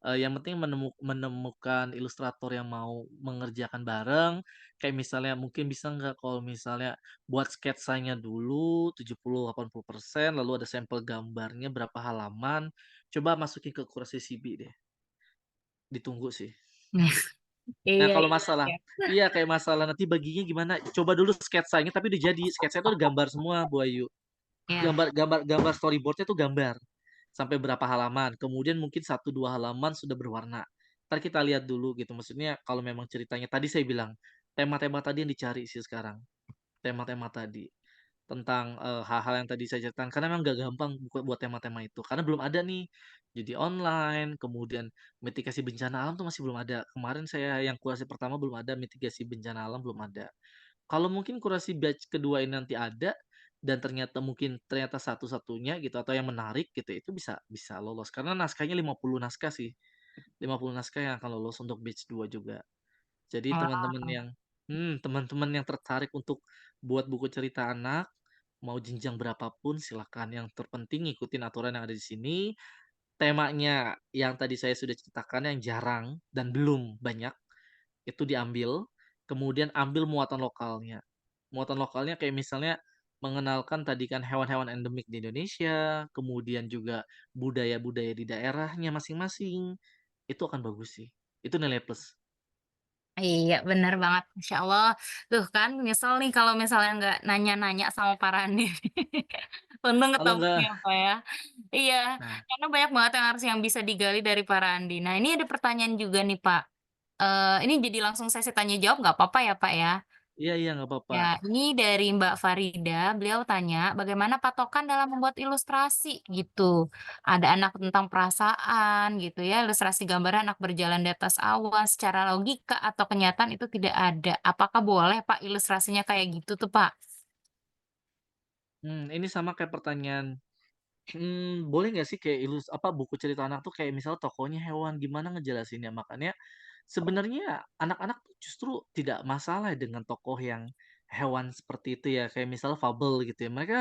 yang penting menemukan ilustrator yang mau mengerjakan bareng, kayak misalnya mungkin bisa nggak kalau misalnya buat sketsanya dulu 70-80%, lalu ada sampel gambarnya berapa halaman, coba masukin ke kurasi CB deh, ditunggu sih. Nah, Iya, kalau iya, masalah, iya. iya, kayak masalah nanti baginya gimana, coba dulu sketsanya tapi udah jadi, sketsanya itu udah gambar semua, Bu Ayu. Iya. Gambar storyboardnya tuh gambar, sampai berapa halaman, kemudian mungkin satu 2 halaman sudah berwarna. Entar kita lihat dulu gitu, maksudnya kalau memang ceritanya tadi saya bilang, tema-tema tadi yang dicari sih sekarang, tema-tema tadi. Tentang, hal-hal yang tadi saya ceritakan, karena memang nggak gampang buat tema-tema itu, karena belum ada nih, judi online, kemudian mitigasi bencana alam tuh masih belum ada. Kemarin saya yang kurasi pertama belum ada, mitigasi bencana alam belum ada. Kalau mungkin kurasi batch kedua ini nanti ada dan ternyata satu-satunya gitu atau yang menarik gitu, itu bisa bisa lolos karena naskahnya 50 naskah sih. 50 naskah yang akan lolos untuk batch 2 juga. Jadi Wow. teman-teman yang tertarik untuk buat buku cerita anak, mau jenjang berapapun silakan. Yang terpenting ngikutin aturan yang ada di sini. Temanya yang tadi saya sudah ceritakan yang jarang dan belum banyak itu diambil, kemudian ambil muatan lokalnya. Muatan lokalnya kayak misalnya mengenalkan tadi kan hewan-hewan endemik di Indonesia, kemudian juga budaya-budaya di daerahnya masing-masing. Itu akan bagus sih. Itu nilai plus. Iya, benar banget, Masya Allah. Tuh kan, nyesel nih kalau misalnya nggak nanya-nanya sama Pak Randi. Untung Kalau ketemu enggak ya, Pak ya. Iya, nah, karena banyak banget yang bisa digali dari Pak Randi. Nah, ini ada pertanyaan juga nih, Pak. Ini jadi langsung sesi tanya jawab nggak apa-apa ya, Pak ya? iya iya nggak apa-apa. Ya, ini dari Mbak Farida. Beliau tanya, bagaimana patokan dalam membuat ilustrasi gitu. Ada anak tentang perasaan gitu ya, ilustrasi gambarnya anak berjalan di atas awan, secara logika atau kenyataan itu tidak ada. Apakah boleh Pak ilustrasinya kayak gitu tuh Pak? Ini sama kayak pertanyaan, boleh nggak sih kayak buku cerita anak tuh kayak misalnya tokohnya hewan, gimana ngejelasinnya? Makanya sebenarnya anak-anak tuh justru tidak masalah dengan tokoh yang hewan seperti itu ya, kayak misal fabel gitu ya. Mereka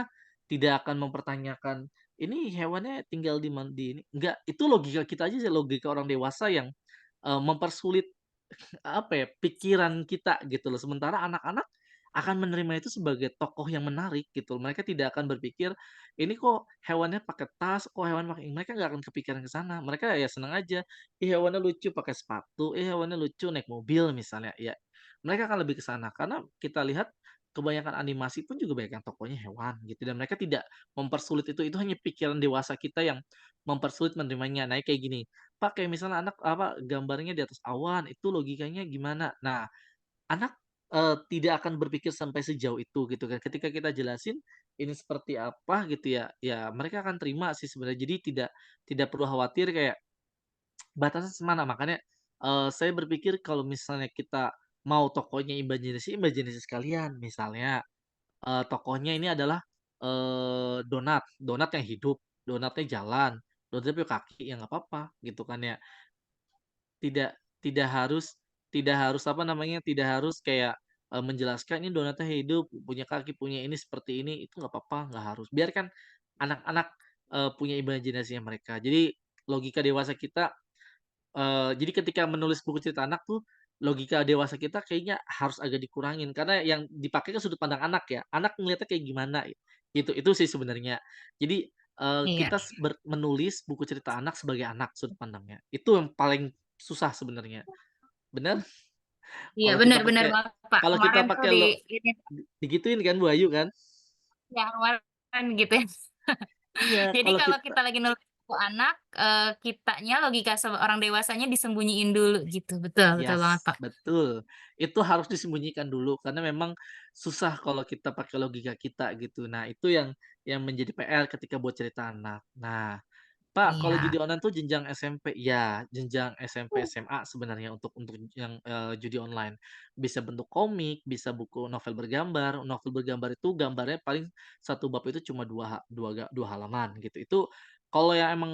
tidak akan mempertanyakan, "Ini hewannya tinggal di ini." Enggak, itu logika kita aja sih, logika orang dewasa yang, mempersulit apa ya, pikiran kita gitu loh. Sementara anak-anak akan menerima itu sebagai tokoh yang menarik gitu. Mereka tidak akan berpikir, "Ini kok hewannya pakai tas, kok hewan pakai" mereka nggak akan kepikiran ke sana. Mereka ya senang aja, "Ih, hewannya lucu pakai sepatu, ih, hewannya lucu naik mobil," misalnya. Ya, mereka akan lebih ke sana. Karena kita lihat kebanyakan animasi pun juga banyak yang tokohnya hewan gitu dan mereka tidak mempersulit itu hanya pikiran dewasa kita yang mempersulit menerimanya. Nah, kayak gini, "Pak, kayak misalnya anak apa, gambarnya di atas awan, itu logikanya gimana?" Nah, anak, tidak akan berpikir sampai sejauh itu gitu kan. Ketika kita jelasin ini seperti apa gitu ya, ya mereka akan terima sih sebenarnya. Jadi tidak tidak perlu khawatir kayak batasnya semana. Makanya, saya berpikir kalau misalnya kita mau tokohnya imajinasi sekalian. Misalnya, tokohnya ini adalah, donat, donat yang hidup, donatnya jalan, donatnya punya kaki, ya nggak apa-apa gitu kan ya. Tidak tidak harus tidak harus apa namanya, tidak harus kayak, menjelaskan ini donatnya hidup, punya kaki, punya ini seperti ini, itu nggak apa-apa, nggak harus. Biarkan anak-anak, punya imajinasinya mereka. Jadi logika dewasa kita jadi ketika menulis buku cerita anak tuh, logika dewasa kita kayaknya harus agak dikurangin, karena yang dipakai kan sudut pandang anak ya, anak ngelihatnya kayak gimana, gitu. Itu sih sebenarnya. Jadi, Iya, kita menulis buku cerita anak sebagai anak sudut pandangnya. Itu yang paling susah sebenarnya. Bener? iya Kalau kita benar-benar pakai banget Pak. kalau kita Kemarin tuh pakai di ini digituin kan Bu Ayu kan? ya kemarin gitu ya. Iya, Jadi kalau kalau kita kita lagi nulis buku anak, kitanya logika orang dewasanya disembunyiin dulu gitu. Betul, betul banget yes, Pak. betul. Itu harus disembunyikan dulu karena memang susah kalau kita pakai logika kita gitu. Nah, itu yang menjadi PR ketika buat cerita anak. Nah, Pak, kalau Iya. judi online tuh jenjang SMP ya, jenjang SMP, SMA sebenarnya untuk yang, judi online. Bisa bentuk komik, bisa buku novel bergambar. Novel bergambar itu gambarnya paling satu bab itu cuma 2 halaman gitu. Itu kalau yang emang,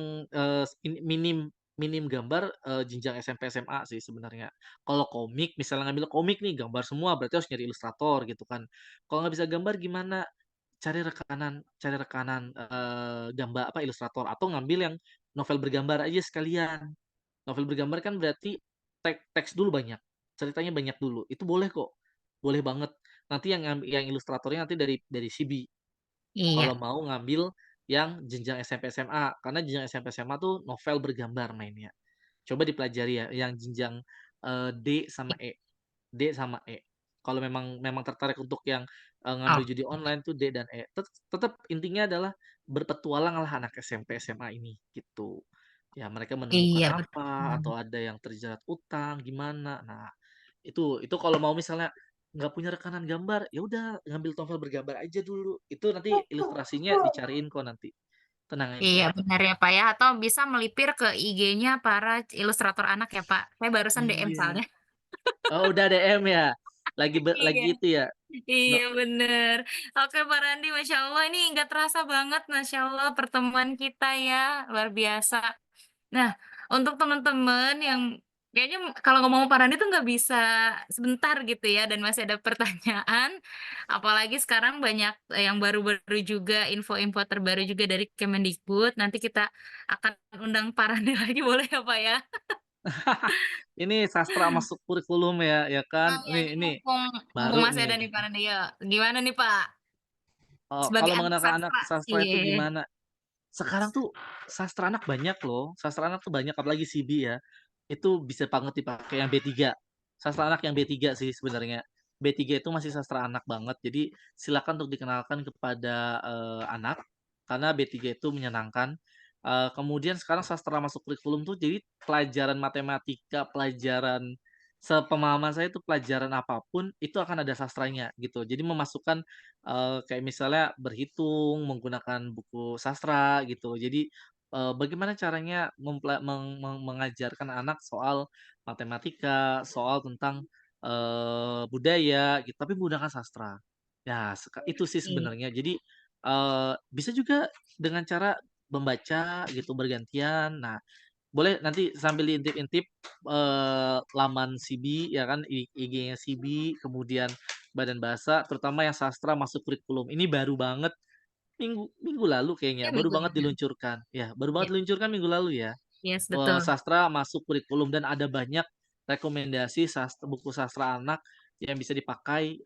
minim minim gambar, jenjang SMP, SMA sih sebenarnya. Kalau komik, misalnya ngambil komik nih gambar semua berarti harus nyari ilustrator gitu kan. Kalau nggak bisa gambar gimana? Cari rekanan, gambar apa, ilustrator atau ngambil yang novel bergambar aja sekalian. Novel bergambar kan berarti teks dulu banyak, ceritanya banyak dulu, itu boleh kok, boleh banget. Nanti yang ilustratornya nanti dari Sibi, Iya. kalau mau ngambil yang jenjang SMP, SMA, karena jenjang SMP, SMA tuh novel bergambar mainnya. Coba dipelajari ya, yang jenjang, D sama E. D sama E. Kalau memang memang tertarik untuk yang, Oh, ngambil judi online tuh D dan E. Tetep intinya adalah berpetualanglah anak SMP, SMA ini, gitu. Ya mereka menemukan iya betul apa, banget. atau ada yang terjerat utang, gimana. Nah, itu kalau mau misalnya nggak punya rekanan gambar, ya udah ngambil novel bergambar aja dulu. Itu nanti ilustrasinya dicariin kok nanti, tenang Iya aja. benar ya Pak ya, atau bisa melipir ke IG-nya para ilustrator anak ya Pak. Saya barusan DM Iya. soalnya. Oh, udah DM ya? Lagi Iya. itu ya? Iya No, bener. Oke Pak Randi, Masya Allah ini nggak terasa banget Masya Allah pertemuan kita ya, luar biasa. Nah, untuk teman-teman yang kayaknya kalau ngomong Pak Randi tuh nggak bisa sebentar gitu ya dan masih ada pertanyaan, apalagi sekarang banyak yang baru-baru juga, info-info terbaru juga dari Kemendikbud. Nanti kita akan undang Pak Randi lagi boleh ya Pak ya? ini sastra masuk kurikulum ya kan? Oh iya nih Ini mumpung mumpung baru masih nih. ada nih Pak Randi, yuk. Gimana nih Pak? Sebagai Kalau anak mengenalkan anak sastra. sastra itu Iya. gimana? Sekarang tuh sastra anak banyak loh. Sastra anak tuh banyak apalagi CB ya. Itu bisa banget dipakai yang B3. Sastra anak yang B3 sih sebenarnya. B3 itu masih sastra anak banget. Jadi silakan untuk dikenalkan kepada anak karena B3 itu menyenangkan. Kemudian sekarang sastra masuk kurikulum tuh jadi pelajaran matematika, pelajaran sepemahaman saya itu pelajaran apapun itu akan ada sastranya gitu. Jadi memasukkan kayak misalnya berhitung menggunakan buku sastra gitu. Jadi, bagaimana caranya mengajarkan anak soal matematika, soal tentang, budaya gitu, tapi menggunakan sastra. Ya itu sih Oke. sebenarnya. Jadi, bisa juga dengan cara membaca gitu bergantian. Nah, boleh nanti sambil diintip-intip, laman CB ya kan, IG-nya CB, kemudian Badan Bahasa, terutama yang sastra masuk kurikulum. Ini baru banget minggu minggu lalu kayaknya, Ya baru minggu banget ini. diluncurkan. Ya, baru Ya, banget diluncurkan minggu lalu ya. yes betul. Sastra masuk kurikulum dan ada banyak rekomendasi buku sastra anak yang bisa dipakai,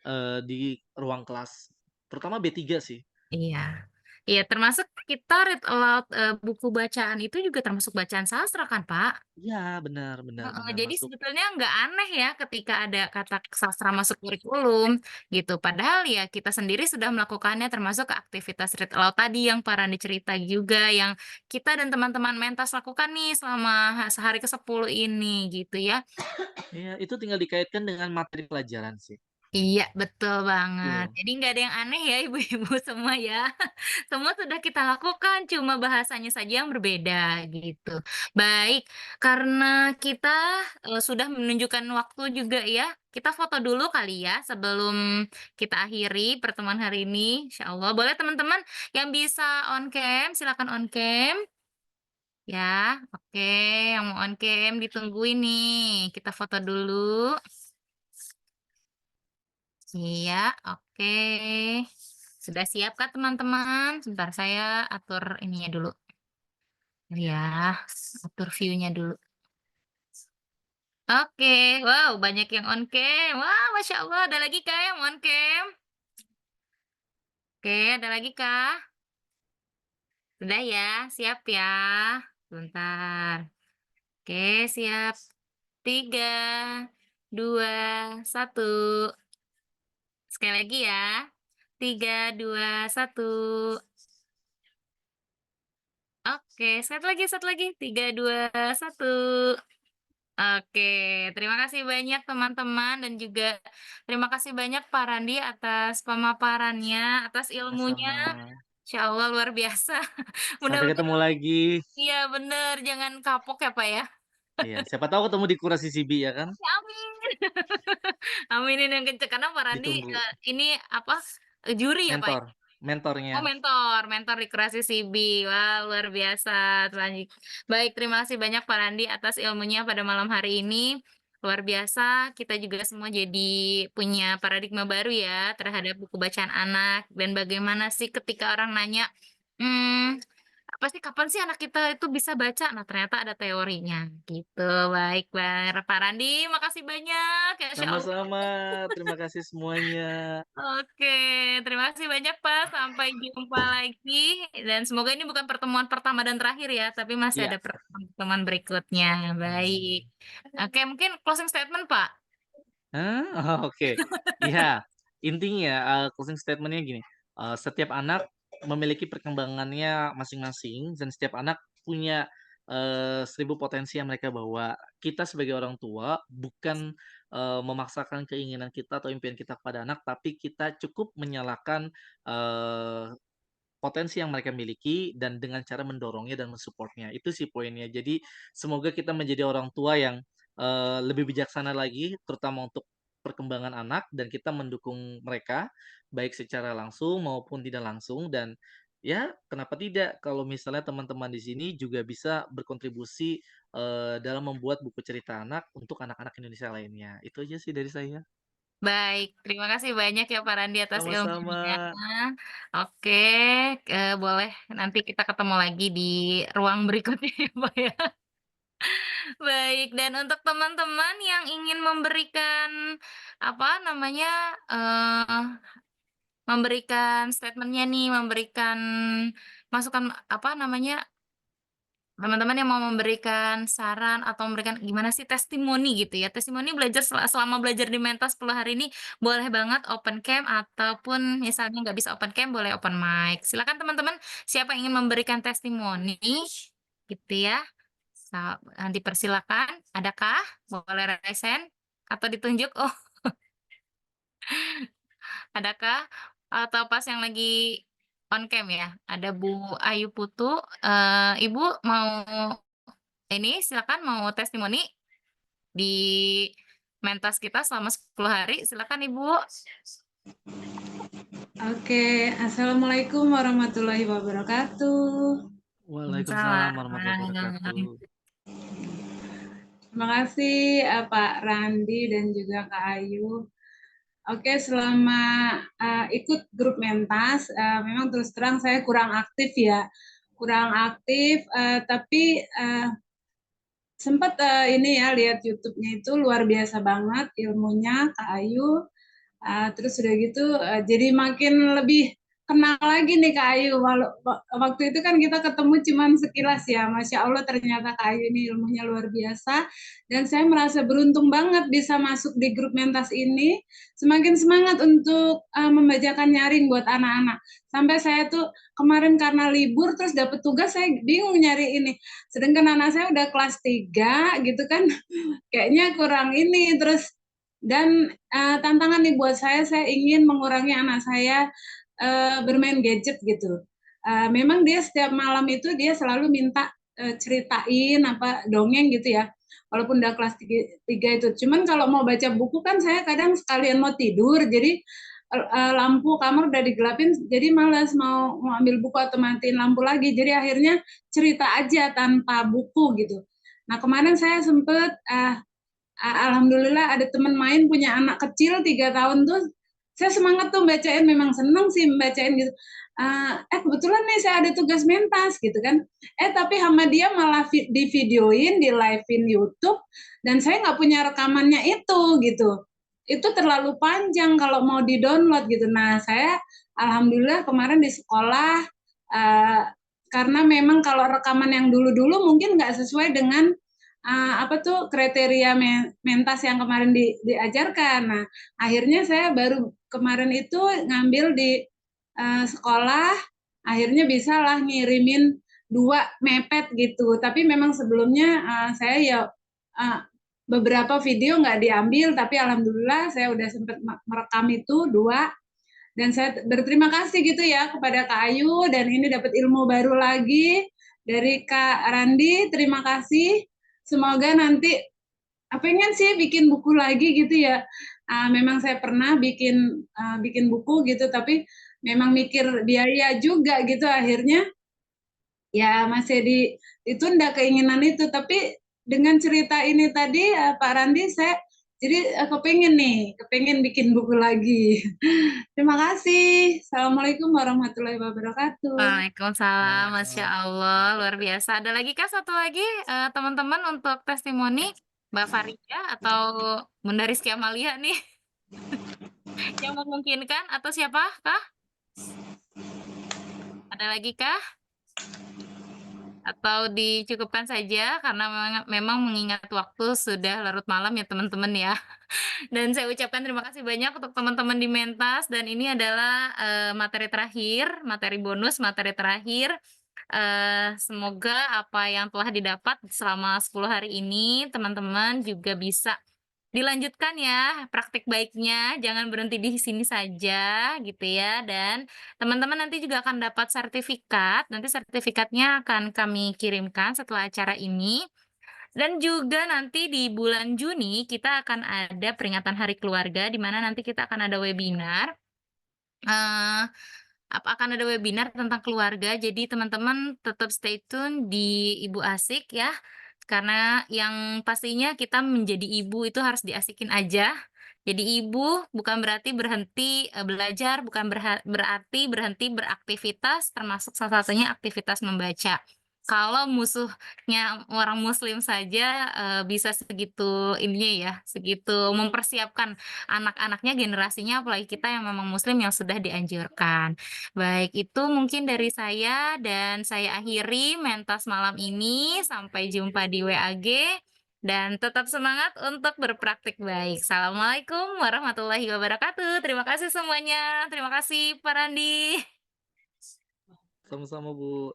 di ruang kelas, terutama B3 sih. Iya. Iya, termasuk kita read aloud, buku bacaan itu juga termasuk bacaan sastra kan, Pak? Iya, benar benar Heeh, benar, jadi masuk. sebetulnya nggak aneh ya ketika ada kata sastra masuk kurikulum, gitu. Padahal ya kita sendiri sudah melakukannya termasuk ke aktivitas read aloud tadi yang Pak Randi cerita juga, yang kita dan teman-teman mentas lakukan nih selama sehari ke-10 ini, gitu ya. Iya, itu tinggal dikaitkan dengan materi pelajaran sih. Iya, betul banget. Betul. Jadi nggak ada yang aneh ya ibu-ibu semua ya. Semua sudah kita lakukan, cuma bahasanya saja yang berbeda gitu. Baik, karena kita sudah menunjukkan waktu juga ya, kita foto dulu kali ya sebelum kita akhiri pertemuan hari ini. Insya Allah, boleh teman-teman yang bisa on cam, silakan on cam. Ya, oke, yang mau on cam ditungguin nih. Kita foto dulu. Iya, oke. Sudah siap kah teman-teman? Sebentar saya atur ininya dulu. Ya, atur view-nya dulu. Oke, wow banyak yang on cam. Wah, Masya Allah, ada lagi kah yang on cam? Oke, ada lagi kah? Sudah ya, siap ya. Sebentar. Oke, siap. 3, 2, 1. Sekali lagi ya. 3, 2, 1. Oke, satu lagi. 3, 2, 1. Oke, terima kasih banyak teman-teman dan juga terima kasih banyak Pak Randi atas pemaparannya, atas ilmunya. Sama-sama. Insya Allah luar biasa. Sampai Mudah-mudahan ketemu lagi. iya bener, jangan kapok ya Pak ya. Iya, siapa tahu ketemu di Kurasi CB ya kan? Ya, amin. Aminin yang kenceng karena Pak Randi Ditunggu. ini apa juri ya Pak ya? Mentor, mentornya. Oh mentor di Kurasi CB. Wah luar biasa. Lanjut. Baik, terima kasih banyak Pak Randi atas ilmunya pada malam hari ini. Luar biasa, kita juga semua jadi punya paradigma baru ya terhadap buku bacaan anak dan bagaimana sih ketika orang nanya, hmm, apa sih kapan sih anak kita itu bisa baca? Nah ternyata ada teorinya gitu. Baik, Pak Randi, makasih banyak. Ya, Insya Allah. Sama-sama. Terima kasih semuanya. Oke, terima kasih banyak Pak. Sampai jumpa lagi. Dan semoga ini bukan pertemuan pertama dan terakhir ya, tapi masih Iya. ada pertemuan berikutnya. Baik. Oke, mungkin closing statement Pak. Hah? Oh, oke. Iya, intinya closing statement-nya gini, setiap anak memiliki perkembangannya masing-masing dan setiap anak punya 1000 potensi yang mereka bawa. Kita sebagai orang tua bukan memaksakan keinginan kita atau impian kita kepada anak, tapi kita cukup menyalahkan potensi yang mereka miliki dan dengan cara mendorongnya dan mensupport-nya. Itu sih poinnya. Jadi semoga kita menjadi orang tua yang lebih bijaksana lagi terutama untuk perkembangan anak dan kita mendukung mereka baik secara langsung maupun tidak langsung dan ya kenapa tidak kalau misalnya teman-teman di sini juga bisa berkontribusi dalam membuat buku cerita anak untuk anak-anak Indonesia lainnya. Itu aja sih dari saya. Baik, terima kasih banyak ya Pak Randi atas Sama-sama. ilmunya. Oke, boleh nanti kita ketemu lagi di ruang berikutnya ya Pak ya. Baik, dan untuk teman-teman yang ingin memberikan, apa namanya, memberikan statement-nya nih, memberikan masukan, apa namanya, teman-teman yang mau memberikan saran atau memberikan gimana sih testimoni gitu ya, testimoni belajar selama belajar di Mentas 10 hari ini, boleh banget open cam ataupun misalnya nggak bisa open cam, boleh open mic. Silakan teman-teman, siapa yang ingin memberikan testimoni gitu ya, dipersilakan. Adakah? Boleh raise hand atau ditunjuk? Oh, adakah? Atau pas yang lagi on cam ya? Ada Bu Ayu Putu, Ibu mau ini silakan mau testimoni di Mentas kita selama 10 hari, silakan Ibu. Oke, Assalamualaikum warahmatullahi wabarakatuh. Waalaikumsalam warahmatullahi wabarakatuh. Terima kasih Pak Randi dan juga Kak Ayu. Oke, selama ikut grup Mentas, memang terus terang saya kurang aktif ya. Kurang aktif, tapi sempat ini ya lihat YouTube-nya itu luar biasa banget ilmunya Kak Ayu. Terus udah gitu jadi makin lebih kenal lagi nih Kak Ayu. Waktu itu kan kita ketemu cuman sekilas ya, Masya Allah ternyata Kak Ayu ini ilmunya luar biasa. Dan saya merasa beruntung banget bisa masuk di grup Mentas ini. Semakin semangat untuk membacakan nyaring buat anak-anak. Sampai saya tuh kemarin karena libur terus dapet tugas saya bingung nyari ini. Sedangkan anak saya udah kelas 3 gitu kan, kayaknya kurang ini. Terus dan tantangan nih buat saya ingin mengurangi anak saya bermain gadget gitu. Memang dia setiap malam itu dia selalu minta ceritain apa dongeng gitu ya. Walaupun udah kelas 3 itu. Cuman kalau mau baca buku kan saya kadang sekalian mau tidur, jadi lampu kamar udah digelapin, jadi malas mau ambil buku atau matiin lampu lagi. Jadi akhirnya cerita aja tanpa buku gitu. Nah kemarin saya sempet alhamdulillah ada teman main punya anak kecil 3 tahun tuh, saya semangat tuh bacain, memang seneng sih bacain gitu. Kebetulan nih saya ada tugas Mentas gitu kan. Tapi sama dia malah di-videoin, di live-in YouTube, dan saya nggak punya rekamannya itu gitu. Itu terlalu panjang kalau mau di-download gitu. Nah saya alhamdulillah kemarin di sekolah, karena memang kalau rekaman yang dulu-dulu mungkin nggak sesuai dengan apa tuh kriteria Mentas yang kemarin diajarkan. Nah, akhirnya saya baru kemarin itu ngambil di sekolah, akhirnya bisa lah ngirimin 2 mepet gitu. Tapi memang sebelumnya saya ya beberapa video nggak diambil, tapi alhamdulillah saya udah sempat merekam itu 2. Dan saya berterima kasih gitu ya kepada Kak Ayu, dan ini dapat ilmu baru lagi dari Kak Randi. Terima kasih. Semoga nanti pengen sih bikin buku lagi gitu ya. Memang saya pernah bikin buku gitu, tapi memang mikir biaya juga gitu, akhirnya ya masih ditunda keinginan itu. Tapi dengan cerita ini tadi Pak Randi, saya jadi kepengen bikin buku lagi. Terima kasih. Assalamualaikum warahmatullahi wabarakatuh. Waalaikumsalam, Masya Allah, luar biasa. Ada lagi kah satu lagi teman-teman untuk testimoni Mbak Farida atau Bunda Rizky Amalia nih yang memungkinkan atau siapa kah? Ada lagi kah? Atau dicukupkan saja karena memang mengingat waktu sudah larut malam ya teman-teman ya. Dan saya ucapkan terima kasih banyak untuk teman-teman di Mentas, dan ini adalah materi terakhir, materi bonus, materi terakhir. Semoga apa yang telah didapat selama 10 hari ini teman-teman juga bisa dilanjutkan ya praktik baiknya, jangan berhenti di sini saja gitu ya. Dan teman-teman nanti juga akan dapat sertifikat, nanti sertifikatnya akan kami kirimkan setelah acara ini. Dan juga nanti di bulan Juni kita akan ada peringatan Hari Keluarga, di mana nanti kita akan ada webinar. Akan ada webinar tentang keluarga, jadi teman-teman tetap stay tune di Ibu Asik ya. Karena yang pastinya kita menjadi ibu itu harus diasikin aja. Jadi ibu bukan berarti berhenti belajar, bukan berarti berhenti beraktivitas, termasuk salah satunya aktivitas membaca. Kalau musuhnya orang muslim saja bisa segitu ininya ya, segitu mempersiapkan anak-anaknya, generasinya, apalagi kita yang memang muslim yang sudah dianjurkan. Baik, itu mungkin dari saya dan saya akhiri mentas malam ini. Sampai jumpa di WAG dan tetap semangat untuk berpraktik baik. Assalamualaikum warahmatullahi wabarakatuh. Terima kasih semuanya. Terima kasih Pak Randi. Sama-sama Bu.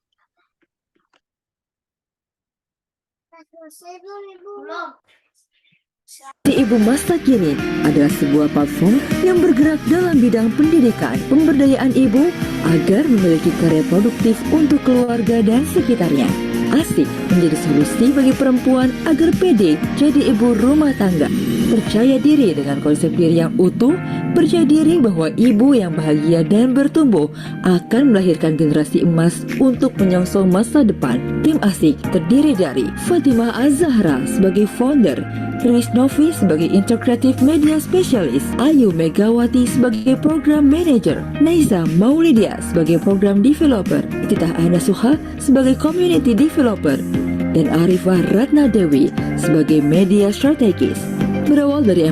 Ibu Masa Kini adalah sebuah platform yang bergerak dalam bidang pendidikan, pemberdayaan ibu agar memiliki karya produktif untuk keluarga dan sekitarnya. Asik menjadi solusi bagi perempuan agar pede jadi ibu rumah tangga. Percaya diri dengan konsep diri yang utuh, percaya diri bahwa ibu yang bahagia dan bertumbuh akan melahirkan generasi emas untuk menyongsong masa depan. Tim Asik terdiri dari Fatimah Az-Zahra sebagai founder, Riris Novi sebagai Integrative Media Specialist, Ayu Megawati sebagai Program Manager, Naiza Maulidia sebagai Program Developer, Tita Ana Suha sebagai Community Developer, dan Arifah Ratna Dewi sebagai Media Strategis. Berawal dari